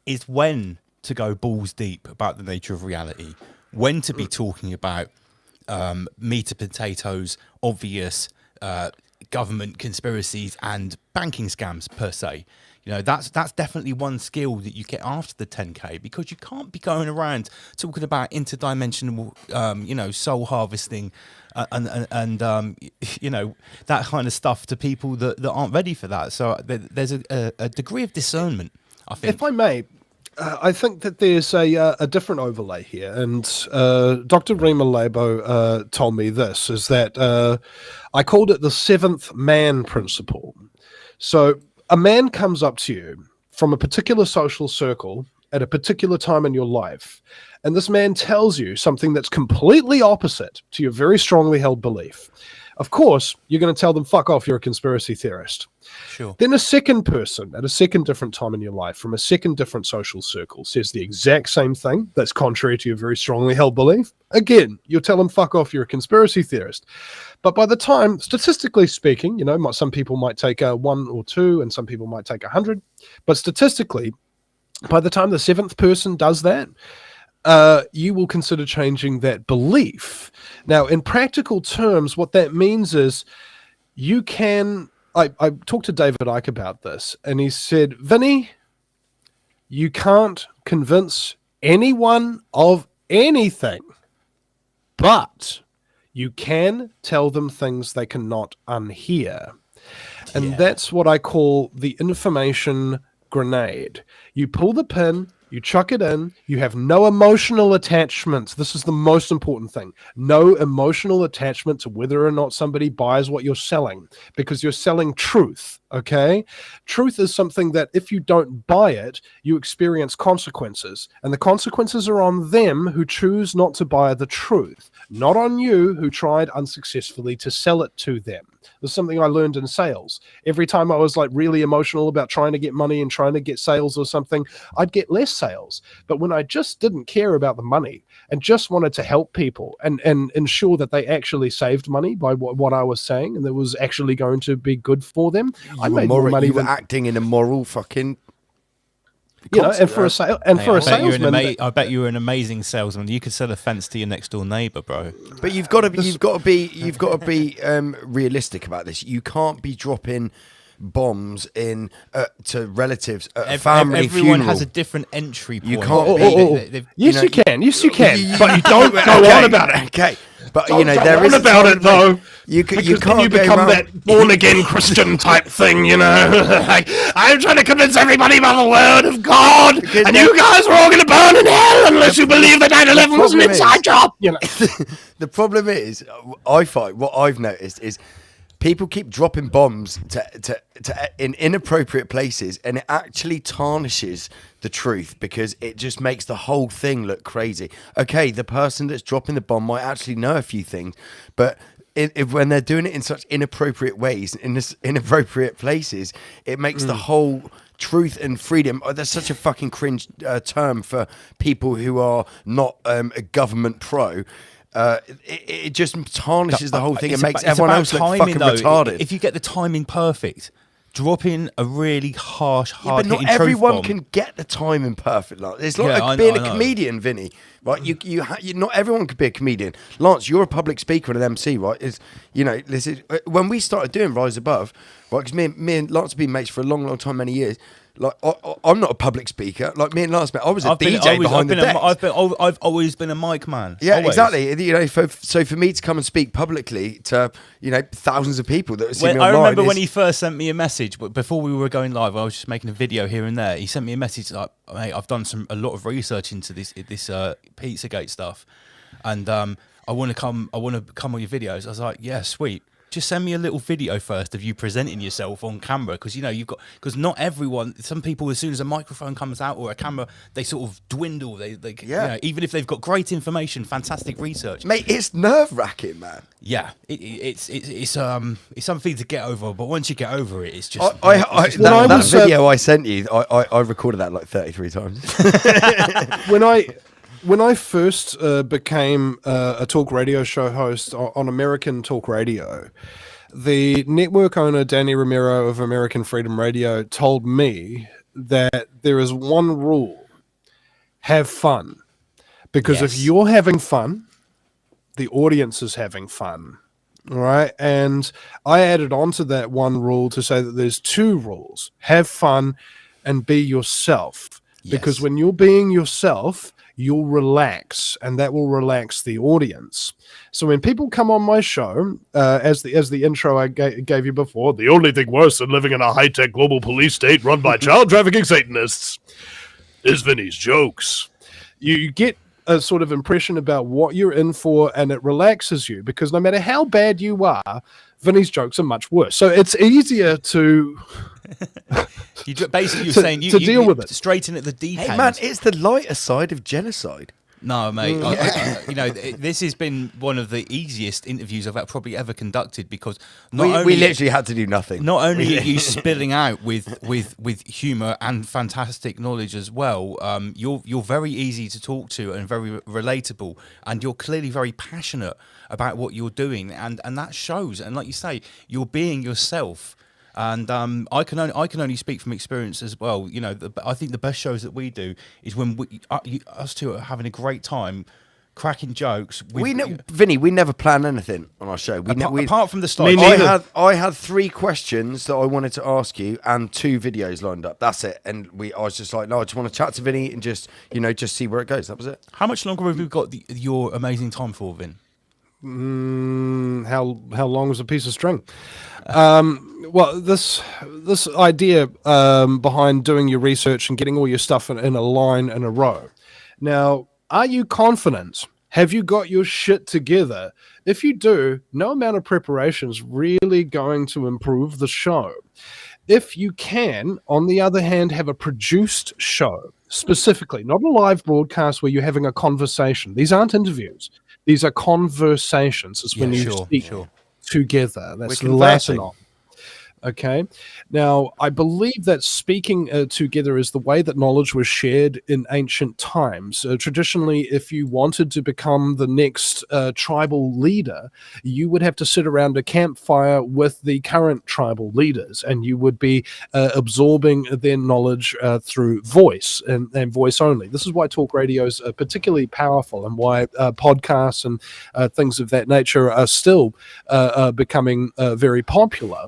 is when to go balls deep about the nature of reality, when to be talking about meat and potatoes, obvious government conspiracies and banking scams per se. You know, that's definitely one skill that you get after the 10K, because you can't be going around talking about interdimensional, soul harvesting and that kind of stuff to people that aren't ready for that. So there's a degree of discernment, I think. If I may, I think that there's a different overlay here, and Dr. Rima Labo told me this, is that I called it the seventh man principle. So a man comes up to you from a particular social circle at a particular time in your life, and this man tells you something that's completely opposite to your very strongly held belief. Of course, you're going to tell them, fuck off, you're a conspiracy theorist. Sure. Then a second person at a second different time in your life from a second different social circle says the exact same thing that's contrary to your very strongly held belief. Again, you'll tell them, fuck off, you're a conspiracy theorist. But by the time, statistically speaking, some people might take 1 or 2 and some people might take 100. But statistically, by the time the seventh person does that, you will consider changing that belief. Now, in practical terms, what that means is you can... I talked to David Icke about this, and he said, Vinny, you can't convince anyone of anything, but you can tell them things they cannot unhear. And that's what I call the information grenade. You pull the pin, you chuck it in, you have no emotional attachment. This is the most important thing. No emotional attachment to whether or not somebody buys what you're selling, because you're selling truth, okay? Truth is something that if you don't buy it, you experience consequences. And the consequences are on them who choose not to buy the truth, not on you who tried unsuccessfully to sell it to them. There's something I learned in sales. Every time I was like really emotional about trying to get money and trying to get sales or something, I'd get less sales. But when I just didn't care about the money and just wanted to help people and ensure that they actually saved money by what I was saying and that was actually going to be good for them, I made more money. You were acting in a moral fucking... and for a salesman, I bet you were an amazing salesman. You could sell a fence to your next door neighbor, bro. But you've got to be realistic about this. You can't be dropping bombs in to relatives at a family everyone funeral. has a different entry point. You can't. Yes, you can. Yes, you can. But you don't go on about it. Okay. But Don't there go is on about it though. You can't become that born again Christian type thing, like, I'm trying to convince everybody about the word of God, and you guys are all going to burn in hell unless you believe that 9/11 was an inside job. The problem is, I find what I've noticed is people keep dropping bombs in inappropriate places, and it actually tarnishes the truth because it just makes the whole thing look crazy. Okay, the person that's dropping the bomb might actually know a few things, but when they're doing it in such inappropriate ways, in this inappropriate places, it makes the whole truth and freedom. There's such a fucking cringe term for people who are not a government pro. It just tarnishes the whole thing and makes everyone else look fucking retarded. If you get the timing perfect, dropping a really harsh, but not everyone can get the timing perfect. Like, it's like being a comedian, Vinny. Right? You not everyone could be a comedian. Lance, you're a public speaker and an MC, right? This is when we started doing Rise Above, right? Because me and Lance have been mates for a long, long time, many years. Like I'm not a public speaker. Like me and Lance, I was a DJ behind the desk. I've always been a mic man. Yeah, always. Exactly. So for me to come and speak publicly to thousands of people that see me online. I remember when he first sent me a message, but before we were going live, I was just making a video here and there. He sent me a message like, "Mate, I've done a lot of research into this Pizzagate stuff, and I want to come on your videos." I was like, "Yeah, sweet. Just send me a little video first of you presenting yourself on camera, because not everyone. Some people, as soon as a microphone comes out or a camera, they sort of dwindle. They even if they've got great information, fantastic research, mate, it's nerve-wracking, man. Yeah, it's something to get over, but once you get over it, it's just that video I sent you. I recorded that like 33 times. When I first became a talk radio show host on American Talk Radio, the network owner, Danny Romero of American Freedom Radio, told me that there is one rule: have fun. Because if you're having fun, the audience is having fun. All right. And I added on to that one rule to say that there's two rules: have fun and be yourself. Because when you're being yourself, you'll relax, and that will relax the audience. So when people come on my show, as the intro I gave you before, the only thing worse than living in a high-tech global police state run by child trafficking Satanists is Vinny's jokes. You get a sort of impression about what you're in for, and it relaxes you, because no matter how bad you are, Vinny's jokes are much worse. So it's easier to... You're saying you deal with it straight in at the deep end. Hey man, it's the lighter side of genocide. No, mate. This has been one of the easiest interviews I've probably ever conducted, because we literally had to do nothing. Not only are you spilling out with humour and fantastic knowledge as well, you're very easy to talk to and very relatable, and you're clearly very passionate about what you're doing, and that shows. And like you say, you're being yourself. And I can only speak from experience as well. I think the best shows that we do is when us two are having a great time, cracking jokes. Vinny, we never plan anything on our show. Apart from the start. I had 3 questions that I wanted to ask you and 2 videos lined up. That's it. And I was just like, no, I just want to chat to Vinny and just see where it goes. That was it. How much longer have we got your amazing time for, Vin? How long is a piece of string? Well, this idea behind doing your research and getting all your stuff in a line in a row. Now, are you confident? Have you got your shit together? If you do, no amount of preparation is really going to improve the show. If you can, on the other hand, have a produced show, specifically, not a live broadcast where you're having a conversation. These aren't interviews. These are conversations. It's when you speak together. That's We're the Latin. conversing. Okay. Now, I believe that speaking together is the way that knowledge was shared in ancient times. Traditionally, if you wanted to become the next tribal leader, you would have to sit around a campfire with the current tribal leaders, and you would be absorbing their knowledge through voice and voice only. This is why talk radios are particularly powerful, and why podcasts and things of that nature are still becoming very popular.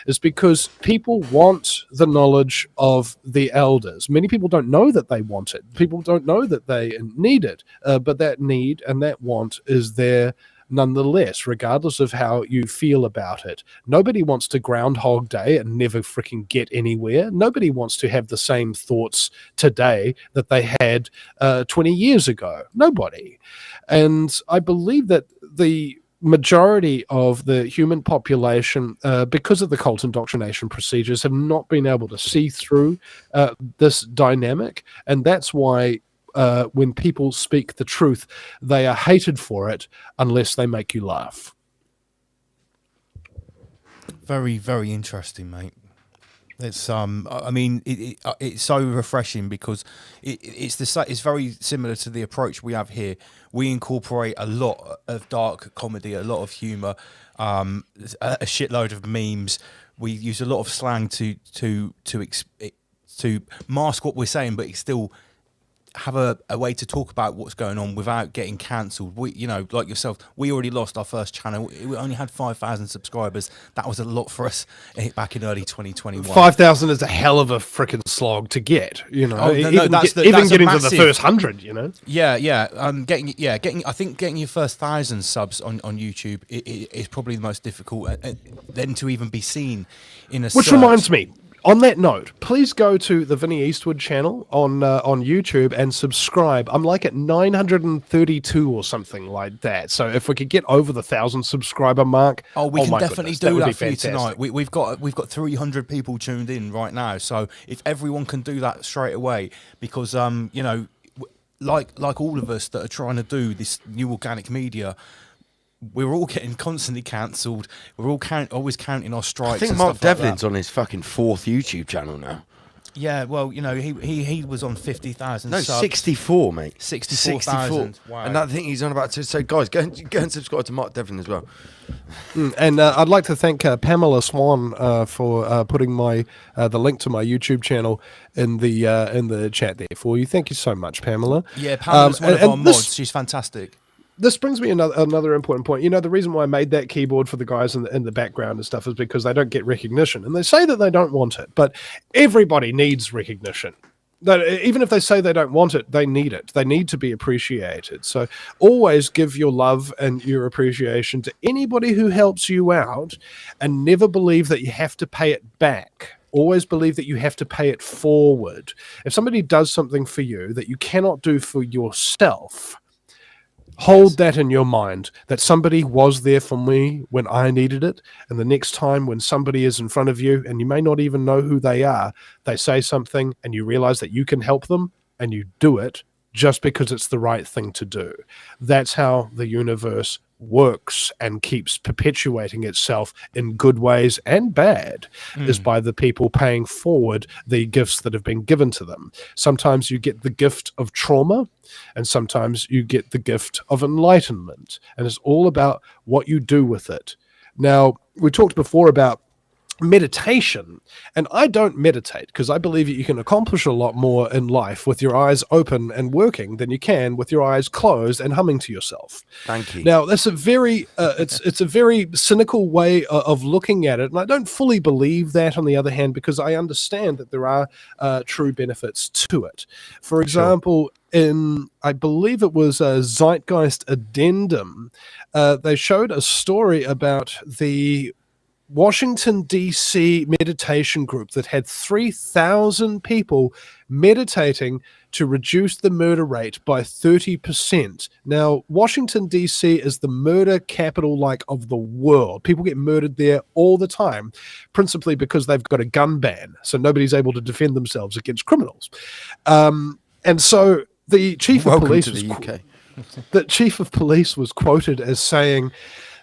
Is because people want the knowledge of the elders. Many people don't know that they want it. People don't know that they need it, but that need and that want is there nonetheless, regardless of how you feel about it. Nobody wants to Groundhog Day and never freaking get anywhere. Nobody wants to have the same thoughts today that they had 20 years ago. Nobody. And I believe that the majority of the human population, because of the cult indoctrination procedures, have not been able to see through this dynamic. And that's why when people speak the truth, they are hated for it unless they make you laugh. Very, very interesting, mate. It's I mean, it's so refreshing because it's very similar to the approach we have here. We incorporate a lot of dark comedy, a lot of humor, a shitload of memes. We use a lot of slang to mask what we're saying, but it's still have a way to talk about what's going on without getting cancelled. We, you know, like yourself, we already lost our first channel. We only had 5,000 subscribers. That was a lot for us back in early 2021. 5,000 is a hell of a freaking slog to get, you know. Oh, even that's getting to massive, the first 100, you know. Yeah. I think getting your first 1,000 subs on YouTube is probably the most difficult. Then to even be seen in a Which search. reminds me, on that note, please go to the Vinnie Eastwood channel on YouTube and subscribe. I'm like at 932 or something like that. So if we could get over the 1,000 subscriber mark, we can definitely do that for you fantastic. tonight. We've got 300 people tuned in right now. So if everyone can do that straight away, because you know, like all of us that are trying to do this new organic media, we're all getting constantly cancelled. We're all always counting our strikes. I think and Mark stuff like Devlin's that. on his fucking 4th YouTube channel now. Yeah, well, you know, he was on 50,000 No, subs. 64, mate. 64,000. Wow. And I think he's on about to. So, guys, go and subscribe to Mark Devlin as well. And I'd like to thank Pamela Swan for putting the link to my YouTube channel in the chat there for you. Thank you so much, Pamela. Yeah, Pamela's one of our mods. She's fantastic. This brings me another important point. You know, the reason why I made that keyboard for the guys in the background and stuff is because they don't get recognition. And they say that they don't want it, but everybody needs recognition. That even if they say they don't want it, they need it. They need to be appreciated. So always give your love and your appreciation to anybody who helps you out, and never believe that you have to pay it back. Always believe that you have to pay it forward. If somebody does something for you that you cannot do for yourself, hold that in your mind, that somebody was there for me when I needed it. And the next time when somebody is in front of you and you may not even know who they are, they say something and you realize that you can help them, and you do it just because it's the right thing to do. That's how the universe works and keeps perpetuating itself in good ways and bad, is by the people paying forward the gifts that have been given to them. Sometimes you get the gift of trauma, and sometimes you get the gift of enlightenment, and it's all about what you do with it. Now, we talked before about meditation, and I don't meditate because I believe that you can accomplish a lot more in life with your eyes open and working than you can with your eyes closed and humming to yourself. Thank you. Now, that's a very it's a very cynical way of looking at it, and I don't fully believe that, on the other hand, because I understand that there are true benefits to it. For example, in, I believe it was a Zeitgeist Addendum, they showed a story about the Washington, D.C. meditation group that had 3,000 people meditating to reduce the murder rate by 30%. Now, Washington, D.C. is the murder capital of the world. People get murdered there all the time, principally because they've got a gun ban, so nobody's able to defend themselves against criminals. And so the chief of police the UK. the chief of police was quoted as saying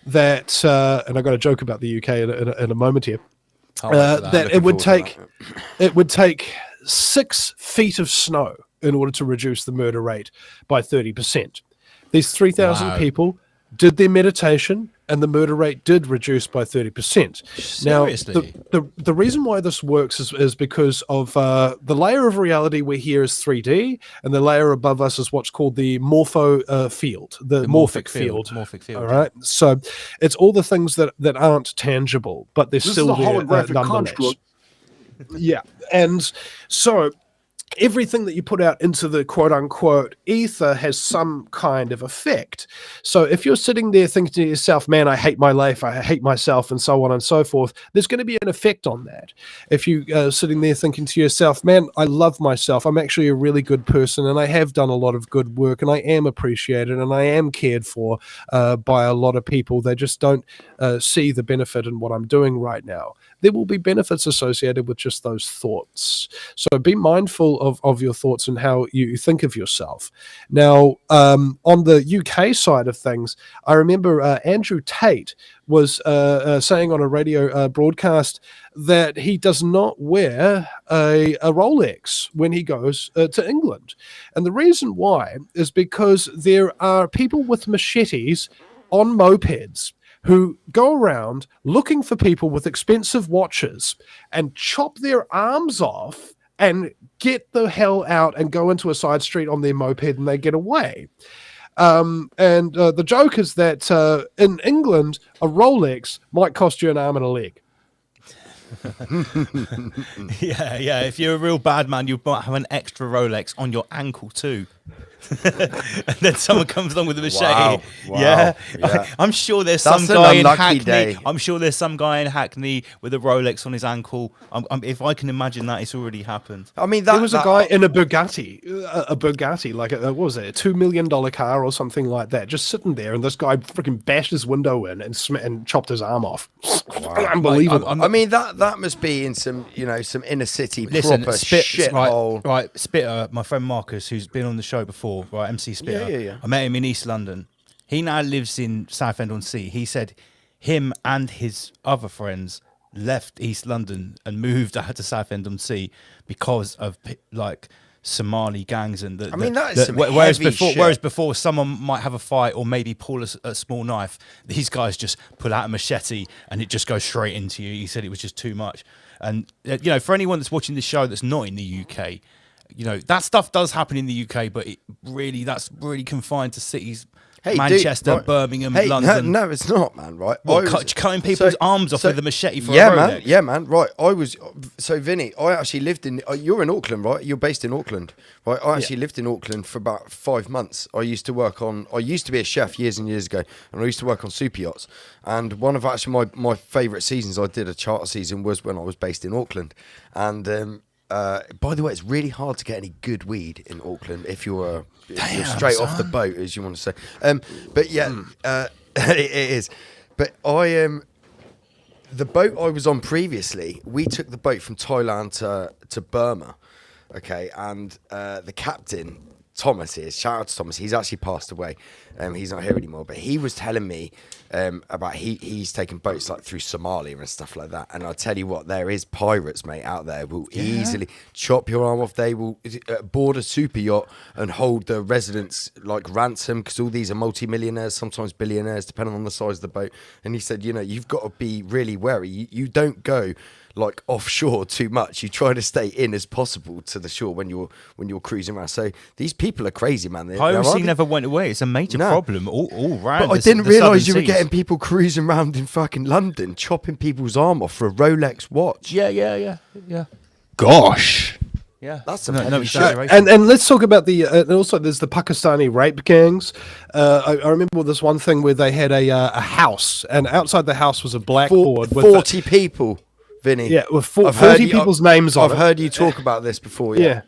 that, and I got a joke about the UK in a moment here. Can't wait for that. That it would take 6 feet of snow in order to reduce the murder rate by 30%. These 3,000 Wow. people did their meditation, and the murder rate did reduce by 30%. Seriously? Now, the reason why this works is because of the layer of reality we're here is 3D, and the layer above us is what's called the field, the morphic field. Morphic field. All right, so it's all the things that aren't tangible, but they're still there nonetheless. Yeah, and so everything that you put out into the quote-unquote ether has some kind of effect. So if you're sitting there thinking to yourself, man, I hate my life, I hate myself, and so on and so forth, there's going to be an effect on that. If you're sitting there thinking to yourself, man, I love myself, I'm actually a really good person, and I have done a lot of good work, and I am appreciated, and I am cared for by a lot of people. They just don't see the benefit in what I'm doing right now. There will be benefits associated with just those thoughts. So be mindful of your thoughts and how you think of yourself. Now, on the UK side of things, I remember Andrew Tate was saying on a radio broadcast that he does not wear a Rolex when he goes to England. And the reason why is because there are people with machetes on mopeds who go around looking for people with expensive watches and chop their arms off and get the hell out and go into a side street on their moped, and they get away. And the joke is that in England, a Rolex might cost you an arm and a leg. Yeah. If you're a real bad man, you might have an extra Rolex on your ankle too. And then someone comes along with a machete. Wow. Yeah. Yeah. I'm sure there's That's some an guy in unlucky Hackney. day. I'm sure there's some guy in Hackney with a Rolex on his ankle. If I can imagine that, it's already happened. I mean, There was a guy in a Bugatti, like what was it, a $2 million car or something like that, just sitting there, and this guy freaking bashed his window in and chopped his arm off. Unbelievable. I mean, that must be in some inner city proper shithole. Right, Spitter, my friend Marcus, who's been on the show before, right, MC Spitter. Yeah. I met him in East London. He now lives in Southend-on-Sea. He said him and his other friends left East London and moved out to Southend-on-Sea because of like Somali gangs and whereas before someone might have a fight or maybe pull a small knife, these guys just pull out a machete and it just goes straight into you. He said it was just too much. And for anyone that's watching this show that's not in the UK, that stuff does happen in the UK, but that's really confined to cities. Manchester, dude, right. Birmingham, London. No, it's not, man. Right? Cutting people's arms off with a machete for a Rolex. Man. Yeah, man. Right. Vinny, I actually lived in. You're in Auckland, right? You're based in Auckland, right? I actually lived in Auckland for about 5 months. I used to be a chef years and years ago, and I used to work on super yachts. And one of actually my favourite seasons I did, a charter season, was when I was based in Auckland. And by the way, it's really hard to get any good weed in Auckland if you're straight off the boat, as you want to say. But yeah, it is. But the boat I was on previously, we took the boat from Thailand to Burma, okay, and the captain, Thomas, shout out to Thomas, he's actually passed away. He's not here anymore, but he was telling me about he's taken boats like through Somalia and stuff like that. And I'll tell you what, there is pirates, mate, out there who will easily chop your arm off. They will board a super yacht and hold the residents like ransom, because all these are multi-millionaires, sometimes billionaires, depending on the size of the boat. And he said, you've got to be really wary. You don't go like offshore too much. You try to stay in as possible to the shore when you're cruising around. So these people are crazy, man. Piracy never went away. It's a major problem all round. But I didn't realise you were getting people cruising around in fucking London, chopping people's arm off for a Rolex watch. Yeah. Gosh. Yeah, that's some no exaggeration. And let's talk about and also there's the Pakistani rape gangs. I remember this one thing where they had a house, and outside the house was a blackboard with 40 people. Vinny. Yeah, with 40 people's names on it. I've heard you talk about this before, yeah.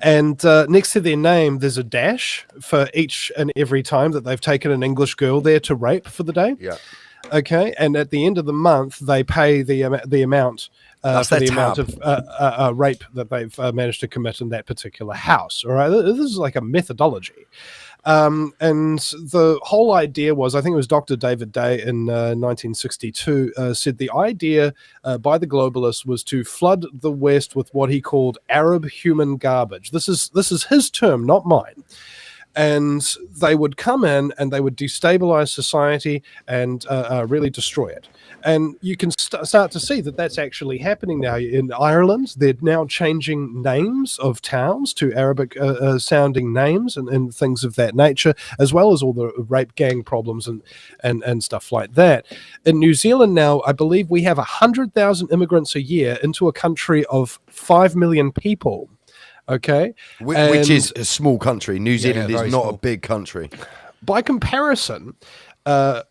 And next to their name, there's a dash for each and every time that they've taken an English girl there to rape for the day. Yeah. Okay, and at the end of the month, they pay the amount for the amount of rape that they've managed to commit in that particular house. All right, this is like a methodology. And the whole idea was, I think it was Dr. David Day in 1962 said the idea by the globalists was to flood the West with what he called Arab human garbage. This is his term, not mine. And they would come in and they would destabilize society and really destroy it. And you can start to see that that's actually happening now in Ireland. They're now changing names of towns to Arabic sounding names and things of that nature, as well as all the rape gang problems and stuff like that. In New Zealand now, I believe we have 100,000 immigrants a year into a country of 5 million people. Okay, which is a small country. New Zealand is not small. a big country. By comparison, I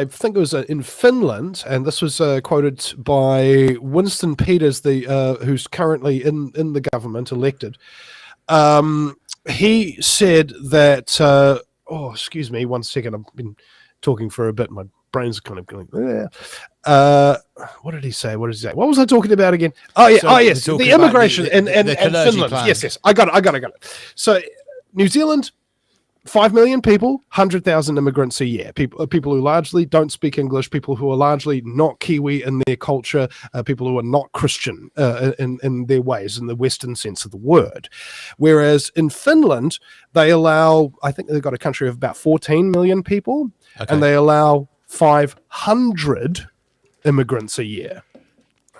think it was in Finland, and this was quoted by Winston Peters, who's currently in the government, elected. He said that. Excuse me, 1 second. I've been talking for a bit. My brain's kind of going. What did he say? What was I talking about again? Yes, the immigration and Finland. Plan. Yes, I got it. So New Zealand, 5 million people, 100,000 immigrants a year. People who largely don't speak English, people who are largely not Kiwi in their culture, people who are not Christian in their ways, in the Western sense of the word. Whereas in Finland, they allow, I think they've got a country of about 14 million people, and they allow 500 immigrants a year.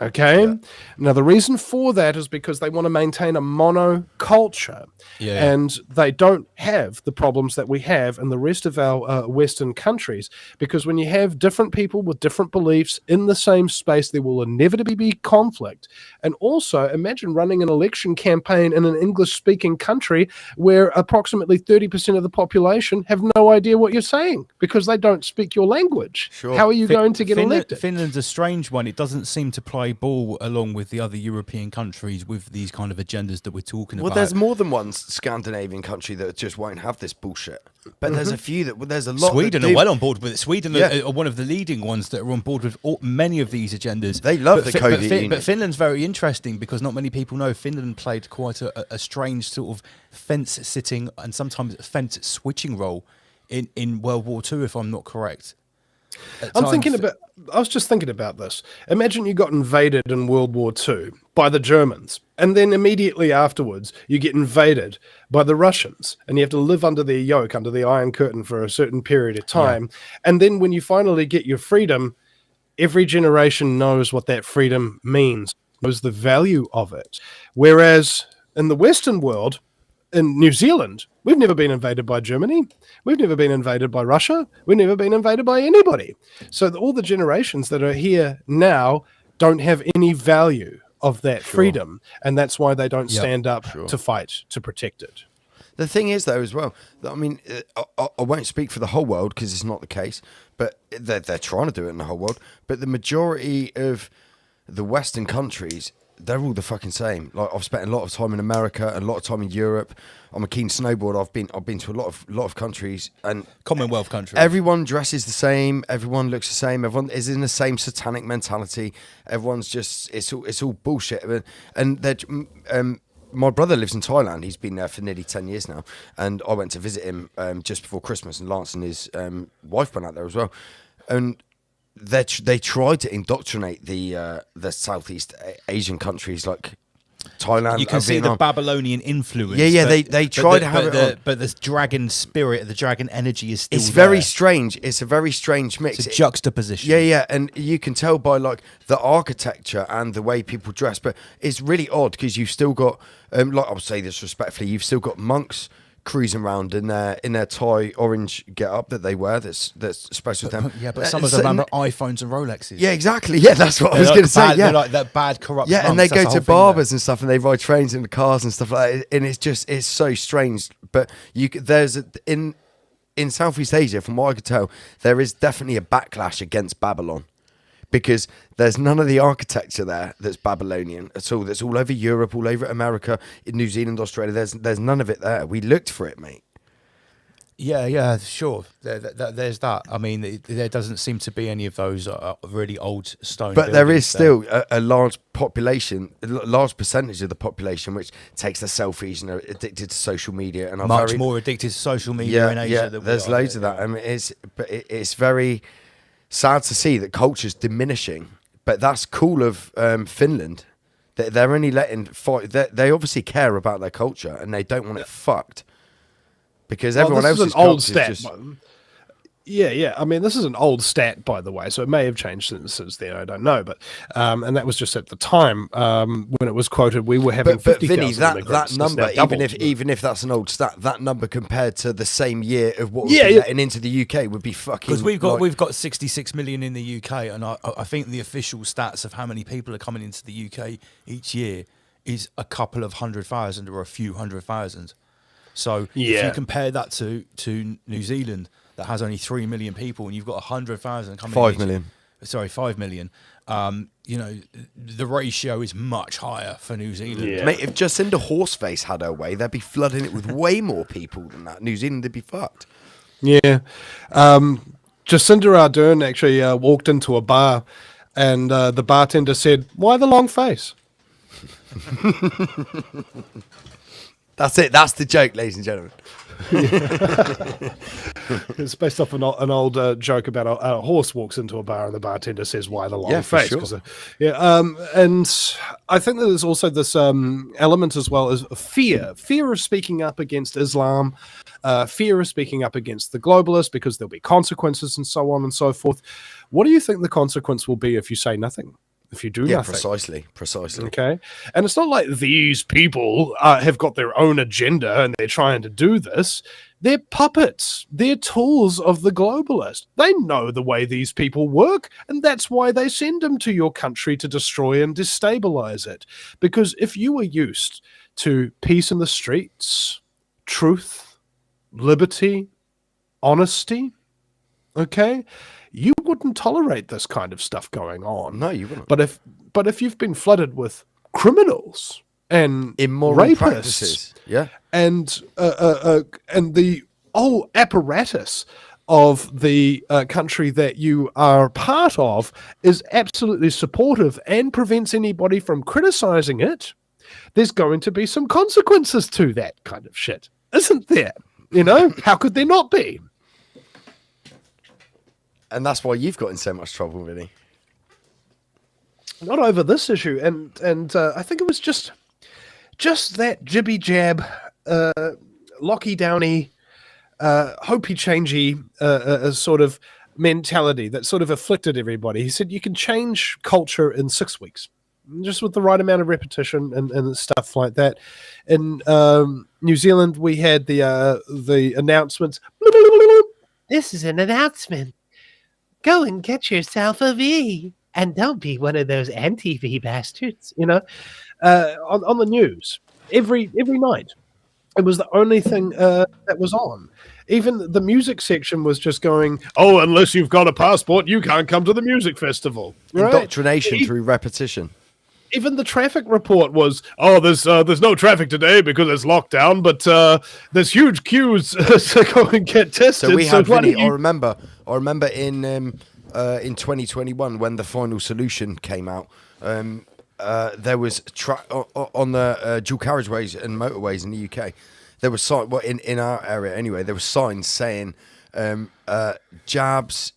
Okay. Yeah. Now, the reason for that is because they want to maintain a monoculture, and they don't have the problems that we have in the rest of our Western countries. Because when you have different people with different beliefs in the same space, there will inevitably be conflict. And also, imagine running an election campaign in an English-speaking country where approximately 30% of the population have no idea what you're saying because they don't speak your language. Sure. How are you going to get elected? Finland's a strange one. It doesn't seem to play ball along with the other European countries with these kind of agendas that we're talking about. Well, there's more than one Scandinavian country that just won't have this bullshit. But there's a few there's a lot. Sweden are well on board with it. Sweden are one of the leading ones that are on board with many of these agendas. They love the Code Union. But Finland's very interesting because not many people know Finland played quite a strange sort of fence-sitting and sometimes fence-switching role in World War II, if I'm not correct. I was just thinking about this. Imagine you got invaded in World War II by the Germans, and then immediately afterwards you get invaded by the Russians, and you have to live under their yoke, under the Iron Curtain for a certain period of time. Yeah. And then when you finally get your freedom, every generation knows what that freedom means, knows the value of it. Whereas in the Western world, in New Zealand, we've never been invaded by Germany. We've never been invaded by Russia. We've never been invaded by anybody. So all the generations that are here now don't have any value of that freedom. And that's why they don't stand up to fight to protect it. The thing is, though, as well, I mean, I won't speak for the whole world because it's not the case, but they're trying to do it in the whole world. But the majority of the Western countries, they're all the fucking same. Like, I've spent a lot of time in America and a lot of time in Europe. I'm a keen snowboarder. I've been to a lot of countries and Commonwealth countries. Everyone dresses the same. Everyone looks the same. Everyone is in the same satanic mentality. Everyone's just it's all bullshit. And my brother lives in Thailand. He's been there for nearly 10 years now. And I went to visit him just before Christmas, and Lance and his wife went out there as well. And they tried to indoctrinate the Southeast Asian countries like Thailand. You can see Vietnam. the Babylonian influence. Yeah. They try to have it, but the dragon spirit, the dragon energy is still. It's very strange. It's a very strange mix. It's a juxtaposition. Yeah, and you can tell by like the architecture and the way people dress. But it's really odd because you've still got, like I'll say this respectfully, you've still got monks cruising around in their Thai orange get-up that they wear that's special to them. Yeah, but some of them have iPhones and Rolexes. Yeah, exactly. Yeah, that's what I was going to say. Yeah, they're like that bad corrupt. Yeah, and monks, they go to barbers and stuff, and they ride trains in the cars and stuff like that. And it's so strange. But in Southeast Asia, from what I could tell, there is definitely a backlash against Babylon. Because there's none of the architecture there that's Babylonian at all. That's all over Europe, all over America, in New Zealand, Australia. There's none of it there. We looked for it, mate. Yeah, sure. There's that. I mean, there doesn't seem to be any of those really old stone. But there is buildings still a large population, a large percentage of the population which takes their selfies and are addicted to social media and are much more addicted to social media in Asia. Than there's loads of that. I mean, it's very sad to see that culture's diminishing. But that's cool of Finland. They're only letting they obviously care about their culture and they don't want it fucked. Because everyone this is else's an old culture stat. is just... Yeah. I mean, this is an old stat, by the way, so it may have changed since then. I don't know, but and that was just at the time when it was quoted. We were having but 50,000 Vinny, that immigrants. number, That's now doubled. even if that's an old stat, that number compared to the same year of what we've been letting into the UK would be fucking. Because we've got 66 million in the UK, and I think the official stats of how many people are coming into the UK each year is a couple of 100,000 or a few 100,000. So if you compare that to New Zealand, that has only 3 million people, and you've got 100,000 coming. 5 million. Sorry, 5 million. You know, the ratio is much higher for New Zealand. Yeah. Mate, if Jacinda Horseface had her way, they'd be flooding it with way more people than that. New Zealand, they'd be fucked. Yeah. Jacinda Ardern actually walked into a bar, and the bartender said, "Why the long face?" That's it. That's the joke, ladies and gentlemen. It's based off an old joke about a horse walks into a bar and the bartender says, "Why the long for face?" sure. And I think that there's also this element as well as fear of speaking up against Islam, fear of speaking up against the globalists because there'll be consequences and so on and so forth. What do you think the consequence will be if you say nothing? If you do nothing? Precisely. Okay. And it's not like these people have got their own agenda and they're trying to do this. They're puppets. They're tools of the globalist. They know the way these people work, and that's why they send them to your country to destroy and destabilize it. Because if you were used to peace in the streets, truth, liberty, honesty, okay, you wouldn't tolerate this kind of stuff going on. No, you wouldn't. But if you've been flooded with criminals and immoral rapists, practices, and the whole apparatus of the country that you are part of is absolutely supportive and prevents anybody from criticizing it, there's going to be some consequences to that kind of shit, isn't there? You know, how could there not be? And that's why you've got in so much trouble, Vinny. Not over this issue, and I think it was just that jibby jab, locky downy, hopey changey sort of mentality that sort of afflicted everybody. He said you can change culture in 6 weeks, just with the right amount of repetition and stuff like that. In New Zealand, we had the announcements. This is an announcement. Go and get yourself a V. And don't be one of those anti-V bastards. You know, on the news every night. It was the only thing that was on. Even the music section was just going, "Oh, unless you've got a passport, you can't come to the music festival." Right? Indoctrination through repetition. Even the traffic report was, "Oh, there's no traffic today because it's lockdown, but there's huge queues to go and get tested." So we had Vinny. I remember in 2021 when the final solution came out. There was on the dual carriageways and motorways in the UK. There was in our area anyway. There were signs saying jabs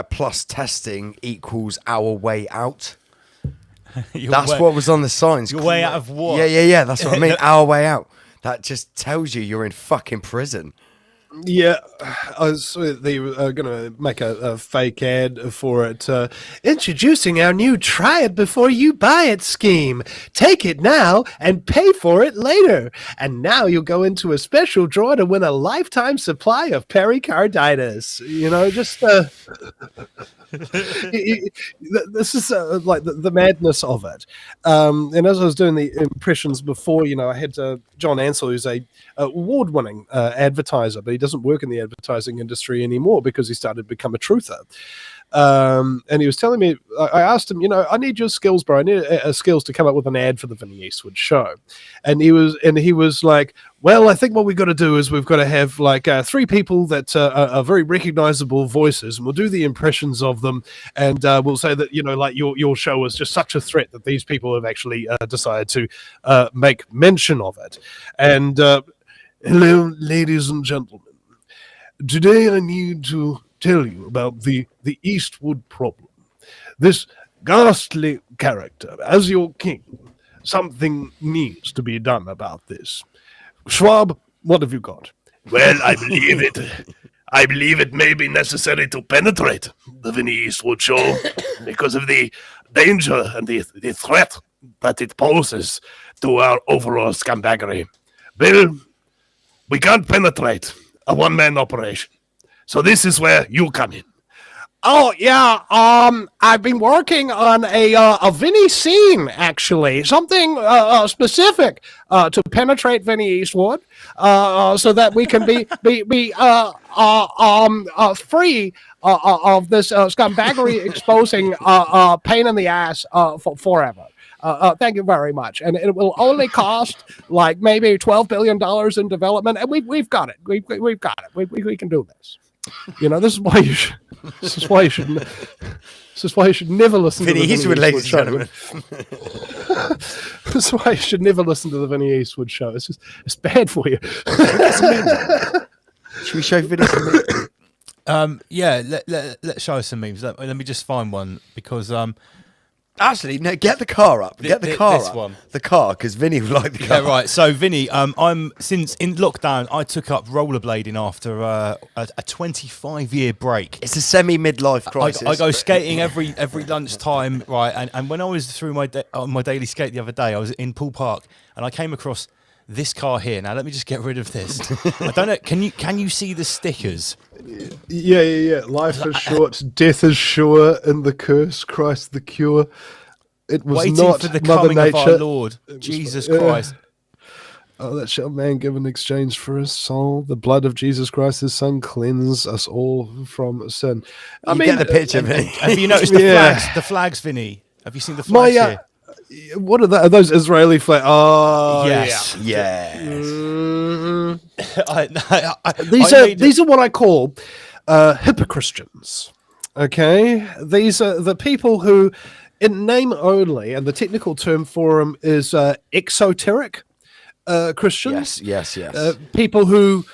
plus testing equals our way out. What was on the signs. Your way out of what? Yeah. That's what I mean. Our way out. That just tells you you're in fucking prison. Yeah, they were going to make a fake ad for it. Introducing our new "Try it before you buy it" scheme. Take it now and pay for it later. And now you'll go into a special draw to win a lifetime supply of pericarditis. You know, just this is like the madness of it. And as I was doing the impressions before, you know, I had John Ansell, who's a award-winning advertiser, but he doesn't work in the advertising industry anymore because he started to become a truther. And he was telling me, I asked him, you know, I need your skills, bro. I need skills to come up with an ad for the Vinnie Eastwood show. And he was like, Well, I think what we've got to do is we've got to have like 3 people that are very recognizable voices, and we'll do the impressions of them, and we'll say that, like your show is just such a threat that these people have actually decided to make mention of it. And hello, ladies and gentlemen. Today I need to tell you about the Eastwood problem. This ghastly character, as your king, something needs to be done about this. Schwab, what have you got? Well, I believe it may be necessary to penetrate the Vinnie Eastwood show because of the danger and the threat that it poses to our overall scumbaggery. Bill, we can't penetrate a one-man operation. So this is where you come in. Oh, yeah, I've been working on a Vinny scene, actually. Something specific to penetrate Vinny Eastwood so that we can be free of this scumbaggery exposing pain in the ass for forever. Thank you very much. And it will only cost like maybe $12 billion in development, and we've got it. We've got it. We can do this. This is why you should. This is why you should never listen to the Vinnie Eastwood, ladies and gentlemen. This is why you should never listen to the Vinnie Eastwood show. It's bad for you. Should we show Vinny some memes? Yeah, let's show us some memes. Let me just find one because Actually, no, get the car up. Get the car this up. one. The car, because Vinny would like the car. Yeah, right. So, Vinny, since in lockdown, I took up rollerblading after a 25-year break. It's a semi-midlife crisis. I go skating every lunchtime, right? And when I was through my daily skate the other day, I was in Poole Park, and I came across this car here. Now, let me just get rid of this. I don't know. Can you see the stickers? Yeah. Life is short, death is sure, and the curse, Christ the cure. It was Waiting not for the Mother coming Nature. of our Lord, Jesus Christ. Oh, that shall man give in exchange for his soul. The blood of Jesus Christ, his son, cleanse us all from sin. I mean, get the picture, Vinny. Have you noticed the flags, Vinny? Have you seen the flags here? What are that? Are those Israeli flags? Oh, yes. Yeah. These are what I call hypocristians. Okay, these are the people who, in name only, and the technical term for them is exoteric Christians. Yes. People who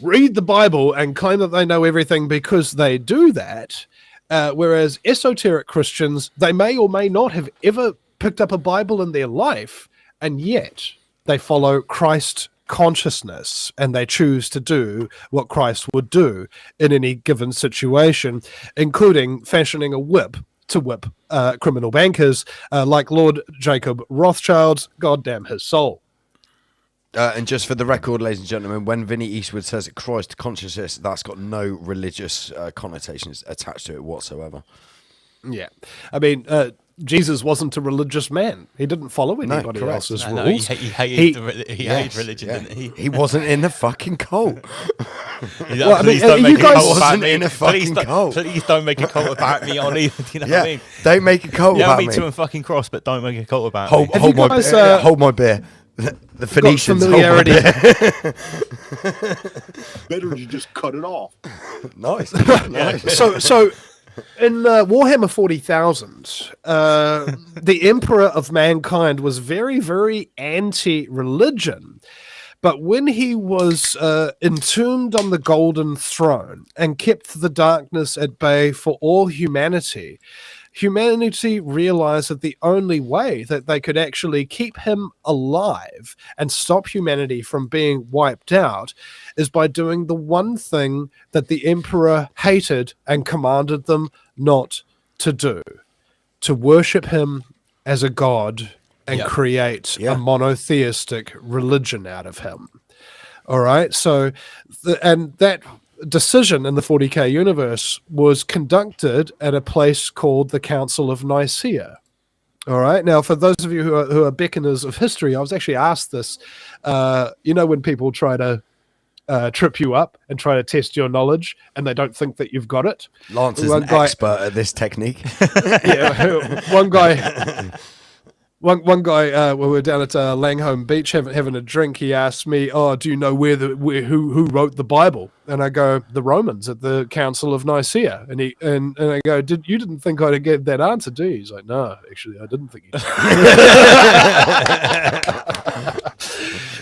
read the Bible and claim that they know everything because they do that, whereas esoteric Christians, they may or may not have ever picked up a Bible in their life, and yet they follow Christ consciousness and they choose to do what Christ would do in any given situation, including fashioning a whip to whip criminal bankers like Lord Jacob Rothschild, goddamn his soul. And just for the record, ladies and gentlemen, when Vinny Eastwood says Christ consciousness, that's got no religious connotations attached to it whatsoever. Yeah. I mean, Jesus wasn't a religious man. He didn't follow anybody else's rules. He hated religion, didn't he? He wasn't in a fucking cult. Well, I mean, Please don't you make a guys- cult about wasn't me. in a fucking cult. Please don't make a cult about me on either. You know what I mean? Don't make a cult Yeah, about me me. too and fucking cross, but don't make a cult about Hold, me. hold you my guys, beer. Hold my beer. The Phoenicians hold my familiarity? beer. Better to just cut it off. Nice. So in Warhammer 40,000, the Emperor of Mankind was very, very anti-religion. But when he was entombed on the Golden Throne and kept the darkness at bay for all humanity, humanity realized that the only way that they could actually keep him alive and stop humanity from being wiped out is by doing the one thing that the Emperor hated and commanded them not to do: to worship him as a god and create a monotheistic religion out of him. All right. So, and that decision in the 40K universe was conducted at a place called the Council of Nicaea. All right. Now, for those of you who are beckoners of history, I was actually asked this. When people try to trip you up and try to test your knowledge, and they don't think that you've got it. Lance is an expert at this technique. Yeah, one guy One guy, when we were down at Langholm Beach having a drink, he asked me, "Oh, do you know who wrote the Bible?" And I go, "The Romans at the Council of Nicaea." And I go, "You didn't think I'd get that answer, do you?" He's like, "No, actually, I didn't think you did."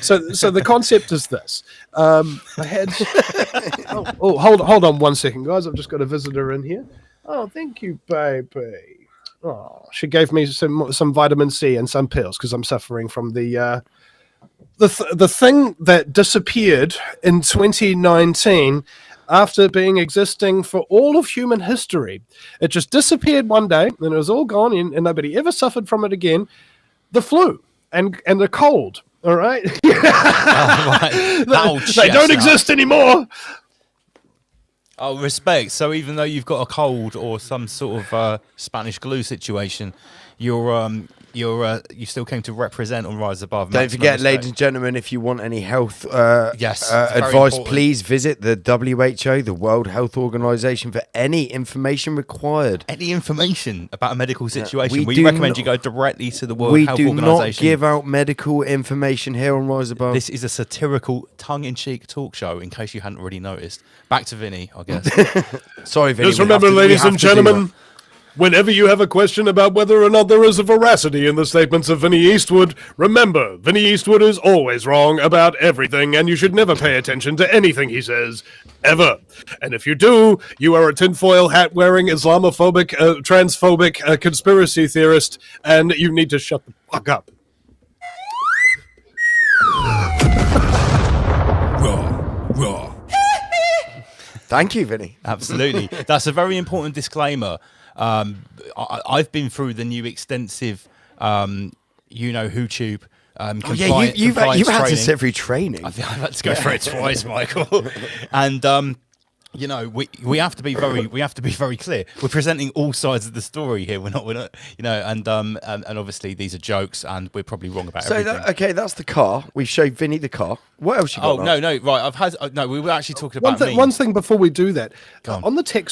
So the concept is this. I had. Hold on 1 second, guys. I've just got a visitor in here. Oh, thank you, baby. Oh, she gave me some vitamin C and some pills because I'm suffering from the thing that disappeared in 2019 after being existing for all of human history. It just disappeared one day and it was all gone and nobody ever suffered from it again. The flu and the cold. All right. They don't exist anymore. Oh, respect. So even though you've got a cold or some sort of Spanish glue situation, you still came to represent on Rise Above. Don't forget, ladies and gentlemen, if you want any health advice, please visit the WHO, the World Health Organization, for any information required. Any information about a medical situation, we recommend you go directly to the World Health Organization. We do not give out medical information here on Rise Above. This is a satirical, tongue-in-cheek talk show, in case you hadn't already noticed. Back to Vinny, I guess. Sorry, Vinny. Just remember, ladies and gentlemen, whenever you have a question about whether or not there is a veracity in the statements of Vinnie Eastwood, remember, Vinnie Eastwood is always wrong about everything, and you should never pay attention to anything he says, ever. And if you do, you are a tinfoil hat-wearing, Islamophobic, transphobic, conspiracy theorist, and you need to shut the fuck up. Raw. Thank you, Vinny. Absolutely. That's a very important disclaimer. I've been through the new extensive, WhoTube. You've had this every training. I've had to go through it twice, Michael. And we have to be very clear. We're presenting all sides of the story here. We're not, and obviously these are jokes, and we're probably wrong about everything. That's the car. We showed Vinny the car. What else you got? No, right. We were actually talking about one thing before we do that. On the tech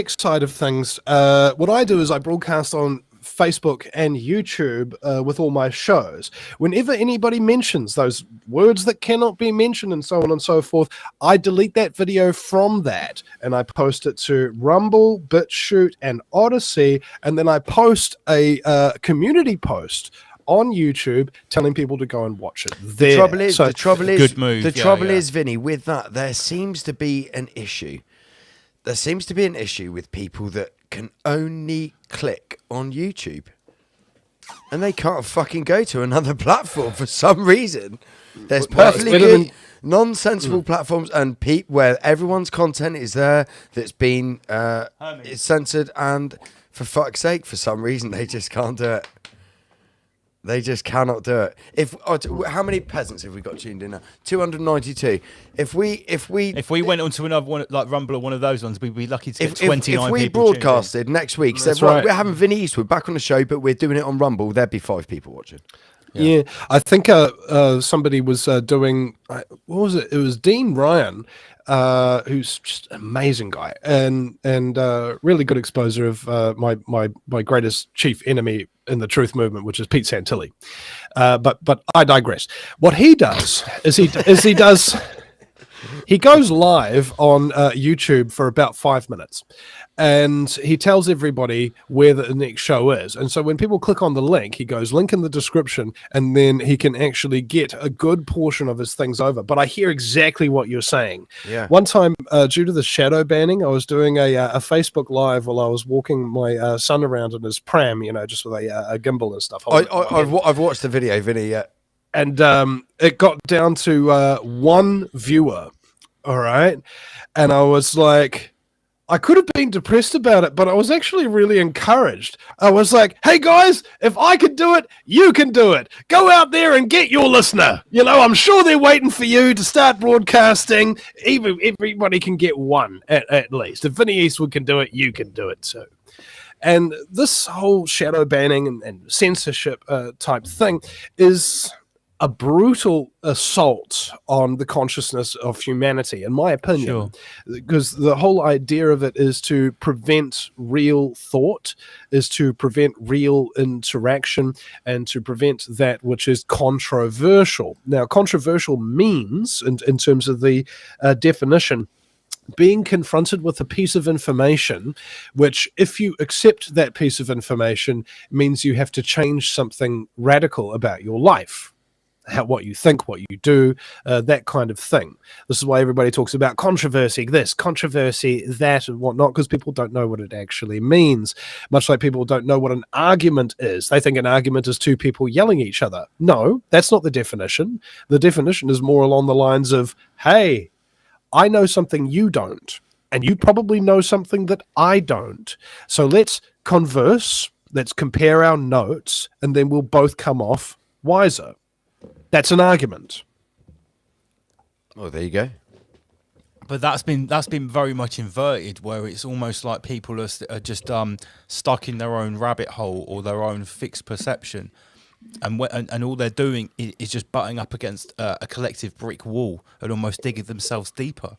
side of things, what I do is I broadcast on Facebook and YouTube with all my shows. Whenever anybody mentions those words that cannot be mentioned and so on and so forth, I delete that video from that and I post it to Rumble, BitChute, and Odyssey, and then I post a community post on YouTube telling people to go and watch it. The trouble is, good move. The trouble is, Vinny, with that, there seems to be an issue. There seems to be an issue with people that can only click on YouTube. And they can't fucking go to another platform for some reason. There's perfectly good, nonsensical platforms and where everyone's content is there that's been censored, and for fuck's sake, for some reason, they just can't do it. They just cannot do it. How many peasants have we got tuned in now? 292. If we went onto another one like Rumble or one of those ones, we'd be lucky to get 29 people. If we broadcasted next week, said right, we're having Vinny Eastwood back on the show, but we're doing it on Rumble, there'd be 5 people watching. Yeah, I think somebody was doing, what was it? It was Dean Ryan, who's just an amazing guy and really good exposer of my greatest chief enemy in the truth movement, which is Pete Santilli. But I digress. What he does is he goes live on YouTube for about 5 minutes, and he tells everybody where the next show is. And so when people click on the link, he goes, link in the description, and then he can actually get a good portion of his things over. But I hear exactly what you're saying. Yeah. One time, due to the shadow banning, I was doing a Facebook Live while I was walking my son around in his pram, just with a gimbal and stuff. I've watched the video, Vinny, yeah. And it got down to 1 viewer, all right? And I was like, I could have been depressed about it, but I was actually really encouraged. I was like, hey guys, if I could do it, you can do it. Go out there and get your listener. I'm sure they're waiting for you to start broadcasting. Even everybody can get one at least. If Vinnie Eastwood can do it, you can do it too. And this whole shadow banning and censorship type thing is a brutal assault on the consciousness of humanity, in my opinion. Sure. Because the whole idea of it is to prevent real thought, is to prevent real interaction, and to prevent that which is controversial. Now, controversial means, in terms of the definition, being confronted with a piece of information, which, if you accept that piece of information, means you have to change something radical about your life. What you think, what you do, that kind of thing. This is why everybody talks about controversy this, controversy that, and whatnot, because people don't know what it actually means. Much like people don't know what an argument is. They think an argument is two people yelling at each other. No, that's not the definition. The definition is more along the lines of, hey, I know something you don't, and you probably know something that I don't. So let's converse, let's compare our notes, and then we'll both come off wiser. That's an argument. Oh, there you go. But that's been very much inverted, where it's almost like people are just stuck in their own rabbit hole or their own fixed perception, and all they're doing is just butting up against a collective brick wall and almost digging themselves deeper.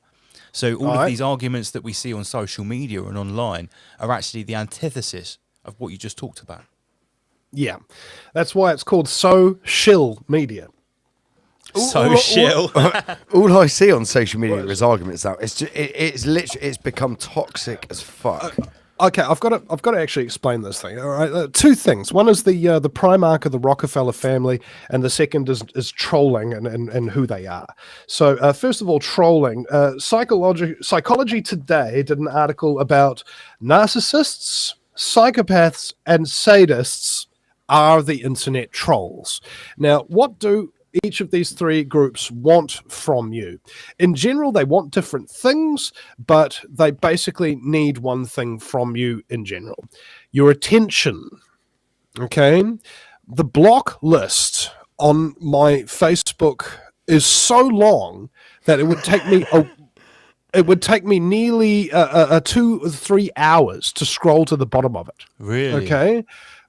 So all of these arguments that we see on social media and online are actually the antithesis of what you just talked about. Yeah, that's why it's called social media. Social. All I see on social media is arguments now. It's literally become toxic as fuck. Okay, I've got to actually explain this thing. All right, two things. One is the Primarch of the Rockefeller family, and the second is trolling and who they are. So first of all, trolling. Psychology Today did an article about narcissists, psychopaths, and sadists are the internet trolls. Now, what do each of these three groups want from you? In general, they want different things, but they basically need one thing from you in general: your attention. Okay? The block list on my Facebook is so long that it would take me nearly 2 or 3 hours to scroll to the bottom of it. Really? Okay?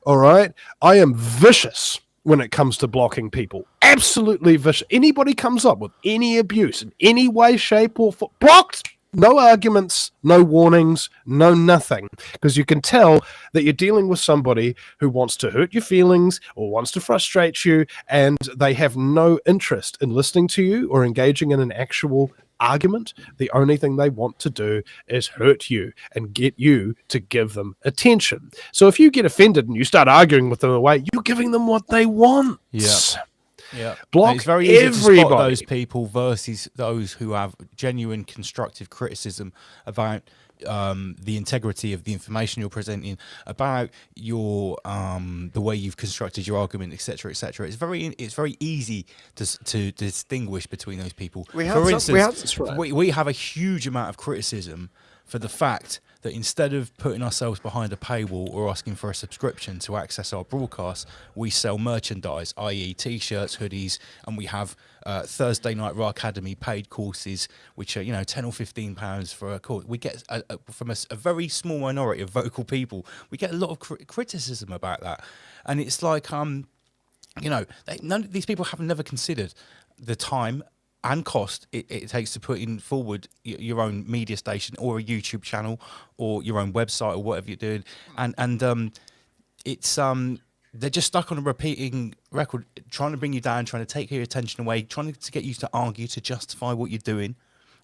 All right? I am vicious when it comes to blocking people. Absolutely vicious. Anybody comes up with any abuse in any way, shape, or form, blocked. No arguments, no warnings, no nothing. Because you can tell that you're dealing with somebody who wants to hurt your feelings or wants to frustrate you, and they have no interest in listening to you or engaging in an actual argument. The only thing they want to do is hurt you and get you to give them attention. So if you get offended and you start arguing with them away, you're giving them what they want. Yeah. Block it's very easy everybody. to spot those people versus those who have genuine constructive criticism about the integrity of the information you're presenting, about your the way you've constructed your argument, etc., etc. It's very easy to distinguish between those people. For instance, we have a huge amount of criticism for the fact that instead of putting ourselves behind a paywall or asking for a subscription to access our broadcasts, we sell merchandise, i.e. t-shirts, hoodies, and we have Thursday Night Raw Academy paid courses, which are, £10 or £15 for a course. We get, from a very small minority of vocal people, we get a lot of criticism about that. And it's like, none of these people have never considered the time and cost it takes to put in forward your own media station or a YouTube channel or your own website or whatever you're doing, and it's they're just stuck on a repeating record, trying to bring you down, trying to take your attention away, trying to get you to argue, to justify what you're doing,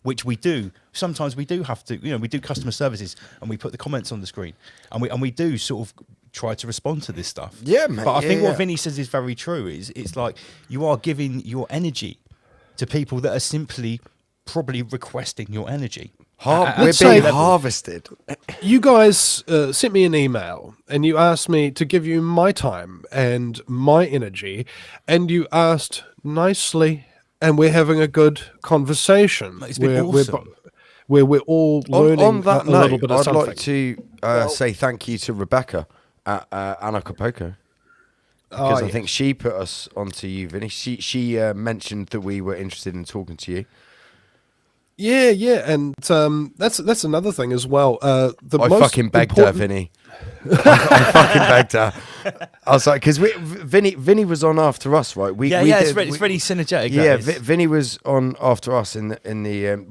which we do. Sometimes we do have to, we do customer services and we put the comments on the screen, and we do sort of try to respond to this stuff. Yeah, mate. But I think what Vinny says is very true. It's like you are giving your energy to people that are simply probably requesting your energy. We're being harvested. You guys sent me an email and you asked me to give you my time and my energy, and you asked nicely, and we're having a good conversation. It's been awesome. Where we're all learning on that a note, little bit of I'd something. like to say thank you to Rebecca at Anacapulco. Because I think she put us onto you, Vinny. She mentioned that we were interested in talking to you. Yeah, and that's another thing as well. The I most fucking begged her, important- Vinny. I fucking begged her. I was like, because Vinny was on after us, right? It's really synergetic. Yeah, that is. Vinny was on after us in the.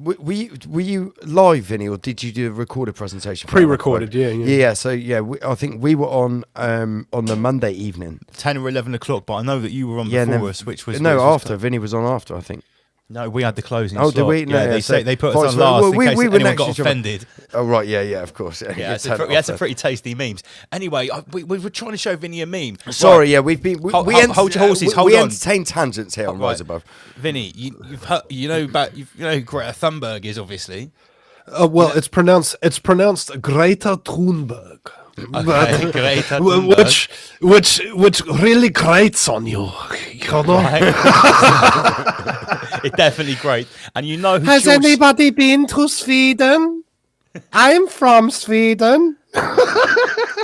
Were you live, Vinny, or did you do a recorded presentation? Pre-recorded, yeah. Yeah. So I think we were on the Monday evening, 10 or 11 o'clock, but I know that you were on before us, which was after. Vinny was on after, I think. No, we had the closing. Oh, did slot. we? No, yeah, so they put us on last in case anyone got offended. Oh right, yeah, of course. Yeah, we had some pretty tasty memes. Anyway, we were trying to show Vinny a meme. Sorry, yeah, we've been. Hold your horses. Hold we on. entertain tangents here on Rise Above. Vinny, you've heard, you know who Greta Thunberg is, obviously. Well, it's pronounced Greta Thunberg. Okay, Greta Thunberg. which really grates on you, you know? It's definitely great. And you know who Has anybody been to Sweden? I'm from Sweden.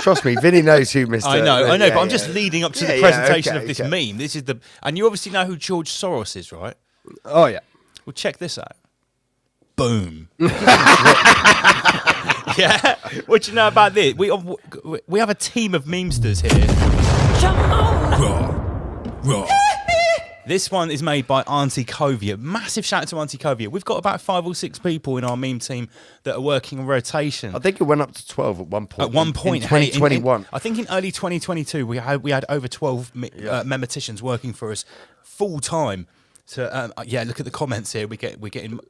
Trust me, Vinny knows who Mr. I know, yeah, but I'm just leading up to the presentation of this okay. meme. This is and you obviously know who George Soros is, right? Oh yeah. Well, check this out. Boom. Yeah. What do you know about this? We have a team of memesters here. Raw. This one is made by Auntie Covia. Massive shout out to Auntie Covia. We've got about 5 or 6 people in our meme team that are working on rotation. I think it went up to 12 at one point. At one point, in 2021. I think in early 2022, we had over 12 memeticians working for us full time. So look at the comments here. We're getting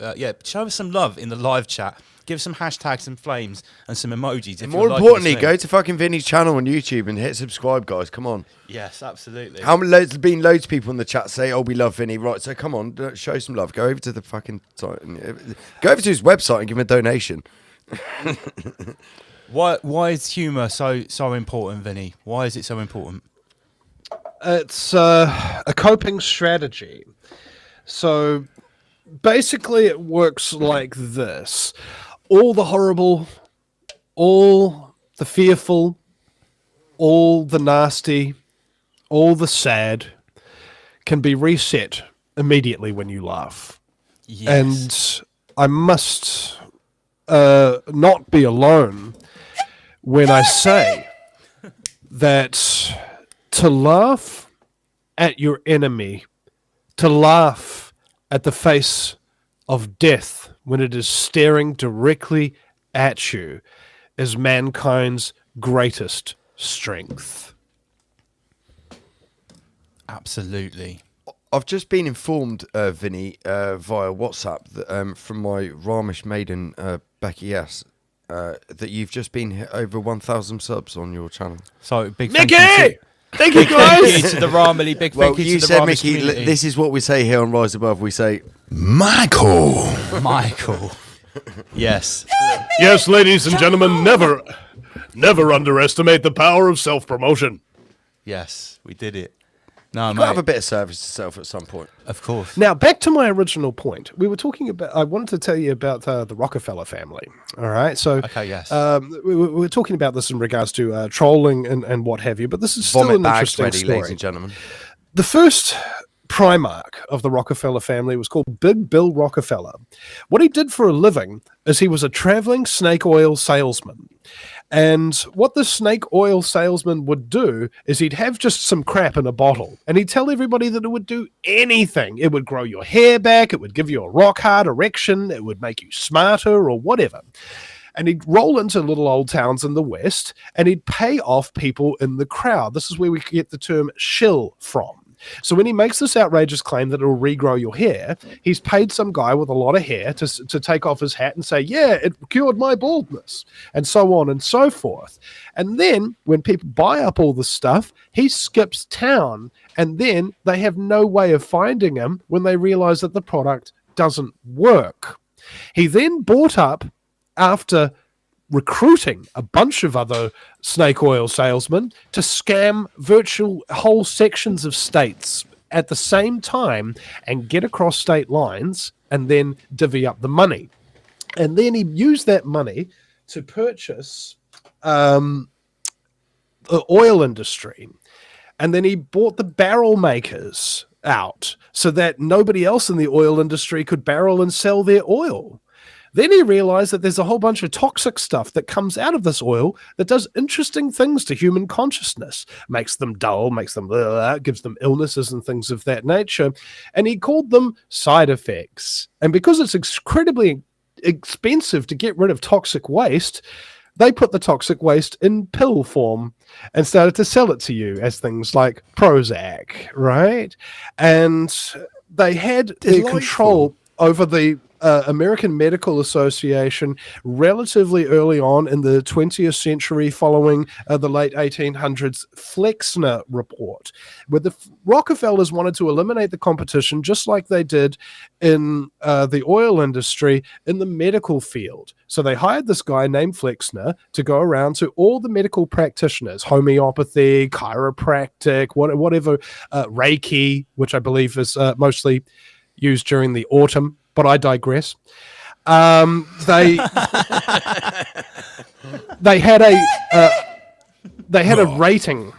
show us some love in the live chat. Give us some hashtags and flames and some emojis. If More importantly, go to fucking Vinny's channel on YouTube and hit subscribe, guys. Come on. Yes, absolutely. There's been loads of people in the chat say, "Oh, we love Vinny." Right, so come on, show some love. Go over to the fucking site. Go over to his website and give him a donation. Why is humour so important, Vinny? Why is it so important? It's a coping strategy. So basically it works like this. All the horrible, all the fearful, all the nasty, all the sad can be reset immediately when you laugh. Yes. And I must not be alone when I say that to laugh at your enemy, to laugh at the face of death when it is staring directly at you is mankind's greatest strength. Absolutely. I've just been informed, Vinny, via WhatsApp that, from my Ramesh maiden, Becky S., that you've just been hit over 1,000 subs on your channel. So big Mickey! Thank you, guys. Thank you to the Ramily. Big Well, thank you you to the said, Ramesh Mickey, community. this is what we say here on Rise Above. We say, Michael. Yes. Yes, ladies and gentlemen, never underestimate the power of self-promotion. Yes, we did it. No, you've mate. got to have a bit of service to self at some point. Of course. Now, back to my original point. We were talking about, I wanted to tell you about the Rockefeller family. All right. So, okay, yes. We were talking about this in regards to trolling and what have you, but this is still Vomit an bags interesting ready, story. ladies and gentlemen. The first Primarch of the Rockefeller family was called Big Bill Rockefeller. What he did for a living is he was a traveling snake oil salesman. And what the snake oil salesman would do is he'd have just some crap in a bottle, and he'd tell everybody that it would do anything. It would grow your hair back, it would give you a rock hard erection, it would make you smarter or whatever. And he'd roll into little old towns in the West, and he'd pay off people in the crowd. This is where we get the term shill from. So when he makes this outrageous claim that it'll regrow your hair, he's paid some guy with a lot of hair to take off his hat and say, yeah, it cured my baldness, and so on and so forth. And then when people buy up all this stuff, he skips town, and then they have no way of finding him when they realize that the product doesn't work. He then bought up, after recruiting a bunch of other snake oil salesmen, to scam virtual whole sections of states at the same time and get across state lines and then divvy up the money. And then he used that money to purchase the oil industry. And then he bought the barrel makers out so that nobody else in the oil industry could barrel and sell their oil. Then he realized that there's a whole bunch of toxic stuff that comes out of this oil that does interesting things to human consciousness, makes them dull, makes them gives them illnesses and things of that nature. And he called them side effects. And because it's incredibly expensive to get rid of toxic waste, they put the toxic waste in pill form and started to sell it to you as things like Prozac, right? And they had their control over the American Medical Association relatively early on in the 20th century, following the late 1800s Flexner report, where the Rockefellers wanted to eliminate the competition just like they did in the oil industry in the medical field. So they hired this guy named Flexner to go around to all the medical practitioners, homeopathy, chiropractic, whatever, Reiki, which I believe is mostly used during the autumn, but I digress. They had a rating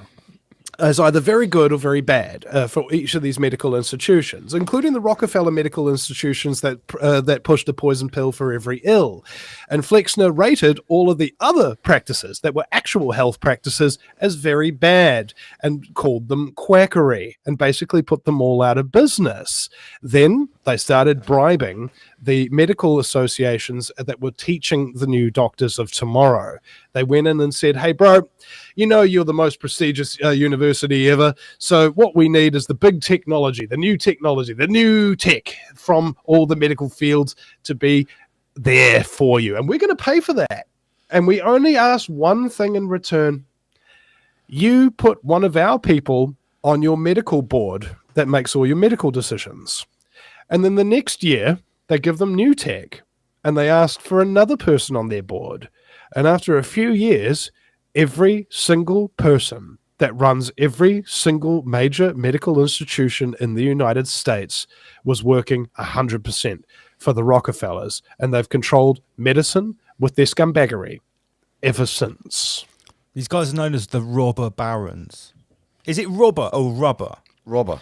as either very good or very bad for each of these medical institutions, including the Rockefeller medical institutions that pushed a poison pill for every ill. And Flexner rated all of the other practices that were actual health practices as very bad and called them quackery and basically put them all out of business. Then they started bribing the medical associations that were teaching the new doctors of tomorrow. They went in and said, hey, bro, you know you're the most prestigious university ever, so what we need is the big technology, the new tech from all the medical fields to be there for you, and we're going to pay for that. And we only ask one thing in return. You put one of our people on your medical board that makes all your medical decisions. And then the next year, they give them new tech, and they ask for another person on their board. And after a few years, every single person that runs every single major medical institution in the United States was working 100% for the Rockefellers, and they've controlled medicine with their scumbaggery ever since. These guys are known as the robber barons. Is it robber or rubber? Robber.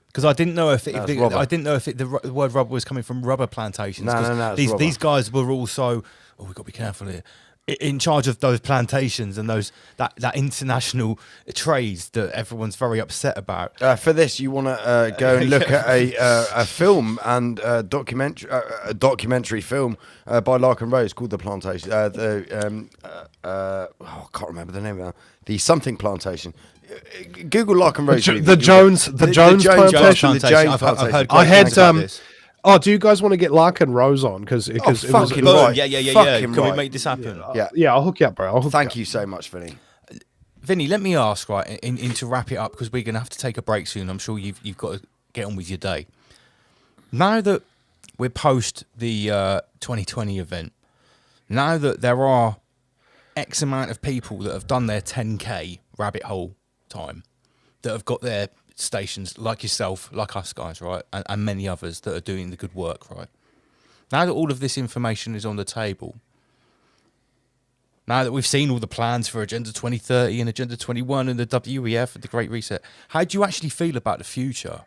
Because I didn't know if the word rubber was coming from rubber plantations. No. These guys were also, we've got to be careful here, in charge of those plantations and those that international trades that everyone's very upset about. For this, you want to go and look at a film and a documentary film by Larkin Rose called The Plantation. I can't remember the name of that. The something plantation. Google Larkin Rose. The Jones plantation. I've heard I had about this. Oh, do you guys want to get Larkin Rose on? Because it was fucking Boom. right. Yeah. Fucking Can we right. make this happen? Yeah, I'll hook you up, bro. Thank you so much, Vinny. Vinny, let me ask, right, in to wrap it up, because we're going to have to take a break soon. I'm sure you've got to get on with your day. Now that we're post the 2020 event, now that there are X amount of people that have done their 10K rabbit hole time, that have got their stations, like yourself, like us guys, right, and many others that are doing the good work, right? Now that all of this information is on the table, now that we've seen all the plans for Agenda 2030 and Agenda 21 and the WEF and the Great Reset, how do you actually feel about the future?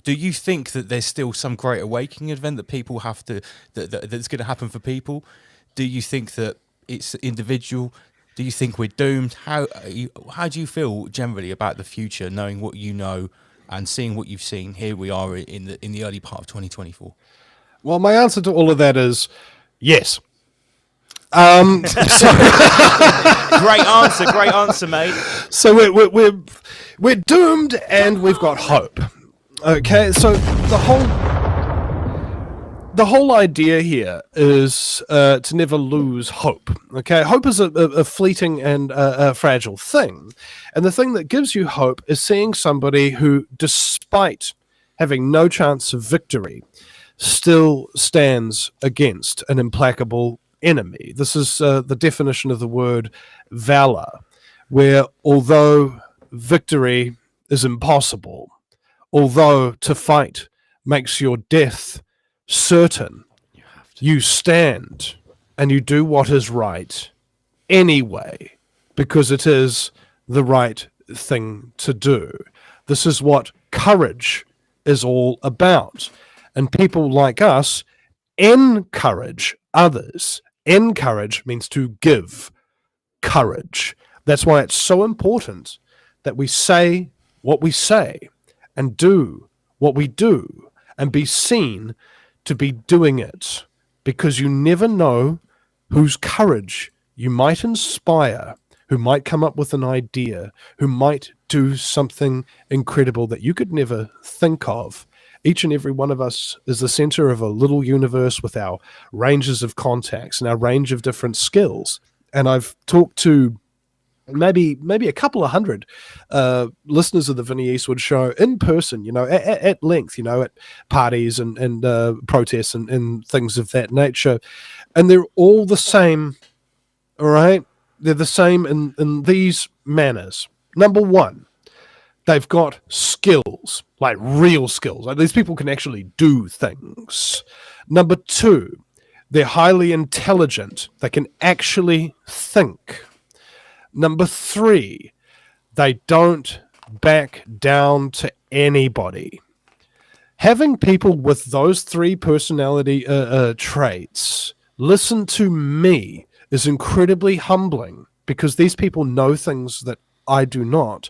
Do you think that there's still some great awakening event that people have to, that's going to happen for people? Do you think that it's individual? Do you think we're doomed? How do you feel generally about the future, knowing what you know and seeing what you've seen? Here we are in the early part of 2024. Well, my answer to all of that is yes. Great answer, mate. So we're doomed, and we've got hope. Okay, so the whole idea here is to never lose hope. Okay, hope is a fleeting and a fragile thing, and the thing that gives you hope is seeing somebody who, despite having no chance of victory, still stands against an implacable enemy. This is the definition of the word valor, where although victory is impossible, although to fight makes your death certain, you stand and you do what is right anyway, because it is the right thing to do. This is what courage is all about. And people like us encourage others. Encourage means to give courage. That's why it's so important that we say what we say and do what we do and be seen to be doing it, because you never know whose courage you might inspire, who might come up with an idea, who might do something incredible that you could never think of. Each and every one of us is the center of a little universe with our ranges of contacts and our range of different skills. And I've talked to maybe a couple of hundred listeners of the Vinnie Eastwood show in person, at length, at parties and protests and things of that nature. And they're all the same, all right? They're the same in these manners. Number one, they've got skills, like real skills. Like these people can actually do things. Number two, they're highly intelligent. They can actually think. Number three, they don't back down to anybody. Having people with those three personality traits listen to me is incredibly humbling, because these people know things that I do not.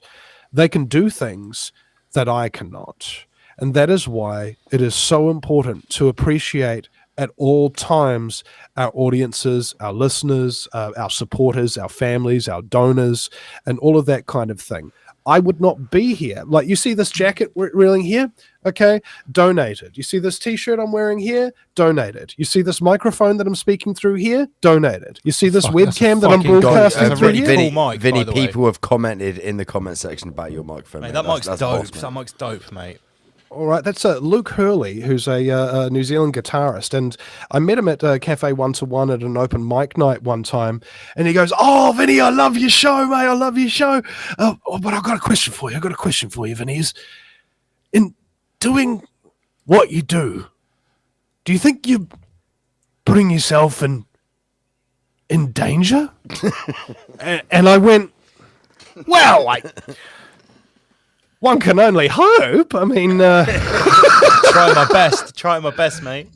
They can do things that I cannot. And that is why it is so important to appreciate at all times our audiences, our listeners, our supporters, our families, our donors, and all of that kind of thing. I would not be here. Like, you see this jacket we're wearing here? Okay, donated. You see this t-shirt I'm wearing here? Donated. You see this microphone that I'm speaking through here? Donated. You see this webcam that I'm broadcasting through here? Vinny, people have commented in the comment section about your microphone. Mate, that mic's dope. That mic's dope, mate. All right, that's Luke Hurley, who's a New Zealand guitarist, and I met him at Cafe 1-to-1 at an open mic night one time, and he goes, "Oh, Vinny, I love your show, mate. I love your show. But I've got a question for you. Vinny. Is in doing what you do you think you're putting yourself in danger?" and I went, "Well, one can only hope. I mean, Try my best, mate."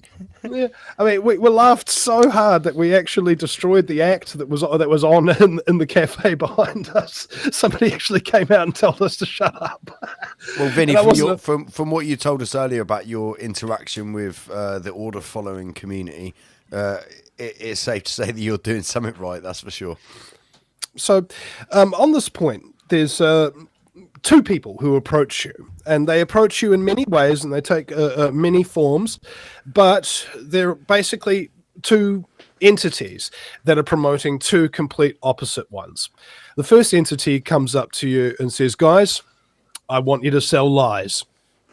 Yeah, I mean, we laughed so hard that we actually destroyed the act that was on in the cafe behind us. Somebody actually came out and told us to shut up. Well, Vinny, from what you told us earlier about your interaction with the order following community, it's safe to say that you're doing something right. That's for sure. So, on this point, there's two people who approach you, and they approach you in many ways, and they take many forms, but they're basically two entities that are promoting two complete opposite ones. The first entity comes up to you and says, "Guys, I want you to sell lies."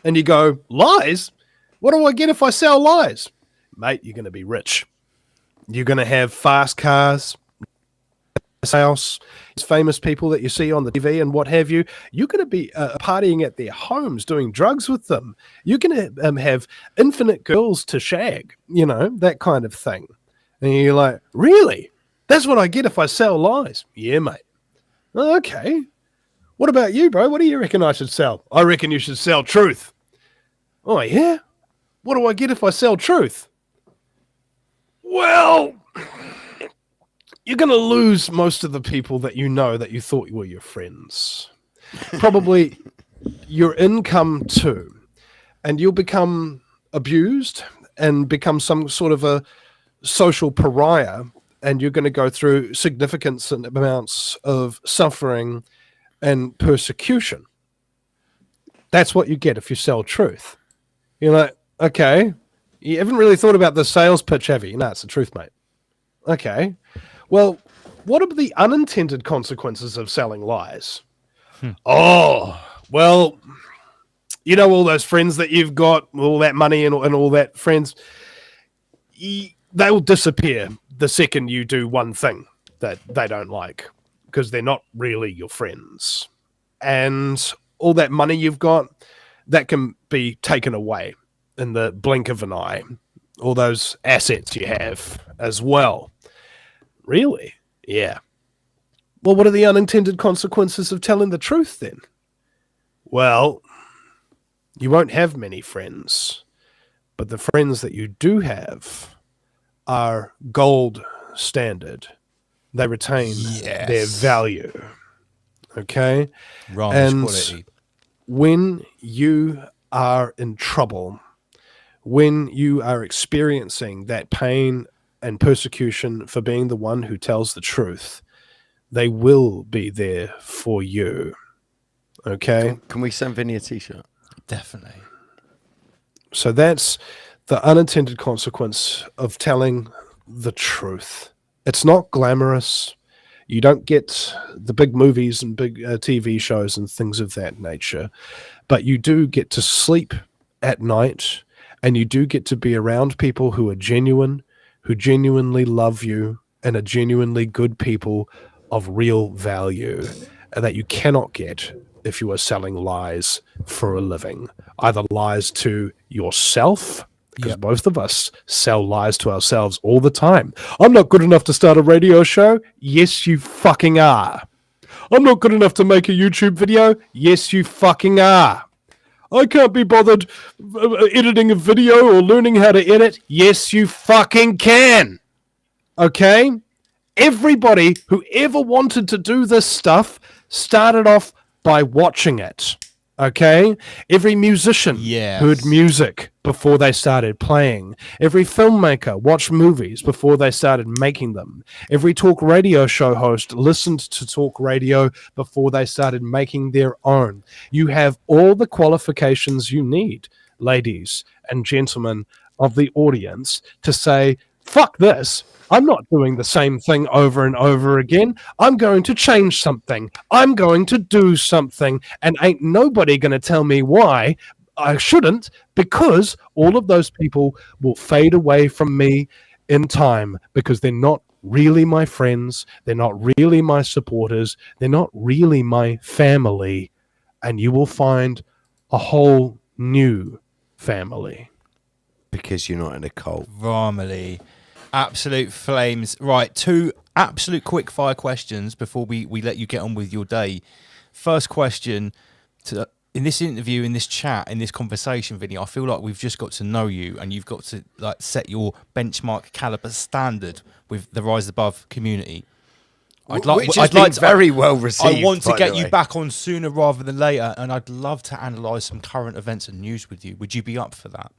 And you go, "Lies? What do I get if I sell lies?" "Mate, you're going to be rich. You're going to have fast cars, house, famous people that you see on the TV and what have you. You're going to be partying at their homes, doing drugs with them. You're going to have infinite girls to shag, that kind of thing." And you're like, "Really? That's what I get if I sell lies?" "Yeah, mate." "Okay. What about you, bro? What do you reckon I should sell?" "I reckon you should sell truth." "Oh, yeah? What do I get if I sell truth?" "Well, you're going to lose most of the people that you know that you thought were your friends. Probably your income too. And you'll become abused and become some sort of a social pariah. And you're going to go through significant amounts of suffering and persecution. That's what you get if you sell truth." You're like, "Okay, you haven't really thought about the sales pitch, have you?" "No, it's the truth, mate." "Okay. Well, what are the unintended consequences of selling lies?" "Oh, well, all those friends that you've got, all that money and all that friends, they will disappear the second you do one thing that they don't like, because they're not really your friends. And all that money you've got, that can be taken away in the blink of an eye. All those assets you have as well." "Really?" "Yeah." "Well, what are the unintended consequences of telling the truth then?" "Well, you won't have many friends. But the friends that you do have are gold standard. They retain their value. Okay? Ramesh And quality. when you are in trouble, when you are experiencing that pain and persecution for being the one who tells the truth, they will be there for you. Okay? Can we send Vinny a t-shirt? Definitely. So that's the unintended consequence of telling the truth. It's not glamorous. You don't get the big movies and big TV shows and things of that nature, but you do get to sleep at night, and you do get to be around people who are genuine, who genuinely love you, and are genuinely good people of real value, and that you cannot get if you are selling lies for a living. Either lies to yourself, because both of us sell lies to ourselves all the time. I'm not good enough to start a radio show. Yes, you fucking are. I'm not good enough to make a YouTube video. Yes, you fucking are. I can't be bothered editing a video or learning how to edit. Yes, you fucking can. Okay? Everybody who ever wanted to do this stuff started off by watching it. Okay? Every musician heard music before they started playing. Every filmmaker watched movies before they started making them. Every talk radio show host listened to talk radio before they started making their own. You have all the qualifications you need, ladies and gentlemen of the audience, to say, fuck this. I'm not doing the same thing over and over again. I'm going to change something. I'm going to do something. And ain't nobody going to tell me why I shouldn't, because all of those people will fade away from me in time, because they're not really my friends. They're not really my supporters. They're not really my family. And you will find a whole new family. Because you're not in a cult. Romilly. Absolute flames. Right, 2 absolute quick fire questions before we let you get on with your day. First question, in this interview, in this chat, in this conversation, Vinny, I feel like we've just got to know you, and you've got to like set your benchmark caliber standard with the Rise Above community. Which has been very well received. I want to get you back on sooner rather than later, and I'd love to analyse some current events and news with you. Would you be up for that?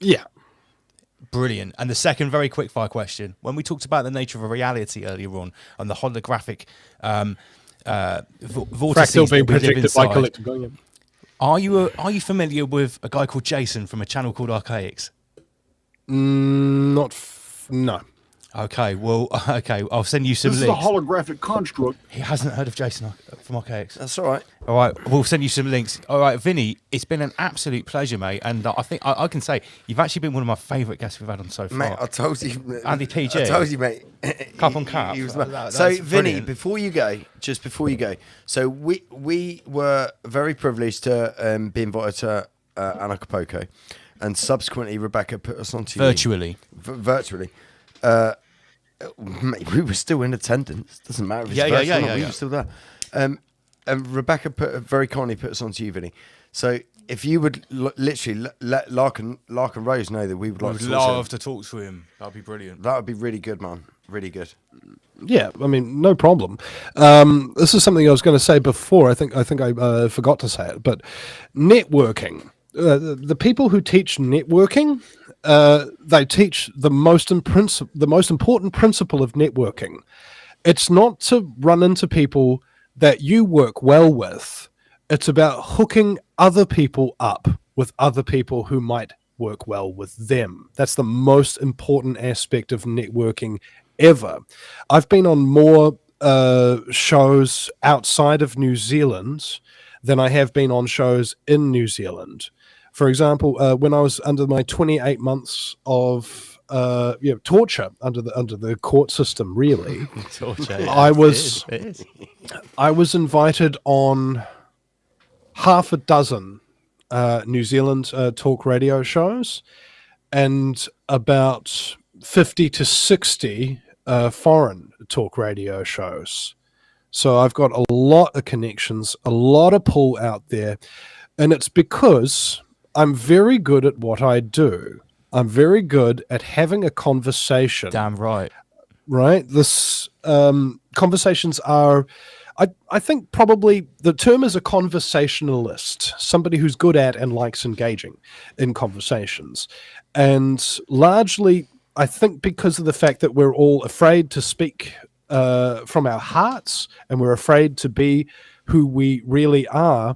Yeah. Brilliant. And the second very quick fire question, when we talked about the nature of a reality earlier on and the holographic vortices Fractal being that we live projected by inside, collective going. are you familiar with a guy called Jason from a channel called Archaics? No. Okay, well, I'll send you some This links. is a holographic construct. He hasn't heard of Jason from Archaics. That's all right. All right, we'll send you some links. All right, Vinny, it's been an absolute pleasure, mate. And I think I can say you've actually been one of my favourite guests we've had on so far. Mate, I told you. Andy PG. I told you, mate. Cup on cap. So, Vinny, before you go, so we were very privileged to be invited to Acapulco, and subsequently Rebecca put us onto virtually. Virtually. Mate, we were still in attendance. Doesn't matter if it's virtual or not, we were still there. And Rebecca very kindly put us onto you, Vinny. So if you would literally let Lark and Rose know that we would like to talk to him. Love to talk to him. That'd be brilliant. That would be really good, man. Really good. Yeah, I mean, no problem. This is something I was going to say before. I think I forgot to say it, but networking. The people who teach networking, they teach the most important principle of networking. It's not to run into people that you work well with. It's about hooking other people up with other people who might work well with them. That's the most important aspect of networking ever. I've been on more shows outside of New Zealand than I have been on shows in New Zealand. For example, when I was under my 28 months of torture under the court system, really, torture. Yeah, I was invited on half a dozen New Zealand talk radio shows, and about 50 to 60 foreign talk radio shows. So I've got a lot of connections, a lot of pull out there, and it's because I'm very good at what I do. I'm very good at having a conversation. Damn right. Right? This conversations are, I think probably the term is a conversationalist, somebody who's good at and likes engaging in conversations. And largely, I think because of the fact that we're all afraid to speak from our hearts and we're afraid to be who we really are,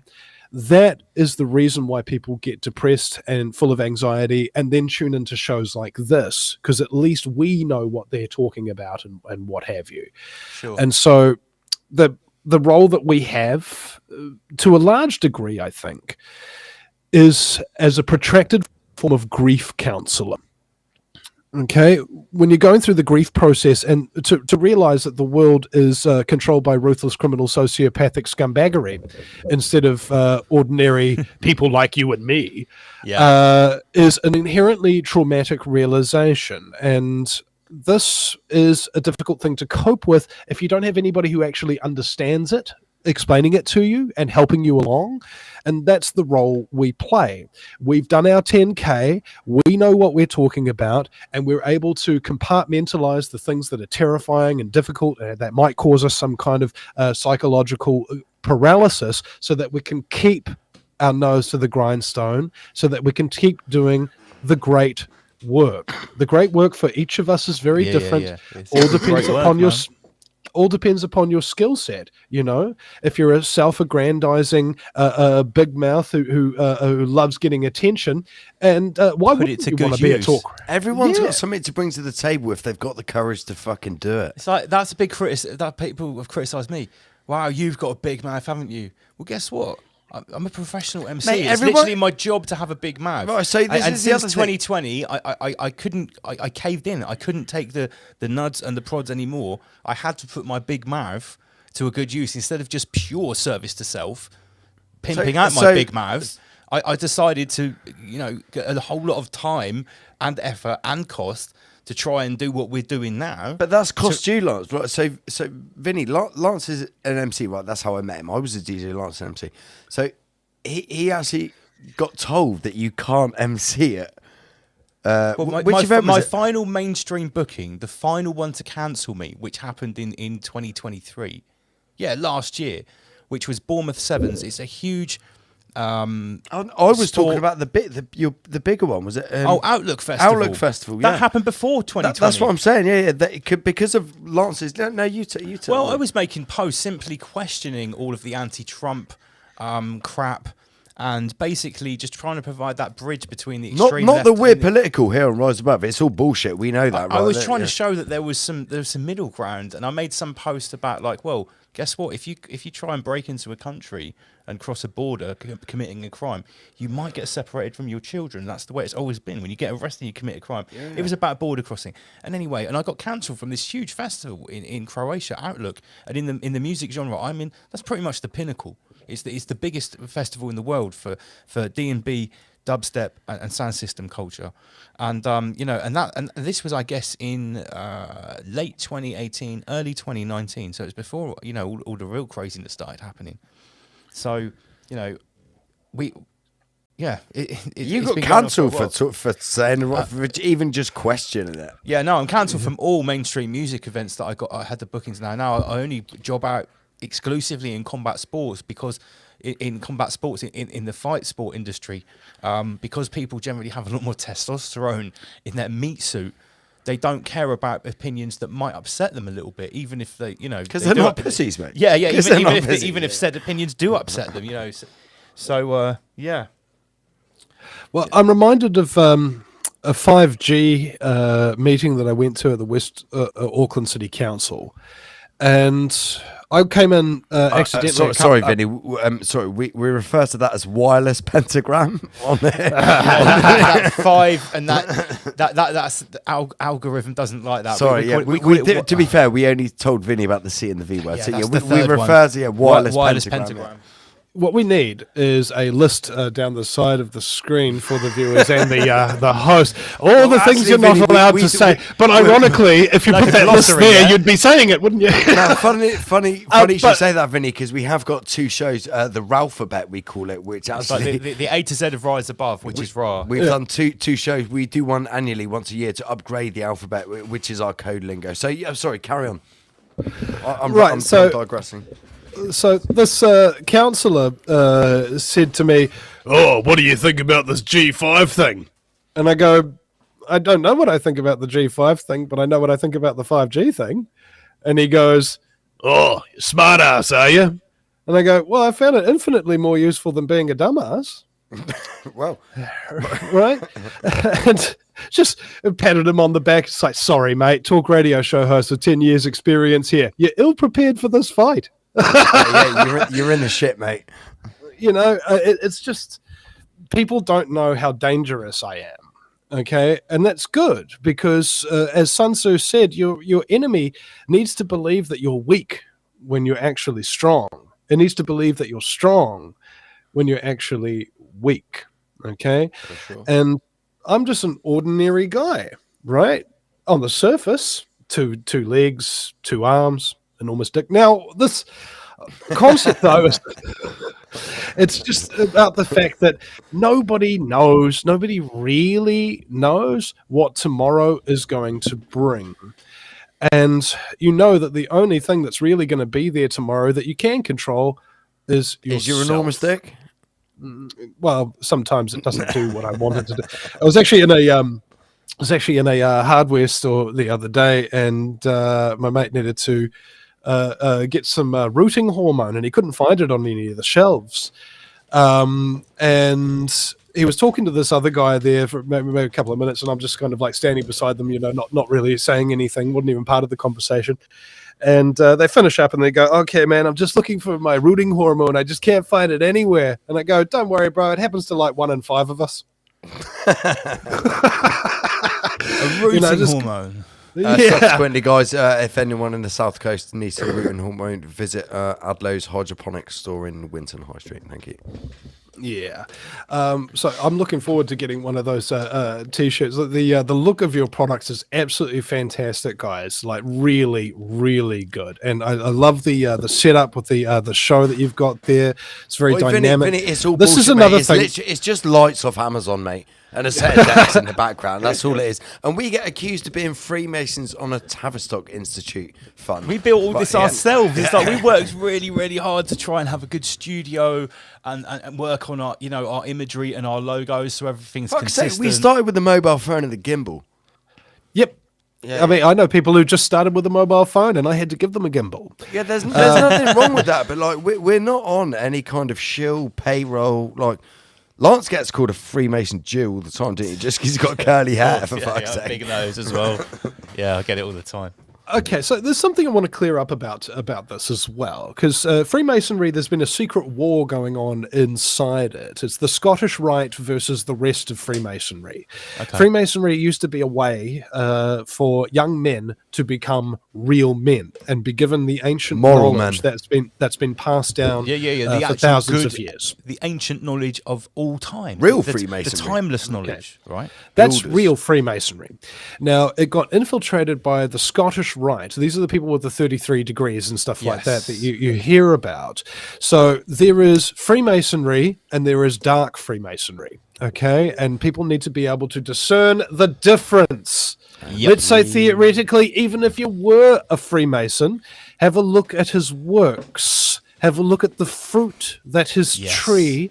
that is the reason why people get depressed and full of anxiety and then tune into shows like this, because at least we know what they're talking about and what have you. Sure. And so the role that we have, to a large degree, I think, is as a protracted form of grief counselor. Okay, when you're going through the grief process and to realize that the world is controlled by ruthless criminal sociopathic scumbaggery instead of ordinary people like you and me, is an inherently traumatic realization. And this is a difficult thing to cope with if you don't have anybody who actually understands it, explaining it to you and helping you along. And that's the role we play. We've done our 10K, we know what we're talking about, and we're able to compartmentalize the things that are terrifying and difficult that might cause us some kind of psychological paralysis, so that we can keep our nose to the grindstone, so that we can keep doing the great work. The great work for each of us is very different. All depends upon your all depends upon your skill set. You know, if you're a self-aggrandizing big mouth who loves getting attention, and why would you want to be a talker? Everyone's got something to bring to the table if they've got the courage to fucking do it. It's like, that's a big criticism that people have criticised me. Wow, you've got a big mouth, haven't you? Well, guess what? I'm a professional MC. Mate, it's literally my job to have a big mouth. Right, so this and is the since other 2020, I caved in. I couldn't take the nuds and the prods anymore. I had to put my big mouth to a good use instead of just pure service to self, pimping out my big mouth. I decided to, get a whole lot of time and effort and cost to try and do what we're doing now. But that's cost you, Lance. Right? So Vinny, Lance is an MC, right? That's how I met him. I was a DJ, Lance an MC. So he actually got told that you can't MC it. My final mainstream booking, the final one to cancel me, which happened in 2023. Yeah, last year, which was Bournemouth Sevens. It's a huge... I was talking about the bigger one. Was it? Outlook Festival. Outlook Festival. Yeah. That happened before 2020. That's what I'm saying. Yeah. That it could, because of Lance's. No, you tell. Well, I was making posts simply questioning all of the anti-Trump crap, and basically just trying to provide that bridge between the extreme. Not that we're political here on Rise Above. It's all bullshit. We know that. I was trying to show that there was some middle ground, and I made some post about well, guess what? If you try and break into a country and cross a border committing a crime, you might get separated from your children. That's the way it's always been. When you get arrested, you commit a crime. Yeah. It was about border crossing. And anyway, I got cancelled from this huge festival in Croatia, Outlook, and in the music genre I'm in, that's pretty much the pinnacle. It's the biggest festival in the world for D&B, dubstep, and sound system culture, and and this was, I guess, in late 2018, early 2019. So it's before all the real craziness started happening. So you got cancelled for saying for even just questioning it. Yeah, no, I'm cancelled from all mainstream music events that I had the bookings now. Now I only job out exclusively in combat sports, because in combat sports, in the fight sport industry, because people generally have a lot more testosterone in their meat suit, they don't care about opinions that might upset them a little bit, even if they, because they're not pussies, mate. Yeah, even if said opinions do upset them, So Well, I'm reminded of a 5G meeting that I went to at the West Auckland City Council, and I came in accidentally. Sorry, Vinny. Sorry, we refer to that as wireless pentagram on there. that 5 and that's the algorithm doesn't like that. Sorry, to be fair, we only told Vinny about the C and the V word. Yeah, so that's we the third refer one. to wireless pentagram. what we need is a list down the side of the screen for the viewers and the host. All the things actually, you're not Vinny, allowed to say. But ironically, if you Like put a that list glossary, there, yeah? you'd be saying it, wouldn't you? Now, funny you should but- say that, Vinny, because we have got 2 shows, the Ralphabet we call it, which It's like actually the A to Z of Rise Above, which is raw. we've done two shows. We do one annually, once a year, to upgrade the alphabet, which is our code lingo. So, yeah, sorry, carry on. I'm digressing. So this counsellor said to me, Oh, what do you think about this G5 thing? and I go, I don't know what I think about the G5 thing, but I know what I think about the 5G thing. And he goes, Oh, smart ass, are you? and I go, well, I found it infinitely more useful than being a dumbass. Well, Right? And just patted him on the back. It's like, sorry, mate, talk radio show host with 10 years experience here. You're ill prepared for this fight. yeah, you're in the shit, mate. It's just people don't know how dangerous I am. Okay, and that's good because, as Sun Tzu said, your enemy needs to believe that you're weak when you're actually strong. It needs to believe that you're strong when you're actually weak. Okay, For sure. and I'm just an ordinary guy, right? On the surface, two legs, 2 arms, enormous dick. Now, this concept, though, it's just about the fact that nobody really knows what tomorrow is going to bring. And you know that the only thing that's really going to be there tomorrow that you can control is yourself. Is your enormous dick? Well, sometimes it doesn't do what I wanted to do. I was actually in a hardware store the other day, and my mate needed to get some rooting hormone, and he couldn't find it on any of the shelves. And he was talking to this other guy there for maybe a couple of minutes, and I'm just kind of like standing beside them, not really saying anything, wasn't even part of the conversation. And they finish up and they go, okay, man, I'm just looking for my rooting hormone. I just can't find it anywhere. And I go, don't worry, bro. It happens to like 1 in 5 of us. A rooting hormone. Subsequently, guys, if anyone in the South Coast needs a rooting hormone, visit Adlo's Hydroponics store in Winton High Street. Thank you. Yeah. So I'm looking forward to getting one of those t-shirts. The look of your products is absolutely fantastic, guys. Like really, really good. And I love the setup with the show that you've got there. It's very dynamic. Vinny, it's all this bullshit, is another mate. thing. It's just lights off Amazon, mate, and a set of decks in the background. That's all it is. And we get accused of being Freemasons on a Tavistock Institute fund. We built all this yeah. ourselves. It's like we worked really, really hard to try and have a good studio and work on our imagery and our logos so everything's Fuck's sake, consistent. we started with the mobile phone and the gimbal. Yep. Yeah. I mean, I know people who just started with a mobile phone, and I had to give them a gimbal. Yeah, there's nothing wrong with that, but like we're not on any kind of shill payroll. Like Lance gets called a Freemason Jew all the time, didn't he? Just because he's got curly hair, for fuck's sake. Big nose as well. Yeah, I get it all the time. Okay, so there's something I want to clear up about this as well, because Freemasonry, there's been a secret war going on inside it. It's the Scottish Rite versus the rest of Freemasonry. Okay. Freemasonry used to be a way for young men to become real men and be given the ancient Moral knowledge men. that's been passed down The for actual thousands good- of years. The ancient knowledge of all time. Real the Freemasonry. The timeless knowledge, right? That's Builders. real Freemasonry. Now, it got infiltrated by the Scottish Rite. These are the people with the 33 degrees and stuff like that Yes. you hear about. So there is Freemasonry and there is dark Freemasonry. Okay? And people need to be able to discern the difference. Yep. Let's say theoretically, even if you were a Freemason, have a look at his works. Have a look at the fruit that his Yes. tree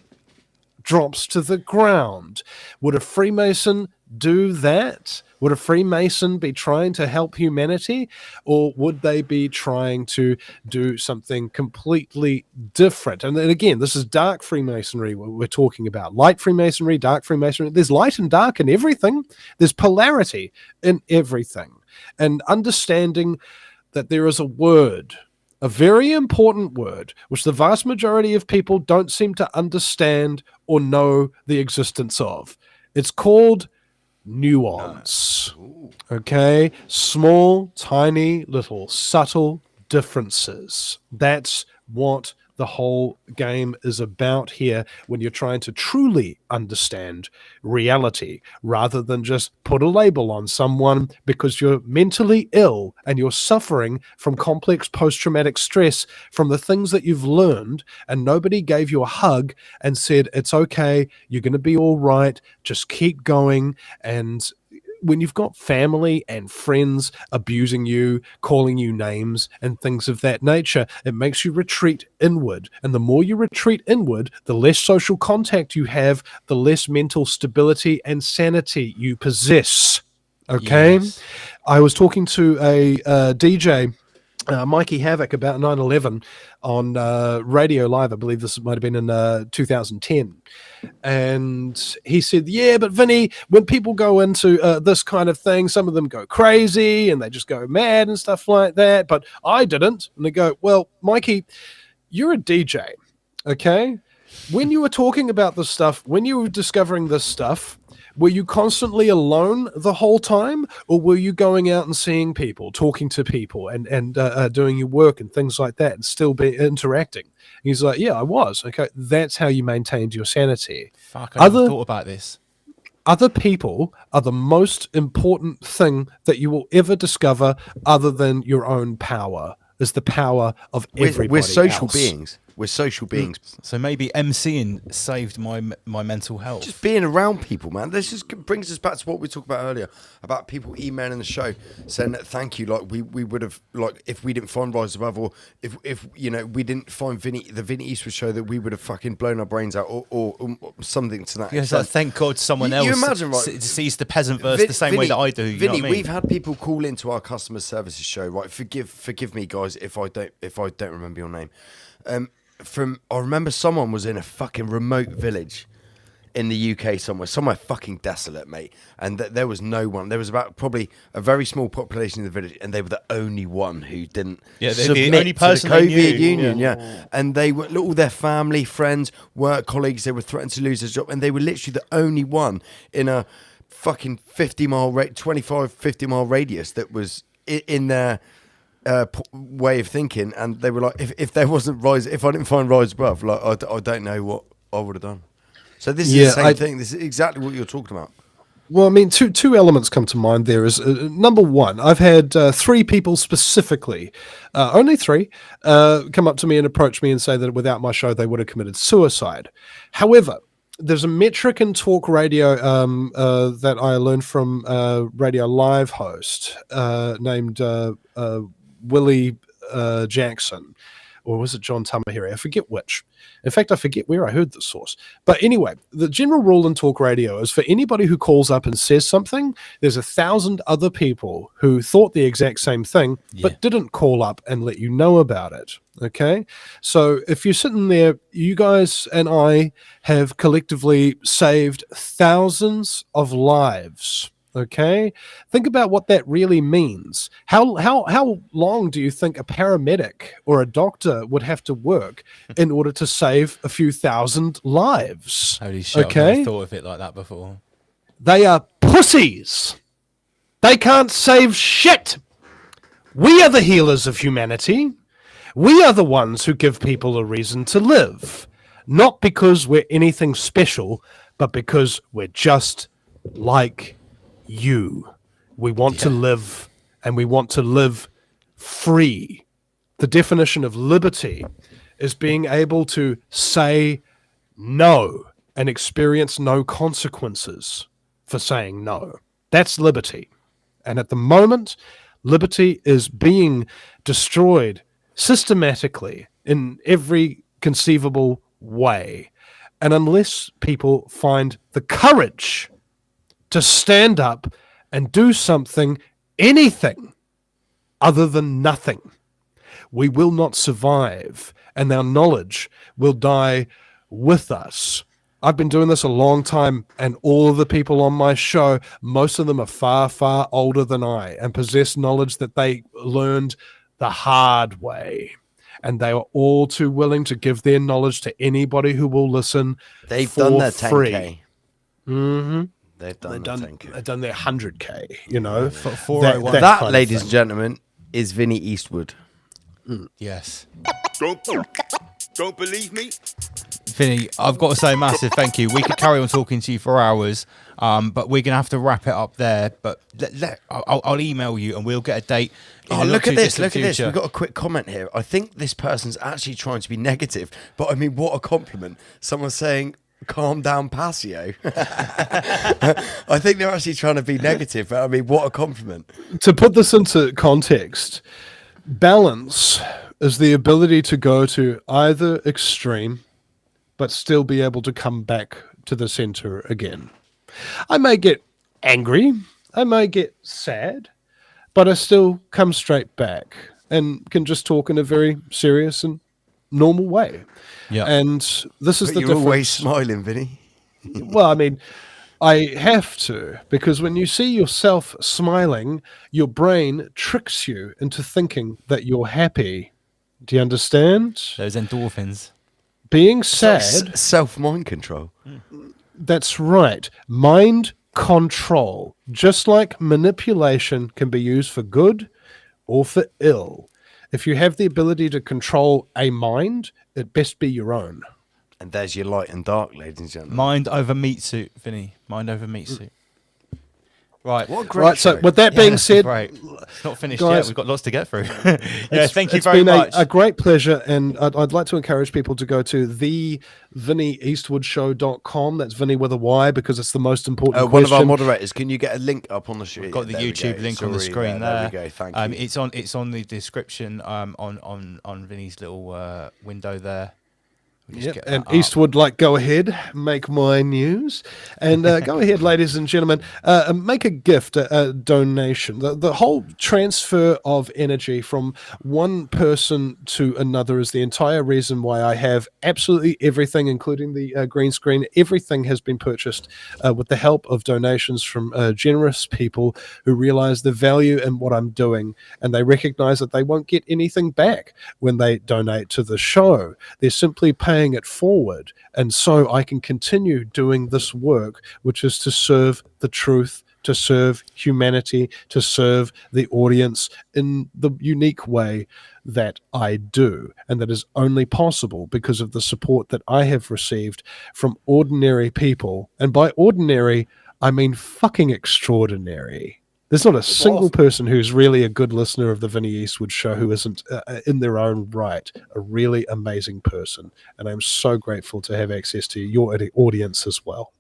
drops to the ground. Would a Freemason do that? Would a Freemason be trying to help humanity, or would they be trying to do something completely different? And then again, this is dark Freemasonry we're talking about. Light Freemasonry, dark Freemasonry. There's light and dark in everything. There's polarity in everything. And understanding that there is a word, a very important word, which the vast majority of people don't seem to understand or know the existence of. It's called nuance. Okay? Small, tiny, little, subtle differences. That's what the whole game is about here when you're trying to truly understand reality, rather than just put a label on someone because you're mentally ill and you're suffering from complex post-traumatic stress from the things that you've learned, and nobody gave you a hug and said, it's okay, you're going to be all right, just keep going. And when you've got family and friends abusing you, calling you names and things of that nature, it makes you retreat inward. And the more you retreat inward, the less social contact you have, the less mental stability and sanity you possess. Okay? Yes. I was talking to a DJ, Mikey Havoc, about 9/11 on Radio Live. I believe this might have been in 2010. And he said, yeah, but Vinny, when people go into this kind of thing, some of them go crazy and they just go mad and stuff like that. But I didn't. And they go, well, Mikey, you're a DJ, okay? When you were talking about this stuff, when you were discovering this stuff, were you constantly alone the whole time, or were you going out and seeing people, talking to people, and doing your work and things like that, and still be interacting? He's like, yeah, I was. Okay, that's how you maintained your sanity. Fuck, I never thought about this. Other people are the most important thing that you will ever discover, other than your own power, is the power of everybody We're social else. beings. We're social beings. So maybe MCing saved my mental health. Just being around people, man. This just brings us back to what we talked about earlier about people emailing the show saying that thank you. Like we would have, like, if we didn't find Rise Above, or if you know, we didn't find the Vinnie Eastwood show, that we would have fucking blown our brains out, or something to that. Yes, extent. thank God someone else You imagine, right? sees the peasant verse the same way that I do. You know Vinny, what I mean? we've had people call into our customer services show. Right, forgive me, guys, if I don't remember your name. I remember someone was in a fucking remote village in the UK somewhere fucking desolate, mate. And there was no one. There was about probably a very small population in the village, and they were the only one who didn't submit the only person to the they COVID knew. union. Yeah. And they were all their family, friends, work colleagues. They were threatened to lose their job, and they were literally the only one in a fucking 50 mile radius that was in their way of thinking. And they were like, if there wasn't if I didn't find Rise Above, like I don't know what I would have done. So this is the same thing. This is exactly what you're talking about. Well, I mean, two elements come to mind there. Is number one, I've had 3 people specifically, only 3, come up to me and approach me and say that without my show they would have committed suicide. However, there's a metric in talk radio that I learned from a Radio Live host named Willie Jackson, or was it John Tamahiri? I forget which. In fact, I forget where I heard the source. But anyway, the general rule in talk radio is for anybody who calls up and says something, there's 1,000 other people who thought the exact same thing, but didn't call up and let you know about it. Okay? So if you're sitting there, you guys and I have collectively saved thousands of lives. Okay, think about what that really means. How long do you think a paramedic or a doctor would have to work in order to save a few thousand lives? Holy shit! Okay, I've never thought of it like that before. They are pussies. They can't save shit. We are the healers of humanity. We are the ones who give people a reason to live, not because we're anything special, but because we're just like you. We want to live, and we want to live free. The definition of liberty is being able to say no and experience no consequences for saying no. That's liberty. And at the moment, liberty is being destroyed systematically in every conceivable way. And unless people find the courage to stand up and do something, anything other than nothing, we will not survive, and our knowledge will die with us. I've been doing this a long time, and all of the people on my show, most of them are far, far older than I and possess knowledge that they learned the hard way. And they are all too willing to give their knowledge to anybody who will listen. They've for done their free. 10K. Mm-hmm. They've done their 10K. They've done their 100K, you know. That, ladies and gentlemen, is Vinnie Eastwood. Yes. Don't believe me? Vinny, I've got to say massive thank you. We could carry on talking to you for hours, but we're going to have to wrap it up there. But I'll email you and we'll get a date. Oh, look at this. Look at this. We've got a quick comment here. I think this person's actually trying to be negative, but I mean, what a compliment. Someone's saying, calm down, Passio. I think they're actually trying to be negative, but I mean, what a compliment. To put this into context, balance is the ability to go to either extreme, but still be able to come back to the center again. I may get angry, I may get sad, but I still come straight back and can just talk in a very serious and normal way. Yeah. And this is But the you're difference. always smiling, Vinny. Well, I mean, I have to, because when you see yourself smiling, your brain tricks you into thinking that you're happy. Do you understand? Those endorphins. Being sad. Self-mind control. That's right. Mind control. Just like manipulation can be used for good or for ill. If you have the ability to control a mind, it best be your own. And there's your light and dark, ladies and gentlemen. Mind over meat suit, Vinny. Mind over meat suit. Right. What a great Right, show. so with that being said, Great. It's not finished guys, yet. We've got lots to get through. Yeah, thank you it's very been much. a great pleasure, and I'd like to encourage people to go to the VinnieEastwoodShow.com. That's Vinny with a Y, because it's the most important One of question. our moderators, can you get a link up on the screen? Got the There we YouTube go. link on the Sorry, screen there. There we go. Thank you. It's on the description on Vinny's little window there. We'll just Yep. get that And up. Eastwood, like, go ahead, make my news. And go ahead, ladies and gentlemen, make a gift, a donation. The whole transfer of energy from one person to another is the entire reason why I have absolutely everything, including the green screen. Everything has been purchased with the help of donations from generous people who realize the value in what I'm doing, and they recognize that they won't get anything back when they donate to the show. They're simply paying it forward, and so I can continue doing this work, which is to serve the truth, to serve humanity, to serve the audience in the unique way that I do, and that is only possible because of the support that I have received from ordinary people. And by ordinary, I mean fucking extraordinary. There's not a single person who's really a good listener of the Vinnie Eastwood Show who isn't, in their own right, a really amazing person. And I'm so grateful to have access to your audience as well.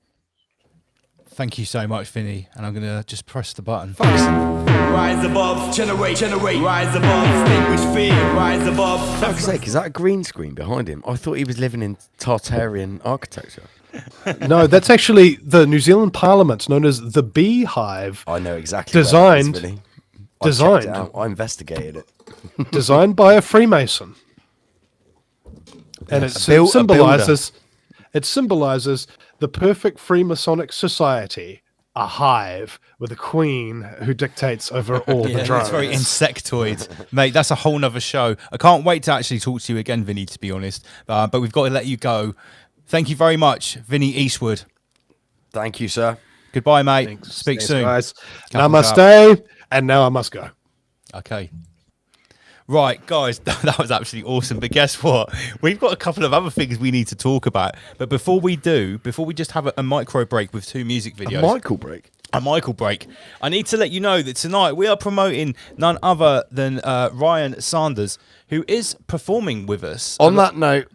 Thank you so much, Vinny. And I'm going to just press the button. Rise above, generate, rise above, extinguish fear, rise above. Fuck's sake, is that a green screen behind him? I thought he was living in Tartarian architecture. No, that's actually the New Zealand Parliament, known as the Beehive. I know exactly. Designed, where it is, Vinny. designed, I checked it out. I investigated it. designed by a Freemason, and it symbolizes the perfect Freemasonic society. A hive with a queen who dictates over all the Yeah, drones. it's very insectoid. Mate, that's a whole nother show. I can't wait to actually talk to you again, Vinny, to be honest. But we've got to let you go. Thank you very much, Vinnie Eastwood. Thank you, sir. Goodbye, mate. Thanks. Speak Thanks, soon. guys. Cup and Namaste, and now I must go. Okay. Right, guys, that was absolutely awesome. But guess what? We've got a couple of other things we need to talk about. But before we just have a micro break with 2 music videos. A Michael break. I need to let you know that tonight we are promoting none other than Ryan Sanders, who is performing with us. On that note,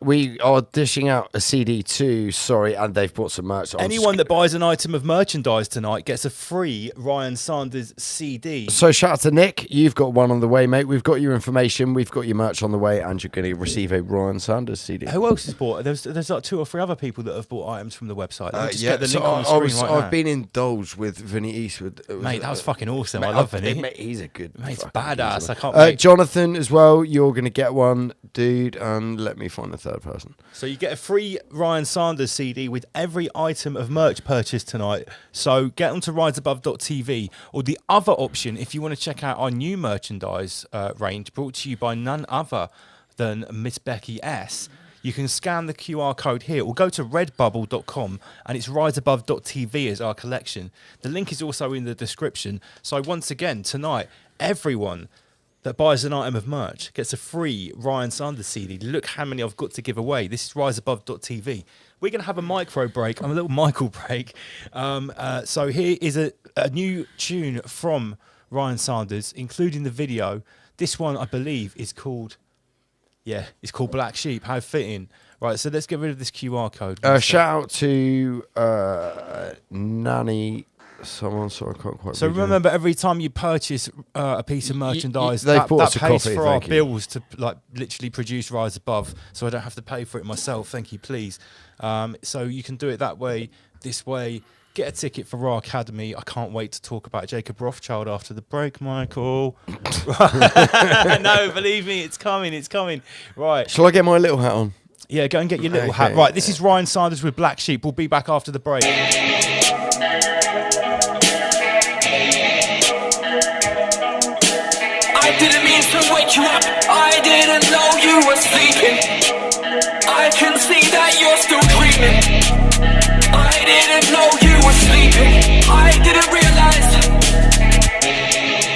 we are dishing out a CD too, and they've bought some merch. Anyone that buys an item of merchandise tonight gets a free Ryan Sanders CD. So shout out to Nick. You've got one on the way, mate. We've got your information. We've got your merch on the way, and you're going to receive a Ryan Sanders CD. Who else has bought? There's like 2 or 3 other people that have bought items from the website. Let me just get the link on the screen right now. I've been indulged with Vinnie Eastwood. Mate, that was fucking awesome. Mate, I love Vinny. Mate, he's a good. Mate, it's fucking badass. geezer. I can't wait. Jonathan as well. You're going to get one, dude. And let me find the third person. So you get a free Ryan Sanders CD with every item of merch purchased tonight. So get onto riseabove.tv, or the other option, if you want to check out our new merchandise range, brought to you by none other than Miss Becky S. You can scan the QR code here or go to redbubble.com, and it's riseabove.tv as our collection. The link is also in the description. So once again, tonight, everyone that buys an item of merch gets a free Ryan Sanders CD. Look how many I've got to give away. This is riseabove.tv. We're going to have a micro break. I'm a little Michael break. So here is a new tune from Ryan Sanders, including the video. This one, I believe, is called... Yeah, it's called Black Sheep. How fitting. Right, so let's get rid of this QR code. Shout out to Nanny. Someone, so I can't quite. So remember, every time you purchase a piece of merchandise, they that bought us a pays copy, for our thank you. bills to like literally produce Rise Above, so I don't have to pay for it myself. Thank you, please. So you can do it that way, this way. Get a ticket for Raw Academy. I can't wait to talk about Jacob Rothschild after the break, Michael. No, believe me, it's coming. It's coming. Right. Shall I get my little hat on? Yeah, go and get your little hat. Right, this is Ryan Sanders with Black Sheep. We'll be back after the break. I didn't mean to wake you up. I didn't know you were sleeping. I can see that you're still dreaming. I didn't know you were sleeping. I didn't realize.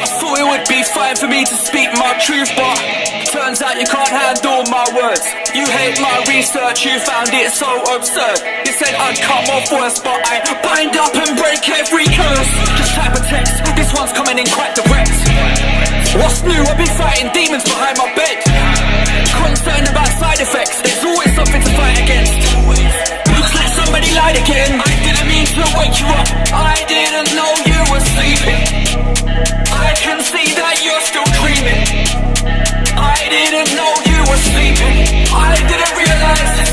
I thought it would be fine for me to speak my truth, but turns out you can't handle my words. You hate my research, you found it so absurd. You said I'd come off worse, but I bind up and break every curse. Just type a text, this one's coming in quite direct. What's new? I've been fighting demons behind my bed. Concerned about side effects, there's always something to fight against. Looks like somebody lied again. I didn't mean to wake you up. I didn't know you were sleeping. I can see that you're still dreaming. I didn't know you were sleeping. I didn't realize.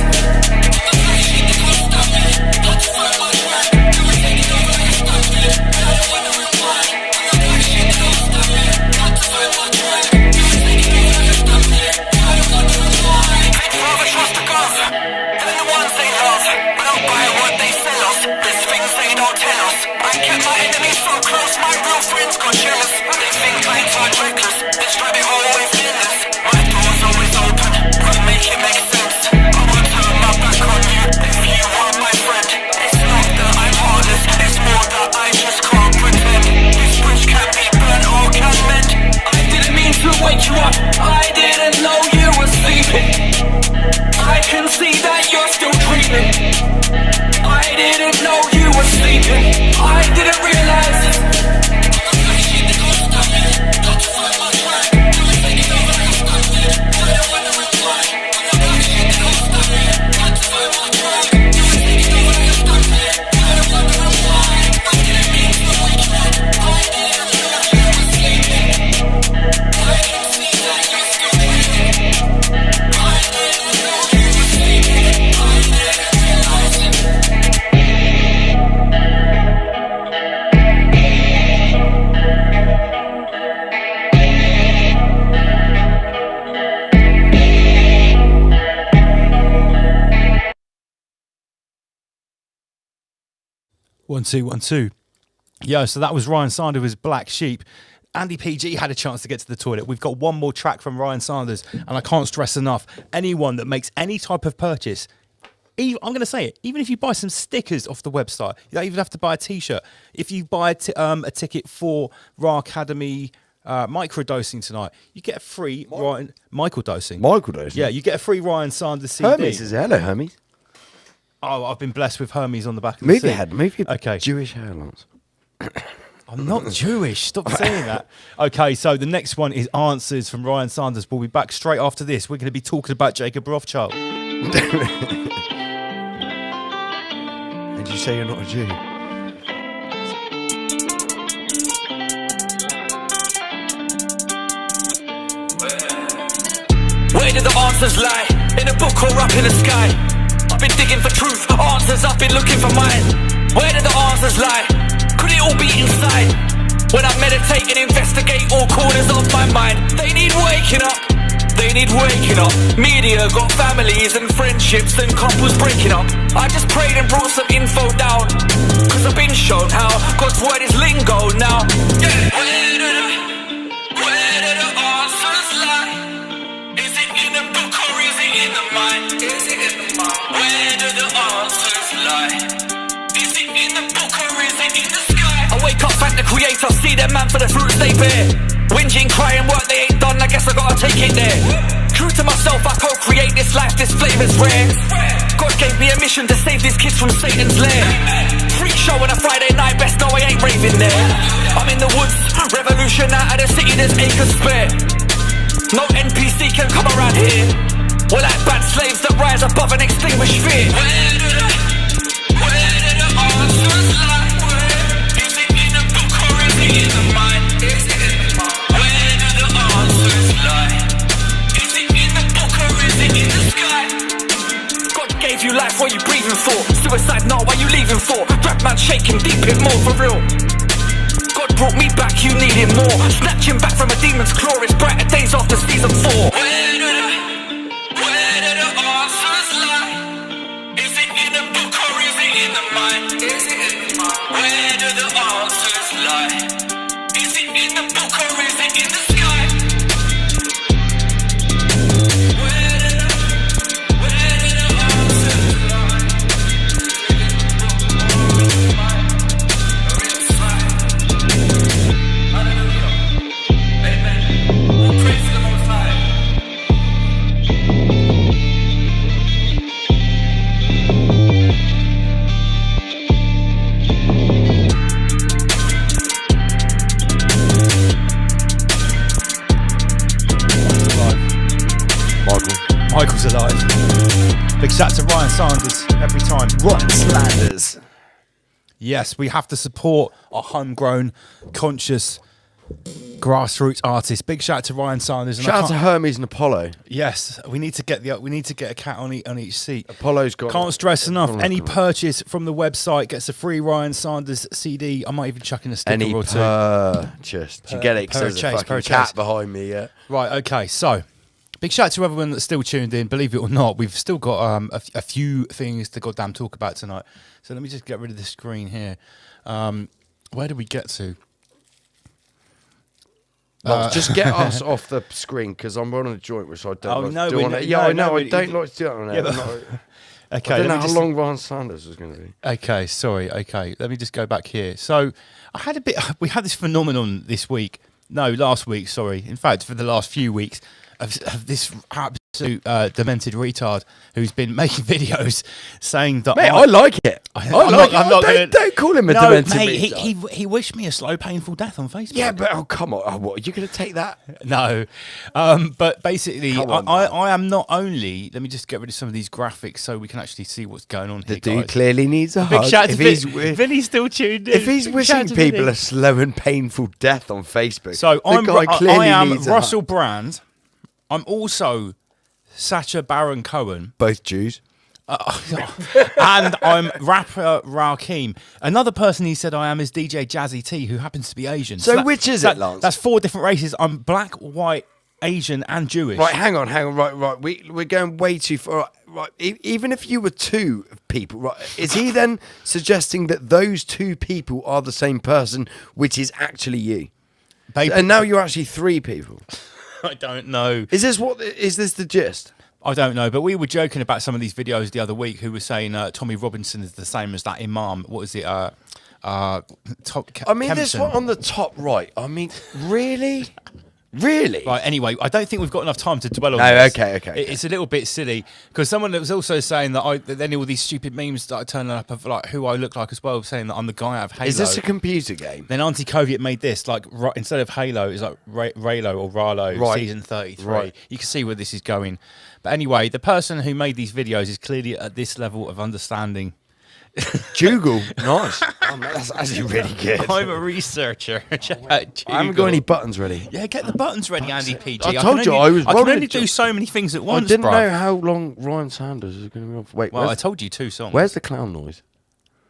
Wake you up, I didn't know you were sleeping. I can see that you're still dreaming. I didn't know you were sleeping. I didn't realize. One, two. Yeah, so that was Ryan Sanders with Black Sheep. Andy PG had a chance to get to the toilet. We've got one more track from Ryan Sanders, and I can't stress enough, anyone that makes any type of purchase, I'm going to say it, even if you buy some stickers off the website, you don't even have to buy a T-shirt. If you buy a ticket for Raw Academy microdosing tonight, you get a free microdosing. Microdosing? Yeah, you get a free Ryan Sanders CD. Hermes is hello, Hermes. Oh, I've been blessed with Hermes on the back of the seat. Move your Jewish hairlines. I'm not Jewish. Stop saying that. Okay, so the next one is Answers from Ryan Sanders. We'll be back straight after this. We're going to be talking about Jacob Rothschild. Did you say you're not a Jew? Where do the answers lie? In a book or up in the sky? I've been digging for truth, answers, I've been looking for mine. Where do the answers lie? Could it all be inside? When I meditate and investigate all corners of my mind, they need waking up. They need waking up. Media got families and friendships and couples breaking up. I just prayed and brought some info down, cause I've been shown how God's word is lingo now. Yeah. Where do the answers lie? Is it in the book or is it in the mind? Is it in the mind? Where do the answers lie? Is it in the book or is it in the sky? I wake up, thank the creator, see them man for the fruits they bear. Whinging, crying, work they ain't done, I guess I gotta take it there. True to myself, I co-create this life, this flavor's rare. God gave me a mission to save these kids from Satan's lair. Freak show on a Friday night, best know I ain't raving there. I'm in the woods, revolution out of the city, there's acres spare. No NPC can come around here. We're like bad slaves that rise above and extinguish fear. Where do the answers lie? Is it in the book or is it in the mind? Is it in the mind? Where do the answers lie? Is it in the book or is it in the sky? God gave you life, what you breathing for? Suicide, not what you leaving for? Rap man shaking, deep it more for real. God brought me back, you needed more. Snatching back from a demon's claw, it's brighter days after season 4. Where do the answers lie? Is it in the book or is it in the mind? Is it in the mind? Where do the answers lie? Is it in the book or is it in the sky? Where do the answers lie? Is it in the book or in the mind? Or in the sky? Hallelujah. Amen. All praise to the Most High. Michael's alive. Big shout to Ryan Sanders every time. Rotten slanders. Yes, we have to support our homegrown, conscious, grassroots artists. Big shout to Ryan Sanders. And Shout out to Hermes and Apollo. Yes, we need to get a cat on each seat. Apollo's got. Can't stress enough. Any purchase from the website gets a free Ryan Sanders CD. I might even chuck in a sticker or two. Purchase. Do you get it? 'Cause there's a fucking cat behind me. Yeah. Right. Okay. So, big shout out to everyone that's still tuned in. Believe it or not, we've still got a few things to goddamn talk about tonight. So let me just get rid of the screen here. Where did we get to? Just get us off the screen because I'm on a joint, which I don't like to do on it. Yeah, no, I know. no, I don't like to do it on it. Okay. I don't know how long Ryan Sanders was going to be. Okay, sorry. Okay, let me just go back here. So we had this phenomenon this week. No, last week. Sorry. In fact, for the last few weeks, of this absolute demented retard who's been making videos saying that. Mate, I like it. Don't call him a demented retard. He wished me a slow, painful death on Facebook. Yeah, but come on. What, are you going to take that? No. But basically, I am not only. Let me just get rid of some of these graphics so we can actually see what's going on here. The dude clearly needs a big hug. shout to Vinny's still tuned in. If he's wishing people a slow and painful death on Facebook, so I am Russell Brand. I'm also Sacha Baron Cohen. Both Jews. And I'm rapper Rakim. Another person he said I am is DJ Jazzy T, who happens to be Asian. So which is it, Lance? That's 4 different races. I'm black, white, Asian, and Jewish. Right, hang on. Right. We're going way too far. Right, even if you were 2 people, right, is he then suggesting that those 2 people are the same person, which is actually you? And now you're actually 3 people. I don't know. Is this the gist? I don't know, but we were joking about some of these videos the other week who were saying Tommy Robinson is the same as that imam. What is it? This one on the top right. I mean, really? Really? Right, anyway, I don't think we've got enough time to dwell on this. Okay. It's a little bit silly because someone that was also saying that then all these stupid memes started turning up of like who I look like as well, saying that I'm the guy out of Halo. Is this a computer game? Then Auntie Koviet made this, like instead of Halo, it's like Raylo or Ralo, season 33. Right. You can see where this is going. But anyway, the person who made these videos is clearly at this level of understanding. Joogle, nice. Oh, man, that's actually really good. I'm a researcher. I haven't got any buttons ready. Yeah, get the buttons ready, Andy PG. I told you I was. I can only do so many things at once. I didn't know how long Ryan Sanders is going to be on. Wait, well, I told you 2 songs. Where's the clown noise?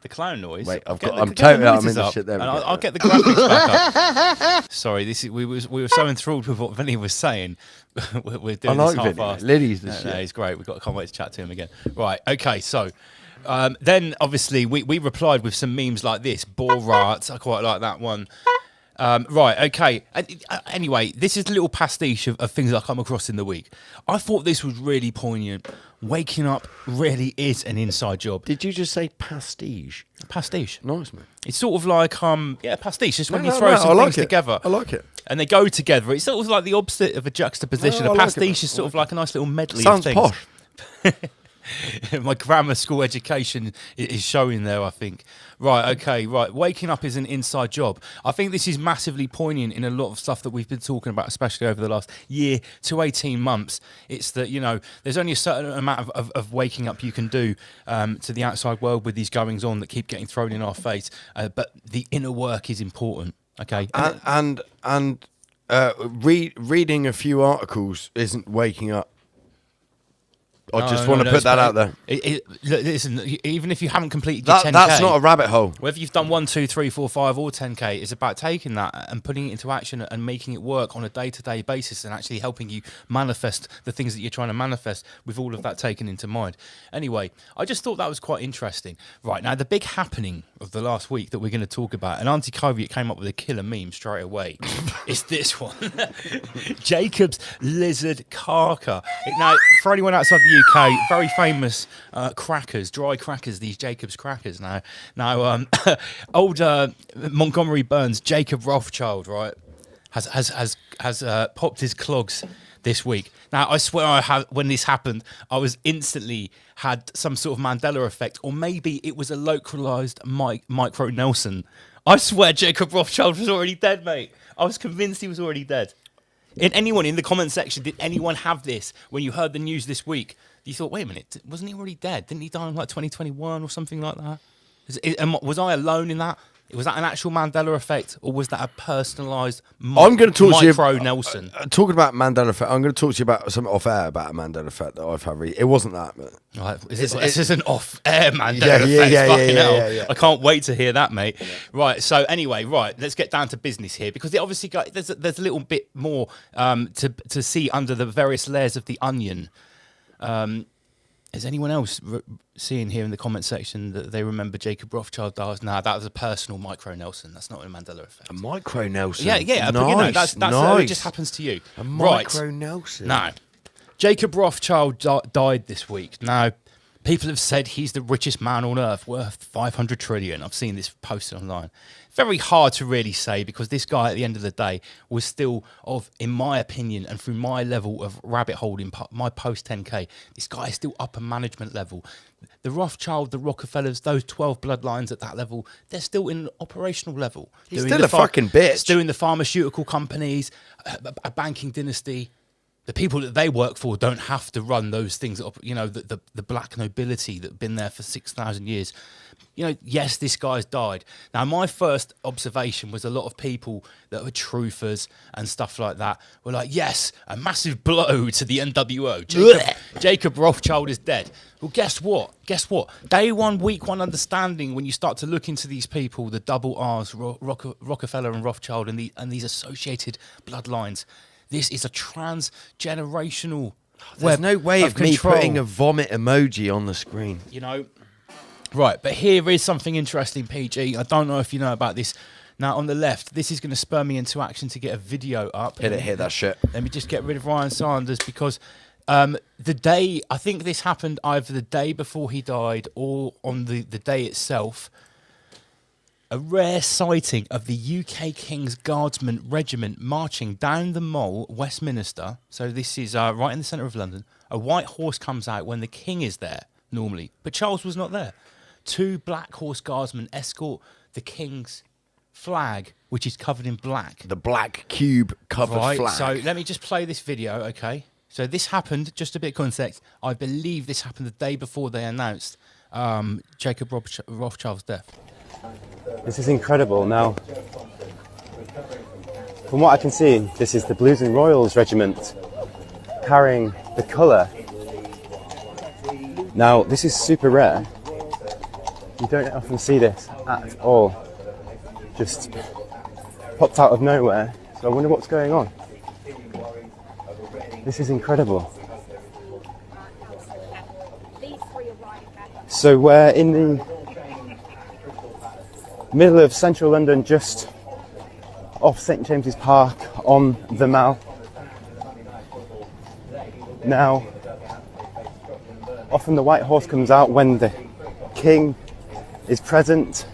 The clown noise. Wait, I'm totally in the shit there. I'll get the graphics back up. Sorry, we were so enthralled with what Vinny was saying. We're doing this half-assed. Liddy's the shit. No, he's great. Can't wait to chat to him again. Right, okay, so then obviously we replied with some memes like this. Borat, I quite like that one. Right, okay. Anyway, this is a little pastiche of things I come across in the week. I thought this was really poignant. Waking up really is an inside job. Did you just say pastiche? Pastiche. Nice, man. It's sort of like, pastiche. Just when you throw some things together. I like it. And they go together. It's sort of like the opposite of a juxtaposition. No, I a like pastiche it. is sort of like a nice little medley Sounds of things. posh. My grammar school education is showing there, I think. Right, okay, right. Waking up is an inside job. I think this is massively poignant in a lot of stuff that we've been talking about, especially over the last year to 18 months. It's that, you know, there's only a certain amount of waking up you can do to the outside world with these goings on that keep getting thrown in our face. But the inner work is important, okay? And reading a few articles isn't waking up. I just want to put that out there. Listen, even if you haven't completed your 10K, that's not a rabbit hole. Whether you've done 1, 2, 3, 4, 5 or 10K, it's about taking that and putting it into action and making it work on a day-to-day basis and actually helping you manifest the things that you're trying to manifest with all of that taken into mind. Anyway, I just thought that was quite interesting. Right, now the big happening of the last week that we're going to talk about, and Auntie Kobe came up with a killer meme straight away. It's this one. Jacob's Lizard Carker. Now, for anyone outside the UK, very famous crackers, dry crackers, these Jacob's crackers. Now, old Montgomery Burns, Jacob Rothschild, right, has popped his clogs this week. Now, I swear, when this happened, I was instantly had some sort of Mandela effect, or maybe it was a localized micro Nelson. I swear, Jacob Rothschild was already dead, mate. I was convinced he was already dead. Anyone in the comment section, did anyone have this when you heard the news this week? You thought, wait a minute, wasn't he already dead? Didn't he die in like 2021 or something like that? Was I alone in that? Was that an actual Mandela effect, or was that a personalised micro Nelson? Talking about Mandela effect, I'm going to talk to you about something off air about a Mandela effect that I've had. It wasn't that, but right, this is an off air Mandela effect. Fucking hell. I can't wait to hear that, mate. Yeah. Right. So anyway, let's get down to business here, because it obviously there's a little bit more to see under the various layers of the onion. Is anyone else seeing here in the comment section that they remember Jacob Rothschild dies? Nah, that was a personal micro Nelson. That's not a Mandela effect. A micro Nelson? Yeah. Nice, but, you know, that's it just happens to you. A micro Nelson. Now, Jacob Rothschild died this week. Now, people have said he's the richest man on earth, worth 500 trillion. I've seen this posted online. Very hard to really say, because this guy at the end of the day was still in my opinion, and through my level of rabbit hole in my post 10K, this guy is still upper management level. The Rothschild, the Rockefellers, those 12 bloodlines at that level, they're still in an operational level. He's still a fucking bitch. Still in the pharmaceutical companies, a banking dynasty. The people that they work for don't have to run those things. You know, the black nobility that have been there for 6,000 years. You know, yes, this guy's died. Now, my first observation was a lot of people that were truthers and stuff like that were like, yes, a massive blow to the NWO. Jacob Rothschild is dead. Well, guess what? Day one, week one understanding, when you start to look into these people, the double R's, Rockefeller and Rothschild, and these associated bloodlines, this is a transgenerational There's no way of me putting a vomit emoji on the screen. You know, right, but here is something interesting, PG. I don't know if you know about this. Now, on the left, this is going to spur me into action to get a video up. Hit that shit. Let me just get rid of Ryan Sanders, because I think this happened either the day before he died or on the day itself. A rare sighting of the UK King's Guardsman Regiment marching down the Mall, Westminster. So this is right in the centre of London. A white horse comes out when the King is there, normally. But Charles was not there. 2 black horse guardsmen escort the King's flag, which is covered in black. The black cube covered flag. So let me just play this video, okay? So this happened, just a bit of context, I believe this happened the day before they announced Jacob Rothschild's death. This is incredible. Now, from what I can see, this is the Blues and Royals Regiment carrying the colour. Now, this is super rare. You don't often see this at all. Just popped out of nowhere. So I wonder what's going on. This is incredible. So we're in the middle of central London, just off St James's Park on the Mall. Now, often the white horse comes out when the King is present,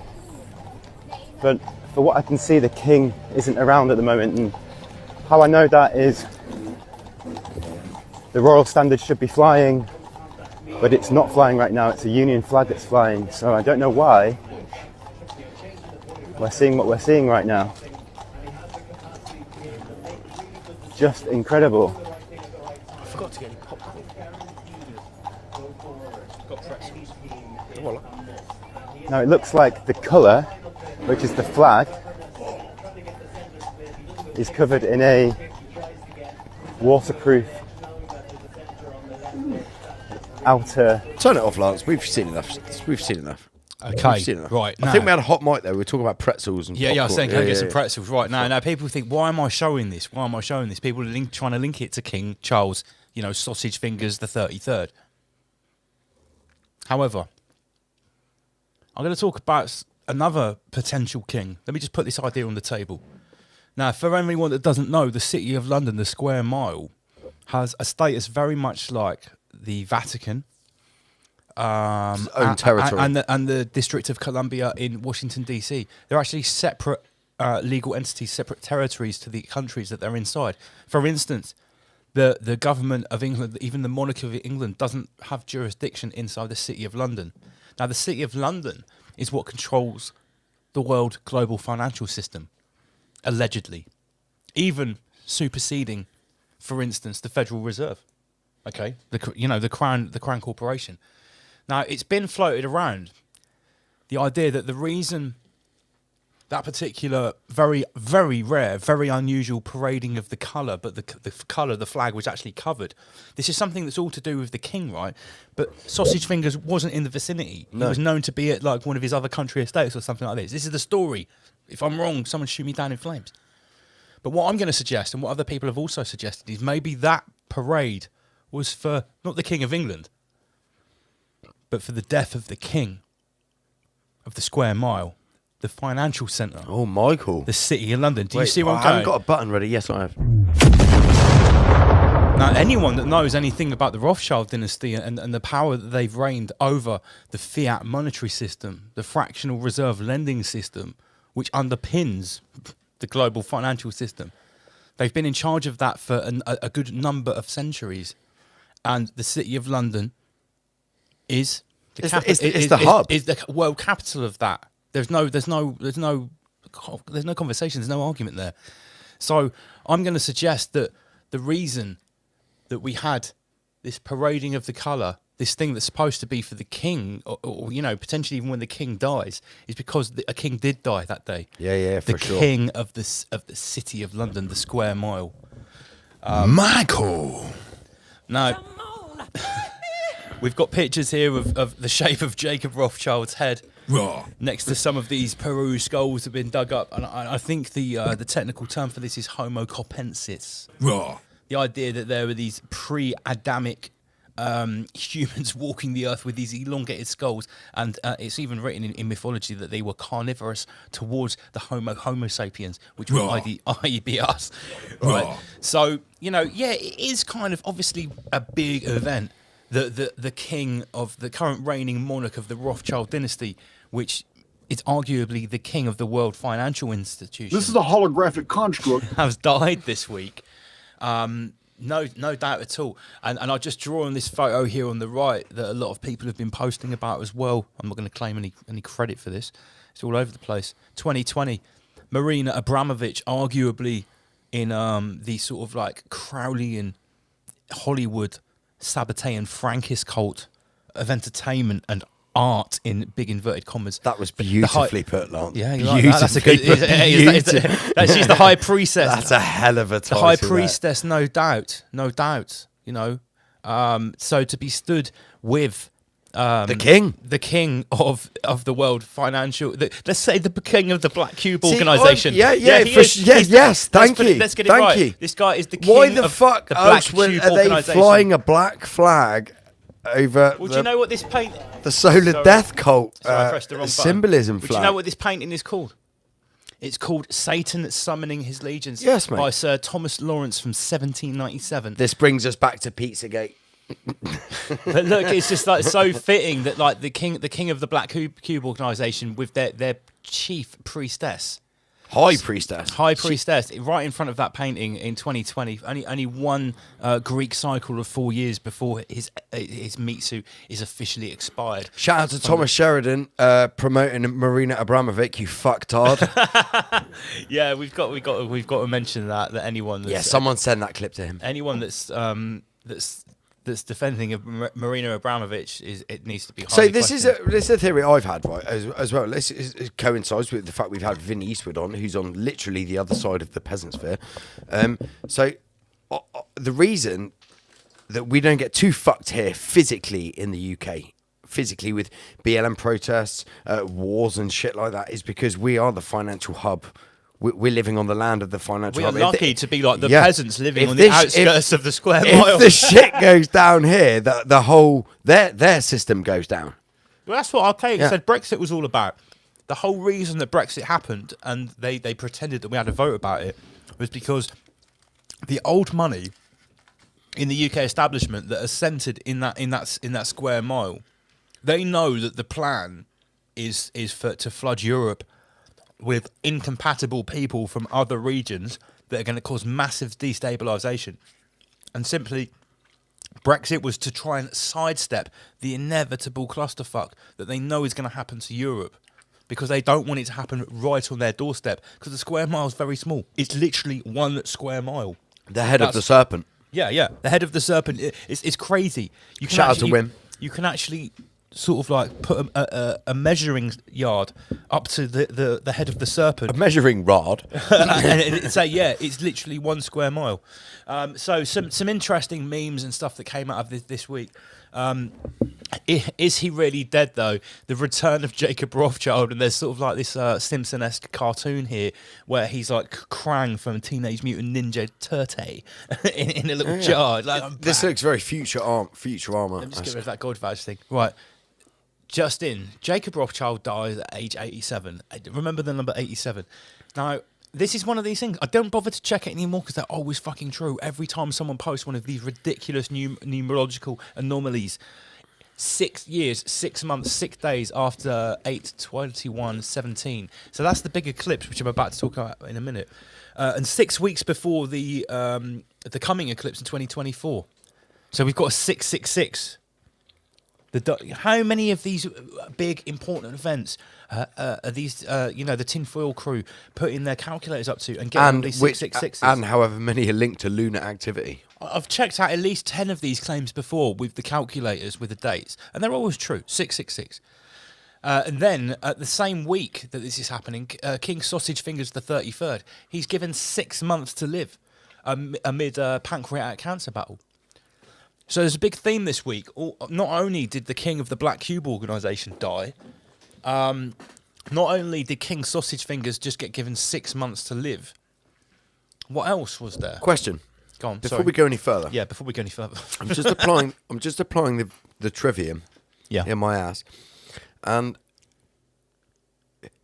but for what I can see, the King isn't around at the moment, and How I know that is the royal standard should be flying, but it's not flying right now. It's a Union flag that's flying. So I don't know why we're seeing what we're seeing right now. Just incredible. I forgot to get any popcorn. Now it looks like the colour, which is the flag, is covered in a waterproof outer. Turn it off, Lance. We've seen enough. We've seen enough. Okay, We've seen enough. right. I think we had a hot mic there. We were talking about pretzels and Yeah, I was popcorn. saying, can I get some pretzels? Right, now people think, why am I showing this? Why am I showing this? People are trying to link it to King Charles, sausage fingers the 33rd. However, I'm going to talk about another potential king. Let me just put this idea on the table. Now, for anyone that doesn't know, the City of London, the square mile, has a status very much like the Vatican, own territory, and the District of Columbia in Washington DC. They're actually separate legal entities, separate territories to the countries that they're inside. For instance, the government of England, even the monarchy of England, doesn't have jurisdiction inside the City of London. Now, the City of London is what controls the world global financial system, allegedly, even superseding, for instance, the Federal Reserve. Okay, the Crown Corporation. Now, it's been floated around the idea that the reason that particular very, very rare, very unusual parading of the colour, but the colour, the flag was actually covered. This is something that's all to do with the king, right? But Sausage Fingers wasn't in the vicinity. No. He was known to be at like one of his other country estates or something like this. This is the story. If I'm wrong, someone shoot me down in flames. But what I'm going to suggest, and what other people have also suggested, is maybe that parade was for not the King of England, but for the death of the king of the square mile, the financial centre. Oh, Michael. The City of London. Do you see where I'm going? I haven't got a button ready. Yes, I have. Now, anyone that knows anything about the Rothschild dynasty and the power that they've reigned over the fiat monetary system, the fractional reserve lending system, which underpins the global financial system, they've been in charge of that for a good number of centuries. And the City of London is the hub. Is the world capital of that. There's no conversation. There's no argument there. So I'm going to suggest that the reason that we had this parading of the colour, this thing that's supposed to be for the king, or potentially even when the king dies, is because a king did die that day. Yeah, for sure. The king of the City of London, the square mile. Michael. Now, we've got pictures here of the shape of Jacob Rothschild's head. Raw. Next to some of these Peru skulls have been dug up, and I think the technical term for this is Homo copensis. Raw. The idea that there were these pre-Adamic humans walking the earth with these elongated skulls, and it's even written in mythology that they were carnivorous towards the Homo sapiens, which would i.e. be us. Right. So it is kind of obviously a big event. The king of the current reigning monarch of the Rothschild dynasty, which is arguably the king of the world financial institution. This is a holographic construct. Has died this week. No doubt at all. And I'll just draw on this photo here on the right that a lot of people have been posting about as well. I'm not going to claim any credit for this. It's all over the place. 2020, Marina Abramovich, arguably in the sort of like Crowleyan Hollywood Sabbatean Frankist cult of entertainment and art in big inverted commas. That was beautifully put, Lance. Yeah, you like that? That's a good. She's the high priestess. That's a hell of a title. The high priestess, no doubt. So to be stood with the king of the world financial, let's say the king of the Black Cube organization. Yes. Thank you. Let's get it right. This guy is the king. Why the fuck the Black else Cube are they organization. flying a black flag over? Well, do you know what this paint? The solar death cult I pressed the wrong symbolism button. flag. Do you know what this painting is called? It's called Satan Summoning His Legions. Yes, mate. By Sir Thomas Lawrence from 1797. This brings us back to Pizzagate. But look, it's just like so fitting that like the king of the Black Cube organization with their chief priestess High priestess. High priestess, right in front of that painting in 2020. Only one Greek cycle of 4 years before his meat suit is officially expired. Shout out to Thomas Sheridan promoting Marina Abramovic. You fucktard. Yeah, we've got to mention that anyone. That's, someone send that clip to him. Anyone that's defending Marina Abramovich it needs to be. So this is a theory I've had, right, as well. This coincides with the fact we've had Vinny Eastwood on, who's on literally the other side of the peasant sphere. So the reason that we don't get too fucked here physically in the UK, physically with BLM protests, wars and shit like that, is because we are the financial hub. We're living on the land of the financial hub. We are lucky to be like the peasants living on the outskirts of the square if mile. If the shit goes down here, the whole their system goes down. Well, that's what Archaic said Brexit was all about. The whole reason that Brexit happened, and they pretended that we had a vote about it, was because the old money in the UK establishment that are centred in that square mile, they know that the plan is to flood Europe with incompatible people from other regions that are going to cause massive destabilisation. And simply, Brexit was to try and sidestep the inevitable clusterfuck that they know is going to happen to Europe, because they don't want it to happen right on their doorstep, because the square mile is very small. It's literally 1 square mile. The head of the serpent. Yeah. The head of the serpent. It's crazy. Shout out to Wim. You can actually sort of like put a measuring yard up to the head of the serpent. A measuring rod. And say, it's literally 1 square mile. So some interesting memes and stuff that came out of this week. Is he really dead, though? The return of Jacob Rothschild, and there's sort of like this Simpson-esque cartoon here where he's like Krang from Teenage Mutant Ninja Turtle in a little jar. Like, this looks very future armor. Let me just get rid of that God badge thing. Right. Just in, Jacob Rothschild dies at age 87. Remember the number 87. Now, this is one of these things. I don't bother to check it anymore because they're always fucking true. Every time someone posts one of these ridiculous numerological anomalies, 6 years, 6 months, 6 days after 8/21/17. So that's the big eclipse, which I'm about to talk about in a minute. And 6 weeks before the coming eclipse in 2024. So we've got a 666. How many of these big important events are these, the tinfoil crew putting their calculators up to and getting these 666s? And however many are linked to lunar activity. I've checked out at least 10 of these claims before with the calculators with the dates, and they're always true. 666. And then the same week that this is happening, King Sausage Fingers the 33rd, he's given 6 months to live amid a pancreatic cancer battle. So there's a big theme this week. Not only did the king of the Black Cube organisation die, not only did King Sausage Fingers just get given 6 months to live, what else was there? Question. Go on, before we go any further. Yeah, before we go any further. I'm just applying the trivium in my ass. And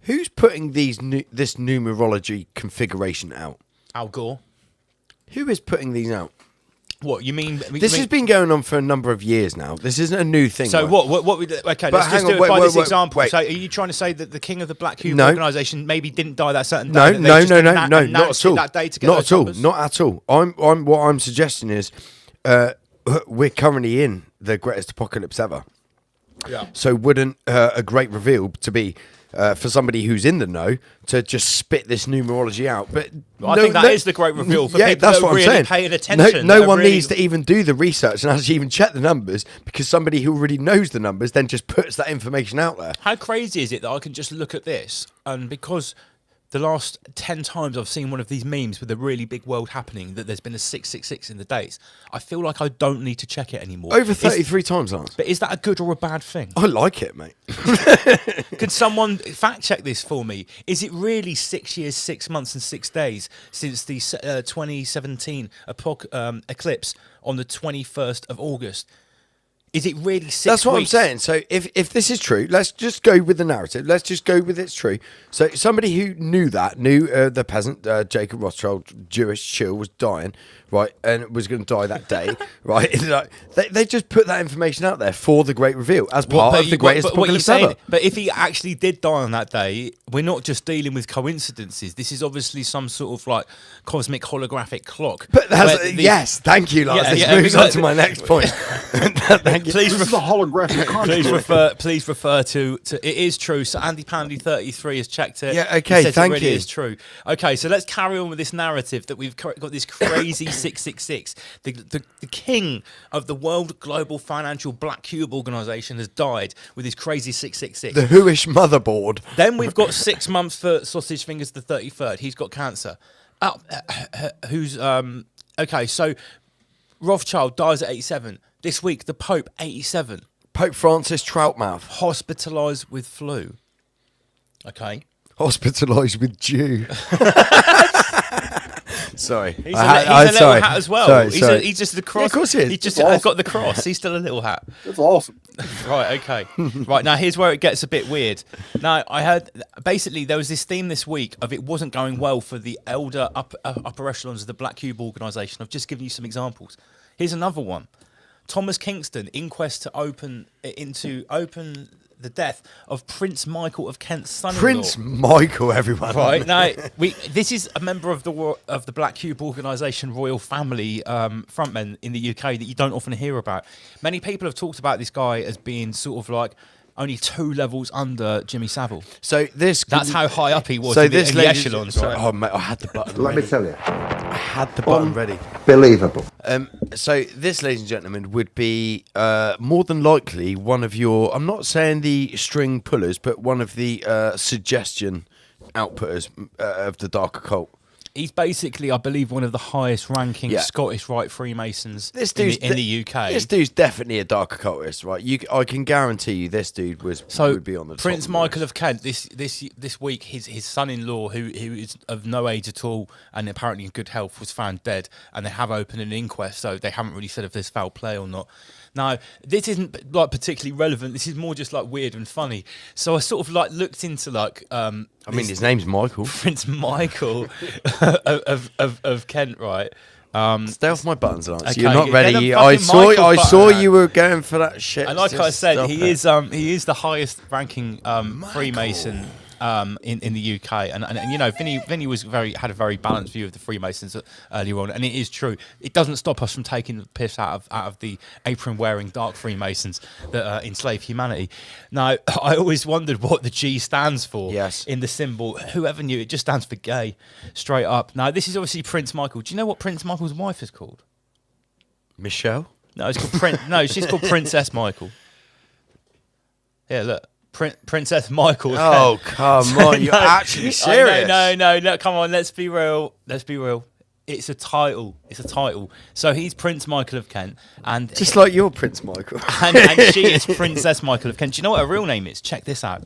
who's putting this numerology configuration out? Al Gore. Who is putting these out? What you mean? This has been going on for a number of years now. This isn't a new thing. So right? what we okay? Let's just do it by this example. So are you trying to say that the king of the Black Cube organisation maybe didn't die that certain day? No, not at all. That day to get not at all. numbers? Not at all. What I'm suggesting is, we're currently in the greatest apocalypse ever. Yeah. So wouldn't a great reveal to be for somebody who's in the know to just spit this numerology out? But I think that is the great reveal for people that's that are what I'm really saying. paying attention. No one needs to even do the research and actually even check the numbers, because somebody who already knows the numbers then just puts that information out there. How crazy is it that I can just look at this, and because the last 10 times I've seen one of these memes with a really big world happening, that there's been a 666 in the dates, I feel like I don't need to check it anymore. Over 33 times, Lance. But is that a good or a bad thing? I like it, mate. Could someone fact check this for me? Is it really 6 years, 6 months and 6 days since the 2017 eclipse on the 21st of August? Is it really 6 That's what weeks? I'm saying. So if this is true, let's just go with the narrative. Let's just go with it's true. So somebody who knew the peasant, Jacob Rothschild, Jewish shill, was dying, right, and was going to die that day, right? They just put that information out there for the great reveal as part of the greatest apocalypse ever. But if he actually did die on that day, we're not just dealing with coincidences. This is obviously some sort of like cosmic holographic clock. But yes, thank you, Lars. This moves on to my next point. Thank you. This is the holographic construct. Please refer to it is true. So Andy Pandy 33 has checked it. Yeah, okay, He says thank it really you. is true. Okay, so let's carry on with this narrative that we've got this crazy 666. The king of the World Global Financial Black Cube Organization has died with his crazy 666. The Whoish motherboard. Then we've got 6 months for Sausage Fingers the 33rd. He's got cancer. Okay, so Rothschild dies at 87. This week, the Pope, 87. Pope Francis Troutmouth. Hospitalised with flu. Okay. Hospitalised with Jew. Sorry. He's a little hat as well. He's just the cross. Yeah, of course he is. He's just That's awesome. got the cross. He's still a little hat. That's awesome. Right, okay. Right, now here's where it gets a bit weird. Now, I heard, basically, there was this theme this week of it wasn't going well for the elder upper echelons of the Black Cube organisation. I've just given you some examples. Here's another one. Thomas Kingston, inquest to open the death of Prince Michael of Kent's son-in-law. Prince Michael, everyone. Right, now, this is a member of the Black Cube organisation Royal Family frontmen in the UK that you don't often hear about. Many people have talked about this guy as being sort of like only 2 levels under Jimmy Savile. So that's how high up he was in the echelons. Right? Oh, mate, I had the button Let ready. me tell you. I had the button ready. Believable. So this, ladies and gentlemen, would be more than likely one of your, I'm not saying the string pullers, but one of the suggestion outputters of the dark occult. He's basically, I believe, one of the highest ranking Scottish Rite Freemasons in the UK. This dude's definitely a dark occultist, right? I can guarantee you this dude would be on the Prince top Michael of Kent, this week, his son-in-law, who is of no age at all and apparently in good health, was found dead, and they have opened an inquest, so they haven't really said if there's foul play or not. Now, this isn't like particularly relevant. This is more just like weird and funny. So I sort of like looked into like. I mean, his name's Michael. Prince Michael of Kent, right? Stay off my buttons, Lance. Okay, You're not ready. get I them fucking saw Michael you button. were going for that shit. And like I Just said, stop he it. is the highest ranking Freemason in the UK, and you know, Vinny had a very balanced view of the Freemasons earlier on, and it is true. It doesn't stop us from taking the piss out of the apron wearing dark Freemasons that enslave humanity. Now, I always wondered what the G stands for. Yes. In the symbol, whoever knew, it just stands for gay, straight up. Now, this is obviously Prince Michael. Do you know what Prince Michael's wife is called? Michelle? No, it's called No, she's called Princess Michael. Yeah, look. Princess Michael. Oh, come on. You're actually serious? No, come on. Let's be real. It's a title. So he's Prince Michael of Kent. And just like your Prince Michael. and she is Princess Michael of Kent. Do you know what her real name is? Check this out.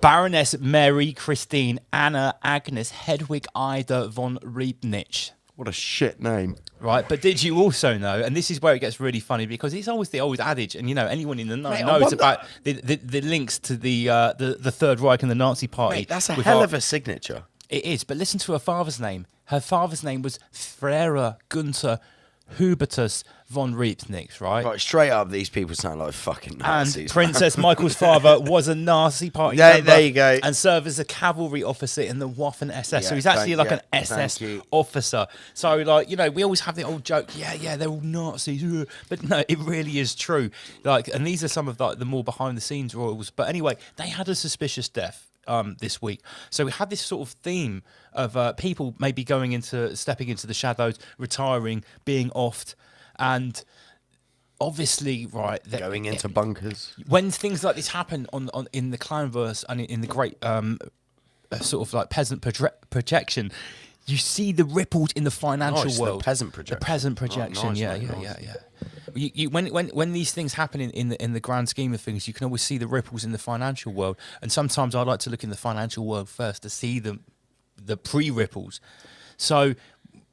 Baroness Mary Christine Anna Agnes Hedwig Ida von Riebnitz. What a shit name. Right, but did you also know, and this is where it gets really funny, because it's always the old adage, and you know, anyone in the know Mate, knows about the links to the Third Reich and the Nazi Party. Mate, that's a hell of a signature. It is, but listen to her father's name. Her father's name was Frere Gunther Hubertus von Riebnitz, right? Right, straight up, these people sound like fucking Nazis. And Princess Michael's father was a Nazi Party member. There you go. And served as a cavalry officer in the Waffen SS. So Yeah, he's actually like an thank SS you. officer. So, like, you know, we always have the old joke, yeah, they're all Nazis. But no, it really is true. Like, and these are some of the more behind-the-scenes royals. But anyway, they had a suspicious death this week. So we had this sort of theme of people maybe stepping into the shadows, retiring, being offed, and obviously, right, going into bunkers. When things like this happen in the clanverse and in the great sort of like peasant projection, you see the ripples in the financial world. The peasant projection. The peasant projection. Nice. When these things happen in the grand scheme of things, you can always see the ripples in the financial world. And sometimes I like to look in the financial world first to see the pre-ripples. So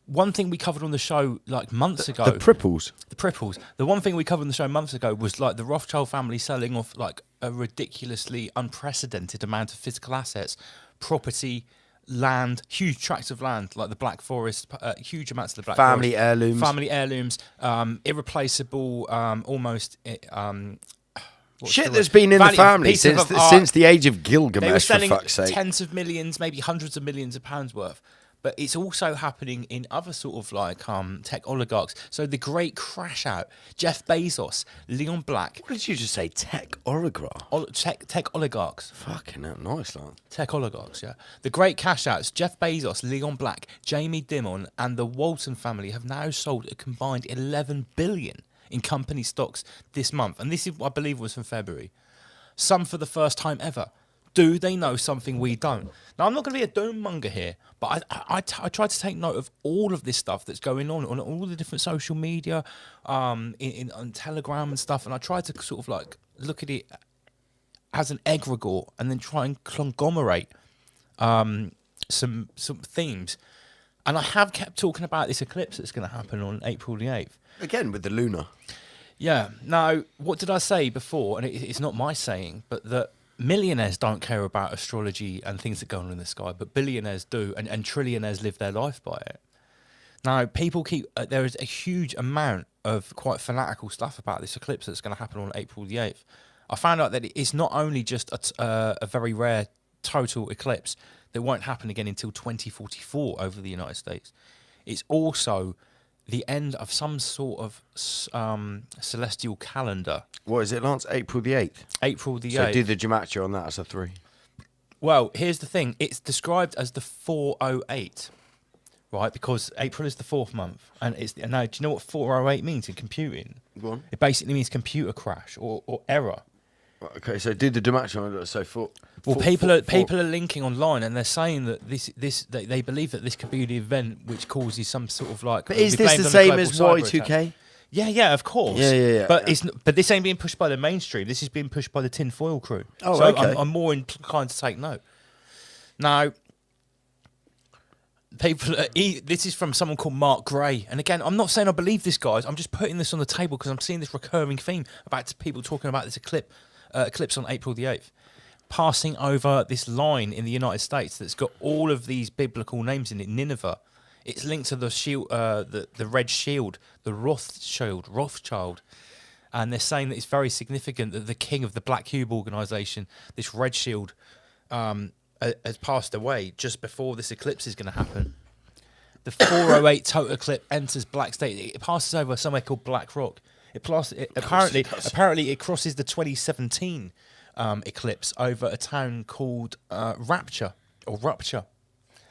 one thing we covered on the show like months ago. The Pripples. The Pripples. The one thing we covered on the show months ago was like the Rothschild family selling off like a ridiculously unprecedented amount of physical assets, property, land, huge tracts of land, like the Black Forest, huge amounts of the Black Family Forest. heirlooms. Family heirlooms, irreplaceable, almost... shit that's been in the family since the age of Gilgamesh, they were selling for fuck's sake. tens of millions, maybe hundreds of millions of pounds worth. But it's also happening in other sort of like tech oligarchs. So the great crash out, Jeff Bezos, Leon Black. What did you just say? Tech oligarch? Tech oligarchs. Fucking hell, nice, lad. Tech oligarchs, yeah. The great cash outs, Jeff Bezos, Leon Black, Jamie Dimon, and the Walton family have now sold a combined 11 billion in company stocks this month. And this is, I believe, was from February. Some for the first time ever. Do they know something we don't? Now, I'm not going to be a doom monger here, but I try to take note of all of this stuff that's going on all the different social media, on Telegram and stuff, and I try to sort of like look at it as an egregore and then try and conglomerate some themes. And I have kept talking about this eclipse that's going to happen on April the 8th. Again, with the lunar. Yeah. Now, what did I say before? And it's not my saying, but that millionaires don't care about astrology and things that go on in the sky, but billionaires do, and trillionaires live their life by it. Now, people there is a huge amount of quite fanatical stuff about this eclipse that's going to happen on April the 8th. I found out that it's not only just a very rare total eclipse that won't happen again until 2044 over the United States. It's also the end of some sort of celestial calendar. What is it, Lance? April the 8th? April the 8th. So do the gematria on that as a 3. Well, here's the thing. It's described as the 408, right? Because April is the 4th month. And now, do you know what 408 means in computing? Go on. It basically means computer crash or error. Okay, so do the gematria on it. So people are linking online and they're saying that they believe that this could be the event which causes some sort of like. But is this the same as Y2K? Yeah, of course. Yeah. But this ain't being pushed by the mainstream. This is being pushed by the tinfoil crew. Oh, so okay. I'm more inclined to take note. Now, this is from someone called Mark Gray. And again, I'm not saying I believe this, guys. I'm just putting this on the table because I'm seeing this recurring theme about people talking about this eclipse on April the 8th. Passing over this line in the United States that's got all of these biblical names in it. Nineveh. It's linked to the shield, the red shield, the Rothschild. And they're saying that it's very significant that the king of the Black Cube organization, this red shield, has passed away just before this eclipse is going to happen. The 408 total eclipse enters Black State. It passes over somewhere called Black Rock. Apparently it crosses the 2017 eclipse over a town called Rupture.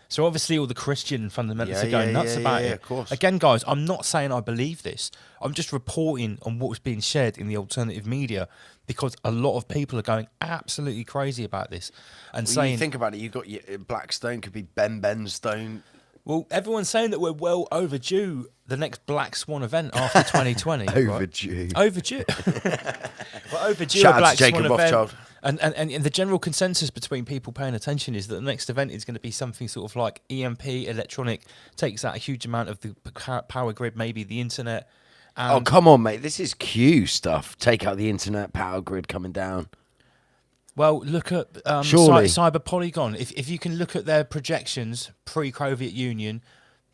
So obviously all the Christian fundamentalists are going nuts about it. Of course. Again, guys, I'm not saying I believe this. I'm just reporting on what's being shared in the alternative media because a lot of people are going absolutely crazy about this and saying. You think about it. You got your Blackstone could be Ben Stone. Well, everyone's saying that we're well overdue the next Black Swan event after 2020. Overdue. Overdue. Well, overdue Shout a Black out to Jacob Swan Rothschild. event. And the general consensus between people paying attention is that the next event is going to be something sort of like EMP, electronic, takes out a huge amount of the power grid, maybe the internet. Oh, come on, mate. This is Q stuff. Take out the internet, power grid coming down. Well, look at Cyber Polygon. If you can look at their projections pre-Soviet Union,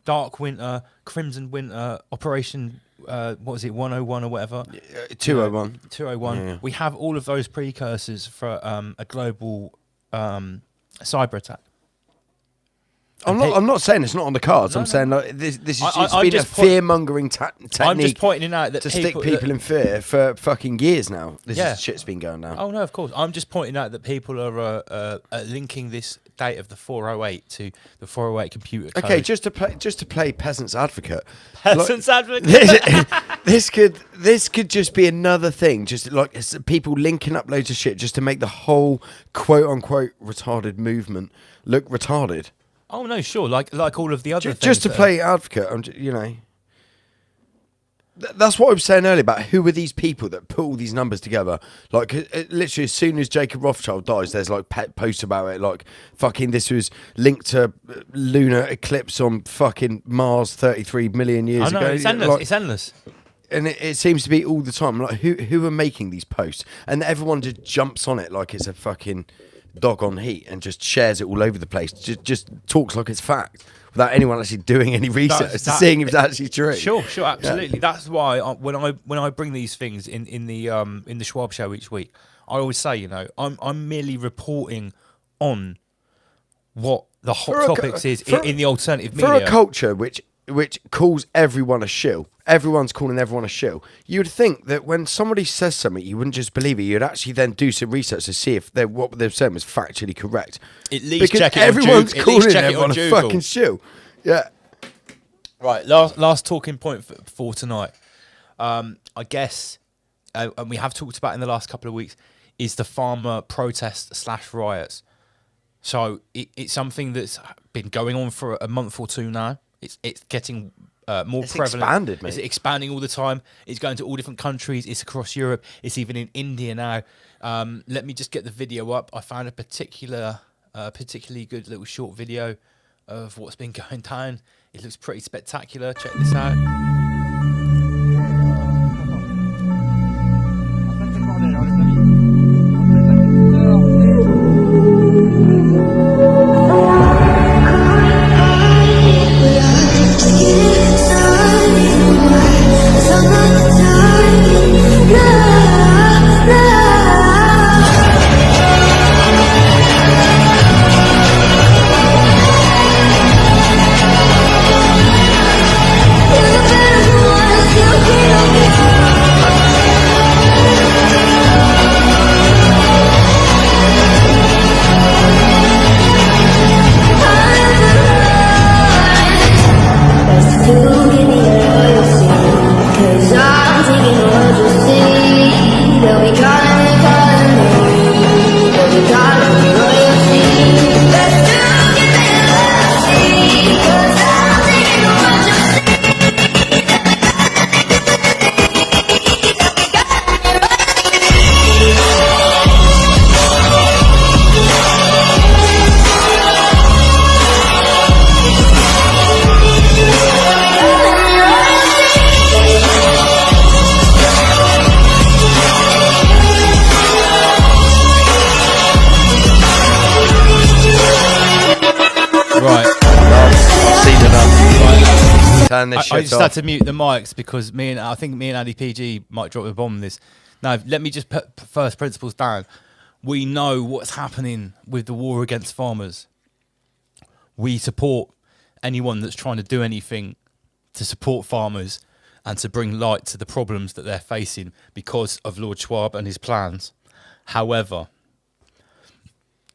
Dark Winter, Crimson Winter, Operation, what was it, 101 or whatever? 201. 201. Yeah. We have all of those precursors for a global cyber attack. I'm not saying it's not on the cards. I'm saying like, this is just been a fear-mongering technique. I'm just pointing out that to stick people in fear for fucking years now. This shit's been going down. Oh no, of course. I'm just pointing out that people are linking this date of the 408 to the 408 computer code. Okay, just to play peasant's advocate. Peasant's advocate. This could just be another thing, just like people linking up loads of shit just to make the whole quote unquote retarded movement look retarded. Oh no, sure, like all of the other things. Just to play advocate, That's what I was saying earlier about who are these people that put all these numbers together. Like, literally, as soon as Jacob Rothschild dies, there's like posts about it. Like, fucking, this was linked to lunar eclipse on fucking Mars 33 million years ago. It's endless. Like, it's endless. And it seems to be all the time. Like, who are making these posts? And everyone just jumps on it like it's a fucking dog on heat and just shares it all over the place. Just talks like it's fact, without anyone actually doing any research to seeing if it's actually true. Sure, absolutely. Yeah. That's why when I bring these things in the Schwab show each week, I always say, you know, I'm merely reporting on what the hot topics is in the alternative media. For a culture which calls everyone a shill, everyone's calling everyone a shill. You would think that when somebody says something, you wouldn't just believe it. You'd actually then do some research to see if what they're saying was factually correct. At least because check it everyone's on calling everyone a fucking shill. Yeah. Right. Last talking point for tonight. I guess, and we have talked about in the last couple of weeks, is the farmer protest / riots. So it's something that's been going on for a month or two now. It's getting more prevalent. Expanded, mate. It's expanding all the time. It's going to all different countries. It's across Europe. It's even in India now. Let me just get the video up. I found a particularly good little short video of what's been going down. It looks pretty spectacular. Check this out. I just had to mute the mics because I think me and Andy PG might drop the bomb on this. Now, let me just put first principles down. We know what's happening with the war against farmers. We support anyone that's trying to do anything to support farmers and to bring light to the problems that they're facing because of Lord Schwab and his plans. However,